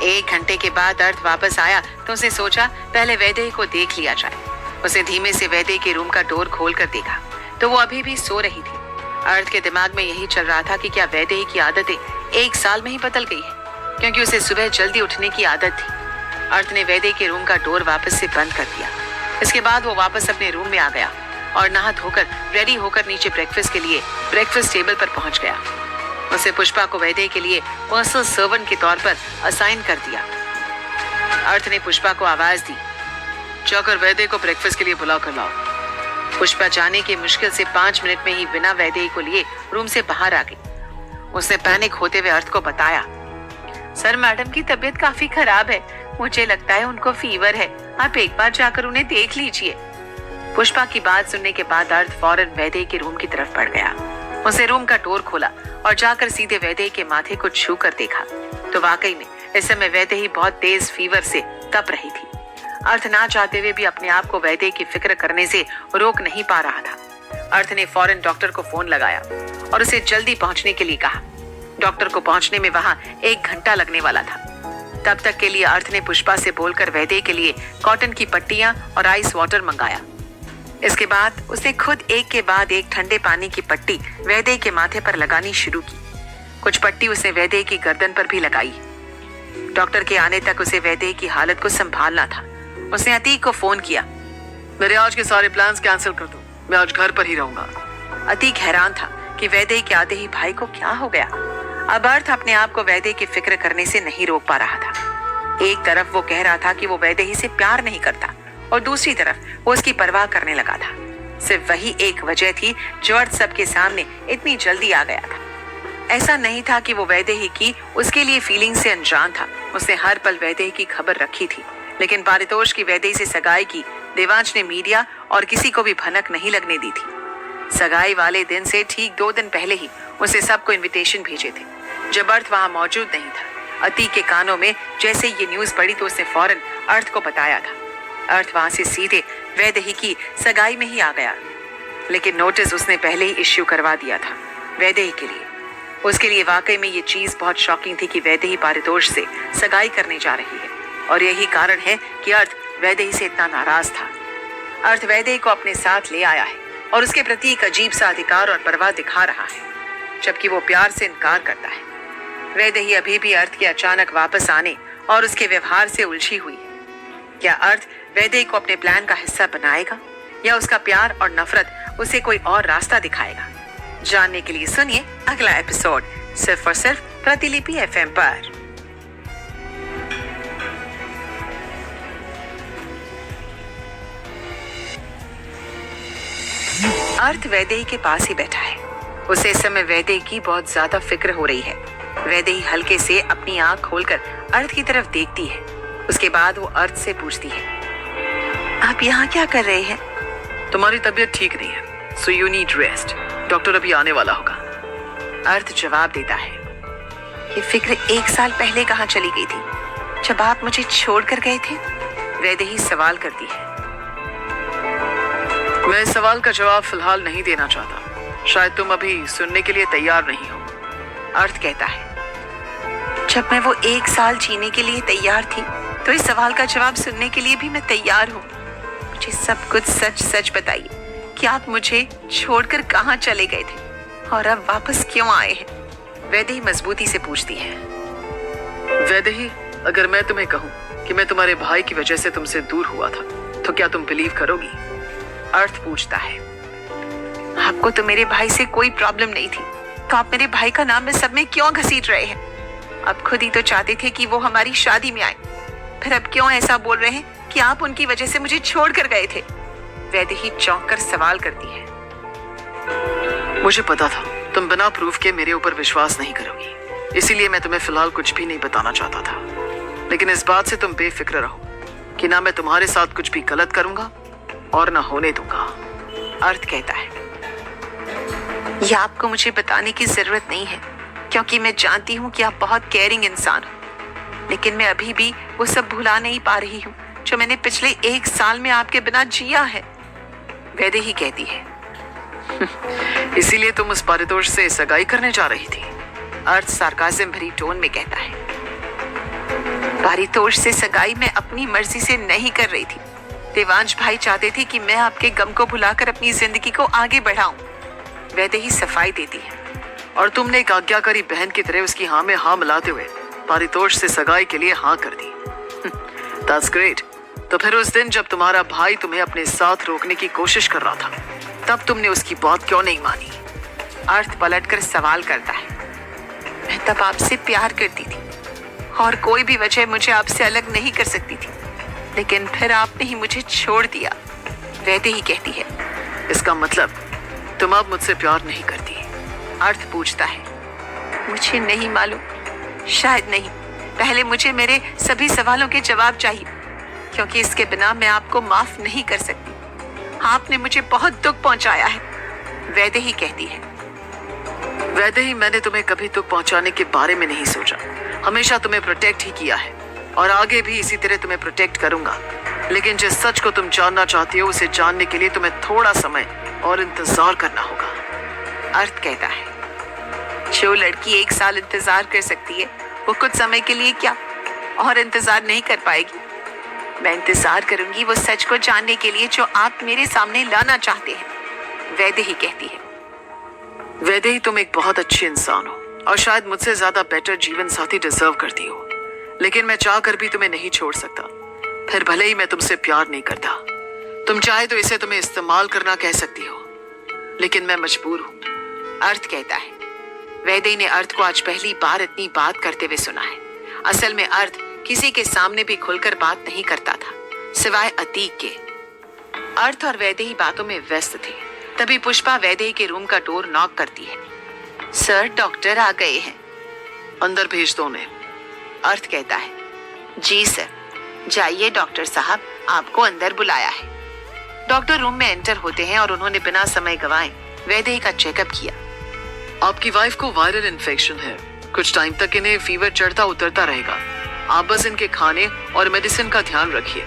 1 घंटे के बाद अर्थ वापस आया तो उसने सोचा पहले वैदेही को देख लिया जाए। उसे धीमे से वैदेही के रूम का डोर खोल कर देखा तो वो अभी भी सो रही थी। अर्थ के दिमाग में यही चल रहा था कि क्या वैदेही की आदतें 1 साल में ही बदल गई है, क्योंकि उसे सुबह जल्दी उठने की आदत थी। अर्थ ने वैदेही के रूम का डोर वापस से बंद कर दिया। इसके बाद वो वापस अपने रूम में आ गया और नहा धोकर रेडी होकर नीचे ब्रेकफास्ट के लिए ब्रेकफास्ट टेबल पर पहुंच गया। उसे पुष्पा को वैदेही के लिए पर्सनल सर्वेंट के तौर पर असाइन कर दिया। अर्थ ने पुष्पा को आवाज दी, जाकर वैदेही को ब्रेकफास्ट के लिए बुला कर लाओ। पुष्पा जाने के मुश्किल से 5 मिनट में ही बिना वैदेही को लिए रूम से बाहर आ गई। उसने पैनिक होते हुए अर्थ को बताया, सर मैडम की तबीयत काफी खराब है, मुझे लगता है उनको फीवर है, आप एक बार जाकर उन्हें देख लीजिए। पुष्पा की बात सुनने के बाद अर्थ फौरन वैदेही के रूम की तरफ बढ़ गया। उसे रूम का डोर खोला और जाकर सीधे वैदेही के माथे को छू कर देखा तो वाकई में इस समय वैदेही बहुत तेज फीवर से तप रही थी। अर्थ ना चाहते हुए भी अपने आप को वैदेही की फिक्र करने से रोक नहीं पा रहा था। अर्थ ने फौरन डॉक्टर को फोन लगाया और उसे जल्दी पहुंचने के लिए कहा। डॉक्टर को पहुंचने में वहां 1 घंटा लगने वाला था। तब तक के लिए अर्थ ने पुष्पा से बोलकर वैदेही के लिए कॉटन की पट्टियां और आइस वाटर मंगाया। इसके बाद उसने खुद एक के बाद एक ठंडे पानी की पट्टी वैदेही के माथे पर लगानी शुरू की। कुछ पट्टी उसने वैदेही की गर्दन पर भी लगाई। डॉक्टर के आने तक उसे वैदेही की हालत को संभालना था। उसने अतीक को फोन किया, मेरे आज के सारे प्लान्स कैंसिल कर दो, मैं आज घर पर ही रहूंगा। अतीक हैरान था कि वैदेही के आते ही भाई को क्या हो गया। अब अर्थ अपने आप को वैदेही की फिक्र करने से नहीं रोक पा रहा था। एक तरफ वो कह रहा था कि वो वैदेही से प्यार नहीं करता और दूसरी तरफ वो उसकी परवाह करने लगा था। सिर्फ वही एक वजह थी जो अर्थ सबके सामने इतनी जल्दी आ गया था। ऐसा नहीं था कि वो वैदेही की उसके लिए फीलिंग से अनजान था। उसने हर पल वैदेही की खबर रखी थी, लेकिन पारितोष की वैदेही से सगाई की देवांश ने मीडिया और किसी को भी भनक नहीं लगने दी थी। सगाई वाले दिन से ठीक 2 दिन पहले ही उसे सबको इनविटेशन भेजे थे। जब अर्थ वहां मौजूद नहीं था, अतीक के कानों में जैसे ये न्यूज पड़ी तो उसने फौरन अर्थ को बताया था। अर्थ वहां से सीधे वैदेही की सगाई में ही आ गया, लेकिन नोटिस उसने पहले ही इश्यू करवा दिया था वैदेही के लिए। उसके लिए वाकई में ये चीज बहुत शॉकिंग थी कि वैदेही पारितोष से सगाई करने जा रही है, और यही कारण है कि अर्थ वैदेही से इतना नाराज था। अर्थ वैदेही को अपने साथ ले आया है और उसके प्रति एक अजीब सा अधिकार और परवाह दिखा रहा है, जबकि वो प्यार से इनकार करता है। वैदेही अभी भी अर्थ के अचानक वापस आने और उसके व्यवहार से उलझी हुई है। क्या अर्थ वैदेही को अपने प्लान का हिस्सा बनाएगा या उसका प्यार और नफरत उसे कोई और रास्ता दिखाएगा? जानने के लिए सुनिए अगला एपिसोड सिर्फ और सिर्फ प्रतिलिपि FM पर। अर्थ वैदेही के पास ही बैठा है। उसे इस समय वैदेही की बहुत ज्यादा फिक्र हो रही है। वैदेही हल्के से अपनी आंख खोलकर अर्थ की तरफ देखती है। उसके बाद वो अर्थ से पूछती है, आप यहाँ क्या कर रहे हैं? तुम्हारी तबीयत ठीक नहीं है, so you need rest. Doctor अभी आने वाला होगा। अर्थ जवाब देता है, ये फिक्र 1 साल पहले कहाँ चली गई थी, जब आप मुझे छोड़कर गए थे? वैदेही सवाल करती है। मैं इस सवाल का जवाब फिलहाल नहीं देना चाहता। शायद तुम अभी सुनने के लिए तैयार नहीं हो। अर्थ कहता है, जब मैं वो 1 साल जीने के लिए तैयार थी, तो इस सवाल का जवाब सुनने के लिए भी मैं तैयार हूँ। मुझे सब कुछ सच सच बताइए कि आप मुझे छोड़कर कहाँ चले गए थे और अब वापस क्यों आए हैं? वैदेही मजबूती से पूछती है। वैदेही, अगर मैं तुम्हें कहूँ कि मैं तुम्हारे भाई की वजह से तुमसे दूर हुआ था, तो क्या तुम बिलीव करोगी? अर्थ पूछता है, आपको तो मेरे भाई से कोई प्रॉब्लम नहीं थी, तो आप मेरे भाई का नाम में सब में क्यों घसीट रहे हैं? आप खुद ही तो चाहते थे कि वो हमारी शादी में आए, फिर अब क्यों ऐसा बोल रहे हैं कि आप उनकी वजह से मुझे छोड़ कर गए थे? वैदेही चौंक कर सवाल करती है। मुझे पता था तुम बिना प्रूफ के मेरे ऊपर विश्वास नहीं करोगी, इसीलिए मैं तुम्हें फिलहाल कुछ भी नहीं बताना चाहता था। लेकिन इस बात से तुम बेफिक्र रहो कि ना मैं तुम्हारे साथ कुछ भी गलत करूंगा और ना होने दूंगा। अर्थ कहता है, यह आपको मुझे बताने की जरूरत नहीं है, क्योंकि मैं जानती हूँ कि आप बहुत केयरिंग इंसान हो। लेकिन मैं अभी भी वो सब भुला नहीं पा रही हूँ जो मैंने पिछले 1 साल में आपके बिना जिया है। वैदेही कहती है, इसीलिए तुम उस पारितोष से सगाई करने जा रही थी? अर्थ सार्काज़म भरी टोन में कहता है, पारितोष से सगाई मैं अपनी मर्जी से नहीं कर रही थी। देवांश भाई चाहते थे कि मैं आपके गम को भुलाकर अपनी जिंदगी को आगे बढ़ाऊं। वैदेही सफाई देती है। और तुमने एक आज्ञाकारी बहन की तरह उसकी हाँ में हाँ मिलाते हुए पारितोष से सगाई के लिए हाँ कर दी। That's great। तो फिर उस दिन जब तुम्हारा भाई तुम्हें अपने साथ रोकने की कोशिश कर रहा था, तब तुमने उसकी बात क्यों नहीं मानी? अर्थ पलटकर सवाल करता है, मैं तब आपसे प्यार करती थी और कोई भी वजह मुझे आपसे अलग नहीं कर सकती थी, लेकिन फिर आपने ही मुझे छोड़ दिया। वैदेही कहती है, इसका मतलब तुम अब मुझसे प्यार नहीं करती? अर्थ पूछता है, मुझे नहीं मालूम, शायद नहीं। पहले मुझे मेरे सभी सवालों के जवाब चाहिए, क्योंकि इसके बिना मैं आपको माफ नहीं कर सकती। आपने मुझे बहुत दुख पहुंचाया है। वैदेही कहती है, वैदेही, मैंने तुम्हें कभी दुख पहुंचाने के बारे में नहीं सोचा। हमेशा तुम्हें प्रोटेक्ट ही किया है और आगे भी इसी तरह तुम्हें प्रोटेक्ट करूंगा। लेकिन जिस सच को तुम जानना चाहती हो, उसे जानने के लिए तुम्हें थोड़ा समय और इंतजार करना होगा। अर्थ कहता है, जो लड़की 1 साल इंतजार कर सकती है, वो कुछ समय के लिए क्या और इंतजार नहीं कर पाएगी? मैं इंतजार करूंगी वो सच को जानने के लिए जो आप मेरे सामने लाना चाहते हैं। वैदेही कहती है, वैदेही, तुम एक बहुत अच्छी इंसान हो और शायद मुझसे ज्यादा बेटर जीवन साथी डिजर्व करती हो, लेकिन मैं चाह कर भी तुम्हें नहीं छोड़ सकता। फिर भले ही मैं तुमसे प्यार नहीं करता, तुम चाहे तो इसे तुम्हें इस्तेमाल करना कह सकती हो, लेकिन मैं मजबूर हूँ। अर्थ कहता है, वैदेही ने अर्थ को आज पहली बार इतनी बात करते हुए सुना है। असल में अर्थ किसी के सामने भी खुलकर बात नहीं करता था, सिवाय अतीक के। अर्थ और वैदेही बातों में व्यस्त थे। तभी पुष्पा वैदेही के रूम का डोर नॉक करती है। सर, डॉक्टर आ गए हैं। अंदर भेज दो उन्हें। अर्थ कहता है, जी सर। जाइए डॉक्टर साहब, आपको अंदर बुलाया है। डॉक्टर रूम में एंटर होते हैं और उन्होंने बिना समय गंवाए वैदेही का चेकअप किया। आपकी वाइफ को वायरल इन्फेक्शन है। कुछ टाइम तक इन्हें फीवर चढ़ता उतरता रहेगा। आप बस इनके खाने और मेडिसिन का ध्यान रखिए।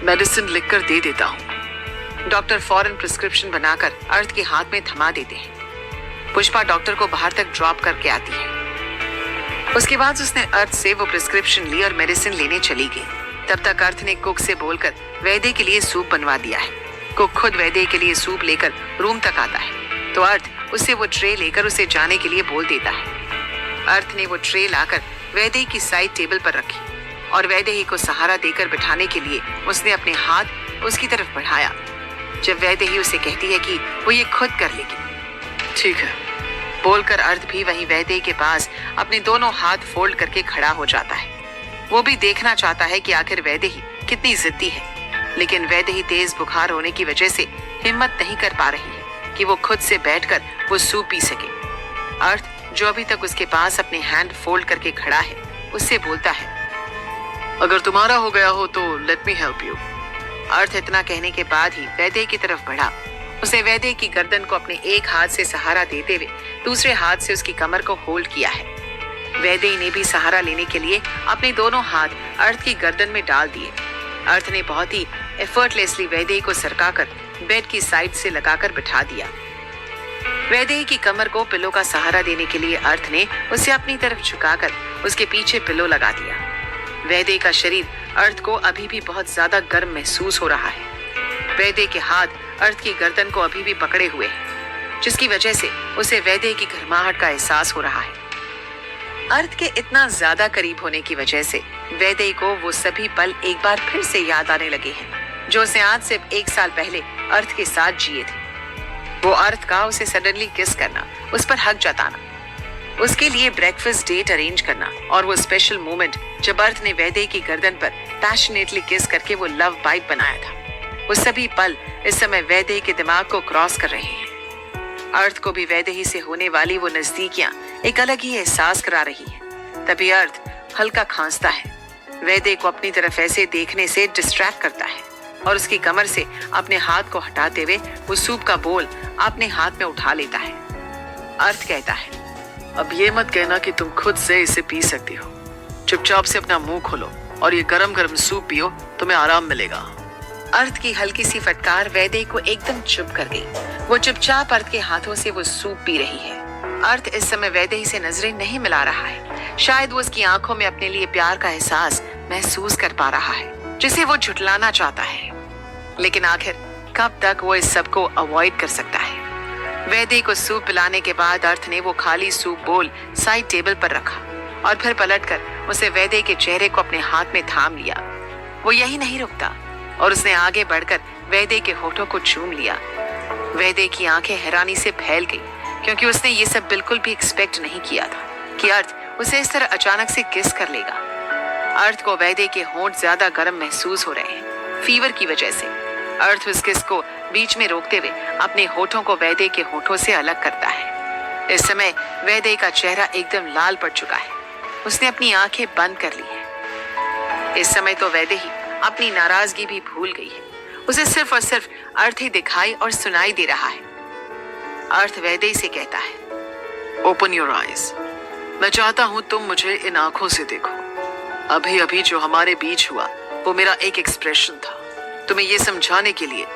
मेडिसिन लिखकर दे देता हूँ। डॉक्टर फौरन प्रिस्क्रिप्शन बनाकर अर्थ के हाथ में थमा देते हैं। पुष्पा डॉक्टर को बाहर तक ड्रॉप करके आती है। उसके बाद उसने अर्थ से वो प्रिस्क्रिप्शन ली और मेडिसिन लेने चली गई। तब तक अर्थ ने कुक से बोलकर वैदेही के लिए सूप बनवा दिया है। को खुद वैदेही के लिए सूप लेकर रूम तक आता है तो अर्थ उससे वो ट्रे लेकर उसे जाने के लिए बोल देता है। अर्थ ने वो ट्रे लाकर वैदेही की साइड टेबल पर रखी और वैदेही को सहारा देकर बिठाने के लिए उसने अपने हाथ उसकी तरफ बढ़ाया। जब वैदेही उसे कहती है कि वो ये खुद कर लेगी, ठीक है बोलकर अर्थ भी वहीं वैदेही के पास अपने दोनों हाथ फोल्ड करके खड़ा हो जाता है। वो भी देखना चाहता है कि आखिर वैदेही कितनी जिद्दी है, लेकिन वैदेही तेज बुखार होने की वजह से हिम्मत नहीं कर पा रही है कि वो खुद से बैठकर वो सूप पी सके। अर्थ जो अभी तक उसके पास अपने हैंड फोल्ड करके खड़ा है उससे बोलता है, अगर तुम्हारा हो गया हो तो लेट मी हेल्प यू। अर्थ इतना कहने के बाद ही वैदेही की तरफ बढ़ा। उसने वैदेही की गर्दन को अपने एक हाथ से सहारा देते हुए दूसरे हाथ से उसकी कमर को होल्ड किया है। वैदेही ने भी सहारा लेने के लिए अपने दोनों हाथ अर्थ की गर्दन में डाल दिए। अर्थ ने बहुत ही एफर्टलेसली वैदेही को सरकाकर बेड की साइड से लगाकर बिठा दिया। वैदेही की कमर को पिलो का सहारा देने के लिए अर्थ ने उसे अपनी तरफ झुकाकर उसके पीछे पिलो लगा दिया। वैदेही का शरीर अर्थ को अभी भी बहुत ज्यादा गर्म महसूस हो रहा है। वैदेही के हाथ अर्थ की गर्दन को अभी भी पकड़े हुए हैं, जिसकी वजह से उसे वैदेही की गर्माहट का एहसास हो रहा है। अर्थ के इतना ज्यादा करीब होने की वजह से वैदेही को वो सभी पल एक बार फिर से याद आने लगे हैं जो उसे आज सिर्फ 1 साल पहले अर्थ के साथ जिए थे। वो अर्थ का उसे सडनली किस करना, उस पर हक जताना, उसके लिए ब्रेकफास्ट डेट अरेंज करना और वो स्पेशल मोमेंट जब अर्थ ने वैदेही की गर्दन पर पैशनेटली किस करके वो लव बाइट बनाया था, वो सभी पल इस समय वैदेही के दिमाग को क्रॉस कर रहे हैं। अर्थ को भी वैदेही से होने वाली वो नजदीकियां एक अलग ही एहसास करा रही है। तभी अर्थ हल्का खांसता है, वैदेही को अपनी तरफ ऐसे देखने से डिस्ट्रैक्ट करता है और उसकी कमर से अपने हाथ को हटाते हुए वो सूप का बोल अपने हाथ में उठा लेता है। अर्थ कहता है, अब ये मत कहना कि तुम खुद से इसे पी सकती हो। चुपचाप से अपना मुंह खोलो और ये गरम गरम सूप पियो, तुम्हें आराम मिलेगा। अर्थ की हल्की सी फटकार वैदेही को एकदम चुप कर गई। वो चुपचाप अर्थ के हाथों से वो सूप पी रही है। अर्थ इस समय वैदेही से नजरें नहीं मिला रहा है। शायद वो उसकी आंखों में अपने लिए प्यार का एहसास महसूस कर पा रहा है, जिसे वो झुठलाना चाहता है। लेकिन आखिर कब तक वो इस सब को अवॉइड कर सकता है। वैदेही को सूप पिलाने के बाद अर्थ ने वो खाली सूप बोल साइड टेबल पर रखा और फिर पलटकर उसे वैदेही के चेहरे को अपने हाथ में थाम लिया। वो यही नहीं रुकता और उसने आगे बढ़कर वैदेही के होठों को चूम लिया। वैदेही की आंखें हैरानी से फैल गई, क्योंकि उसने ये सब बिल्कुल भी एक्सपेक्ट नहीं किया था कि अर्थ उसे इस तरह अचानक से किस कर लेगा। अर्थ को वैदेही के होंठ ज्यादा गर्म महसूस हो रहे हैं फीवर की वजह से। अर्थ उस किस को बीच में रोकते हुए अपने होठों को वैदेही के होठों से अलग करता है। इस समय वैदेही का चेहरा एकदम लाल पड़ चुका है। उसने अपनी आंखें बंद कर ली है। इस समय तो वैदेही अपनी नाराजगी भी भूल गई है। उसे सिर्फ और सिर्फ अर्थ ही दिखाई और सुनाई दे रहा है। अर्थ वैदेही से कहता है, ओपन योर आईज। मैं चाहता हूं तुम मुझे इन आंखों से देखो। अभी अभी जो हमारे बीच हुआ वो मेरा एक एक्सप्रेशन था, तुम्हें ये समझाने के लिए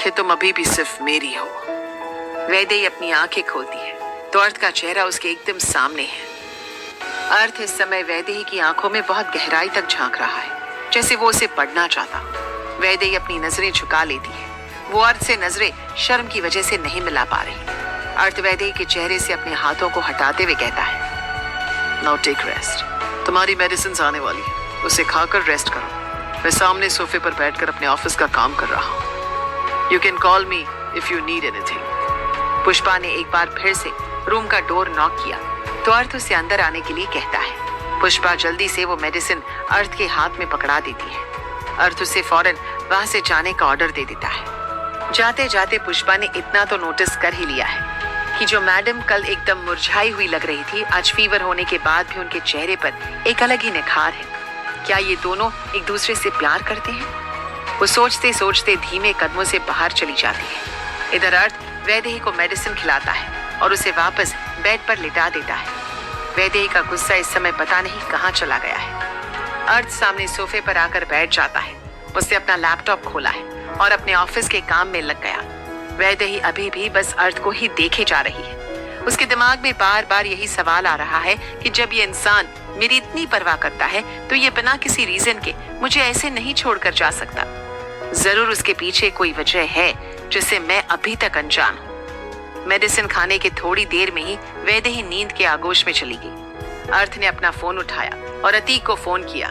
कि तुम अभी भी सिर्फ मेरी हो। वैदेही अपनी आंखें खोलती है तो अर्थ का चेहरा उसके एकदम सामने है। अर्थ इस समय वैदेही की आंखों में बहुत गहराई तक झांक रहा है, जैसे वो उसे पढ़ना चाहता। वैदेही अपनी नजरें झुका लेती है। वो अर्थ से नजरें शर्म की वजह से नहीं मिला पा रही। अर्थ वैदेही के चेहरे से अपने हाथों को हटाते हुए कहता है, नाउ टेक रेस्ट। तुम्हारी मेडिसिन आने वाली है, उसे खाकर रेस्ट करो। मैं सामने सोफे पर बैठकर अपने ऑफिस का काम कर रहा हूँ। You can call me if you need anything. Pushpa ने एक बार फिर से रूम का डोर नॉक किया तो अर्थ उसे अंदर आने के लिए कहता है। पुष्पा जल्दी से वो मेडिसिन अर्थ के हाथ में पकड़ा देती है। अर्थ उसे फौरन वहां से जाने का ऑर्डर दे देता है। जाते जाते पुष्पा ने इतना तो नोटिस कर ही लिया है कि जो मैडम कल एकदम मुरझाई हुई लग रही थी, आज फीवर होने के बाद भी उनके चेहरे पर एक अलग ही निखार है। क्या ये दोनों एक दूसरे से प्यार करते हैं? वो सोचते सोचते धीमे कदमों से बाहर चली जाती है। इधर अर्थ वैदेही को मेडिसिन खिलाता है और उसे वापस बेड पर लिटा देता है। वैदेही का गुस्सा इस समय पता नहीं कहाँ चला गया है। अर्थ सामने सोफे पर आकर बैठ जाता है। उसने अपना लैपटॉप खोला है और अपने ऑफिस के काम में लग गया। वैदेही अभी भी बस अर्थ को ही देखे जा रही है। उसके दिमाग में बार बार यही सवाल आ रहा है कि जब ये इंसान मेरी इतनी परवाह करता है तो ये बिना किसी रीजन के मुझे ऐसे नहीं छोड़कर जा सकता। जरूर उसके पीछे कोई वजह है जिससे मैं अभी तक अनजान हूँ। मेडिसिन खाने के थोड़ी देर में ही वैदेही नींद के आगोश में चली गई। अर्थ ने अपना फोन उठाया और अतीक को फोन किया।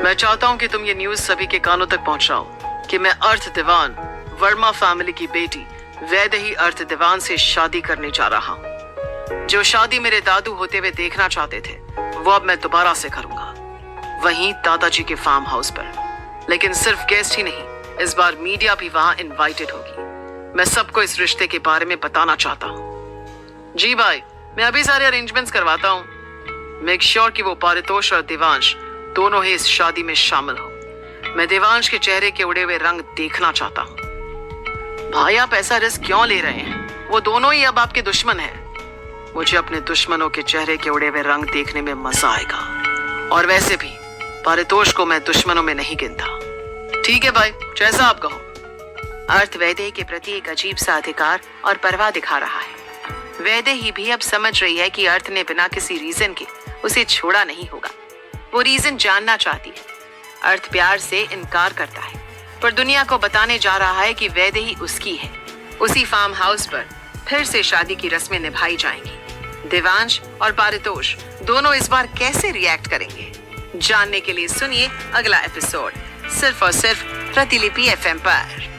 मैं चाहता हूँ कि तुम ये न्यूज सभी के कानों तक पहुंचाओ कि मैं अर्थ दीवान वर्मा फैमिली की बेटी वैदेही अर्थ दीवान से शादी करने जा रहा हूँ। जो शादी मेरे दादू होते हुए देखना चाहते थे वो अब मैं दोबारा से करूंगा, वहीं दादाजी के फार्म हाउस पर। लेकिन सिर्फ गेस्ट ही नहीं, इस बार मीडिया भी वहां इनवाइटेड होगी। मैं सबको इस रिश्ते के बारे में बताना चाहता हूँ। जी भाई, मैं अभी सारे अरेंजमेंट्स करवाता हूँ। मेक श्योर कि वो पारितोष और देवांश दोनों ही इस शादी में शामिल हो। मैं देवांश के चेहरे के उड़े हुए रंग देखना चाहता हूँ। भाई, आप ऐसा रिस्क क्यों ले रहे हैं? वो दोनों ही अब आपके दुश्मन हैं। मुझे अपने दुश्मनों के चेहरे के उड़े हुए रंग देखने में मजा आएगा। और वैसे भी पारितोष को मैं दुश्मनों में नहीं गिनता। ठीक है भाई, जैसा आप कहो। अर्थ वैदेही के प्रति एक अजीब सा अधिकार और परवाह दिखा रहा है। वैदेही भी अब समझ रही है कि अर्थ ने बिना किसी रीजन के उसे छोड़ा नहीं होगा। वो रीजन जानना चाहती है। अर्थ प्यार से इनकार करता है, पर दुनिया को बताने जा रहा है कि वैदेही उसकी है। उसी फार्म हाउस पर फिर से शादी की रस्में निभाई जाएंगी। देवांश और पारितोष दोनों इस बार कैसे रिएक्ट करेंगे, जानने के लिए सुनिए अगला एपिसोड सिर्फ और सिर्फ प्रतिलिपि FM पर।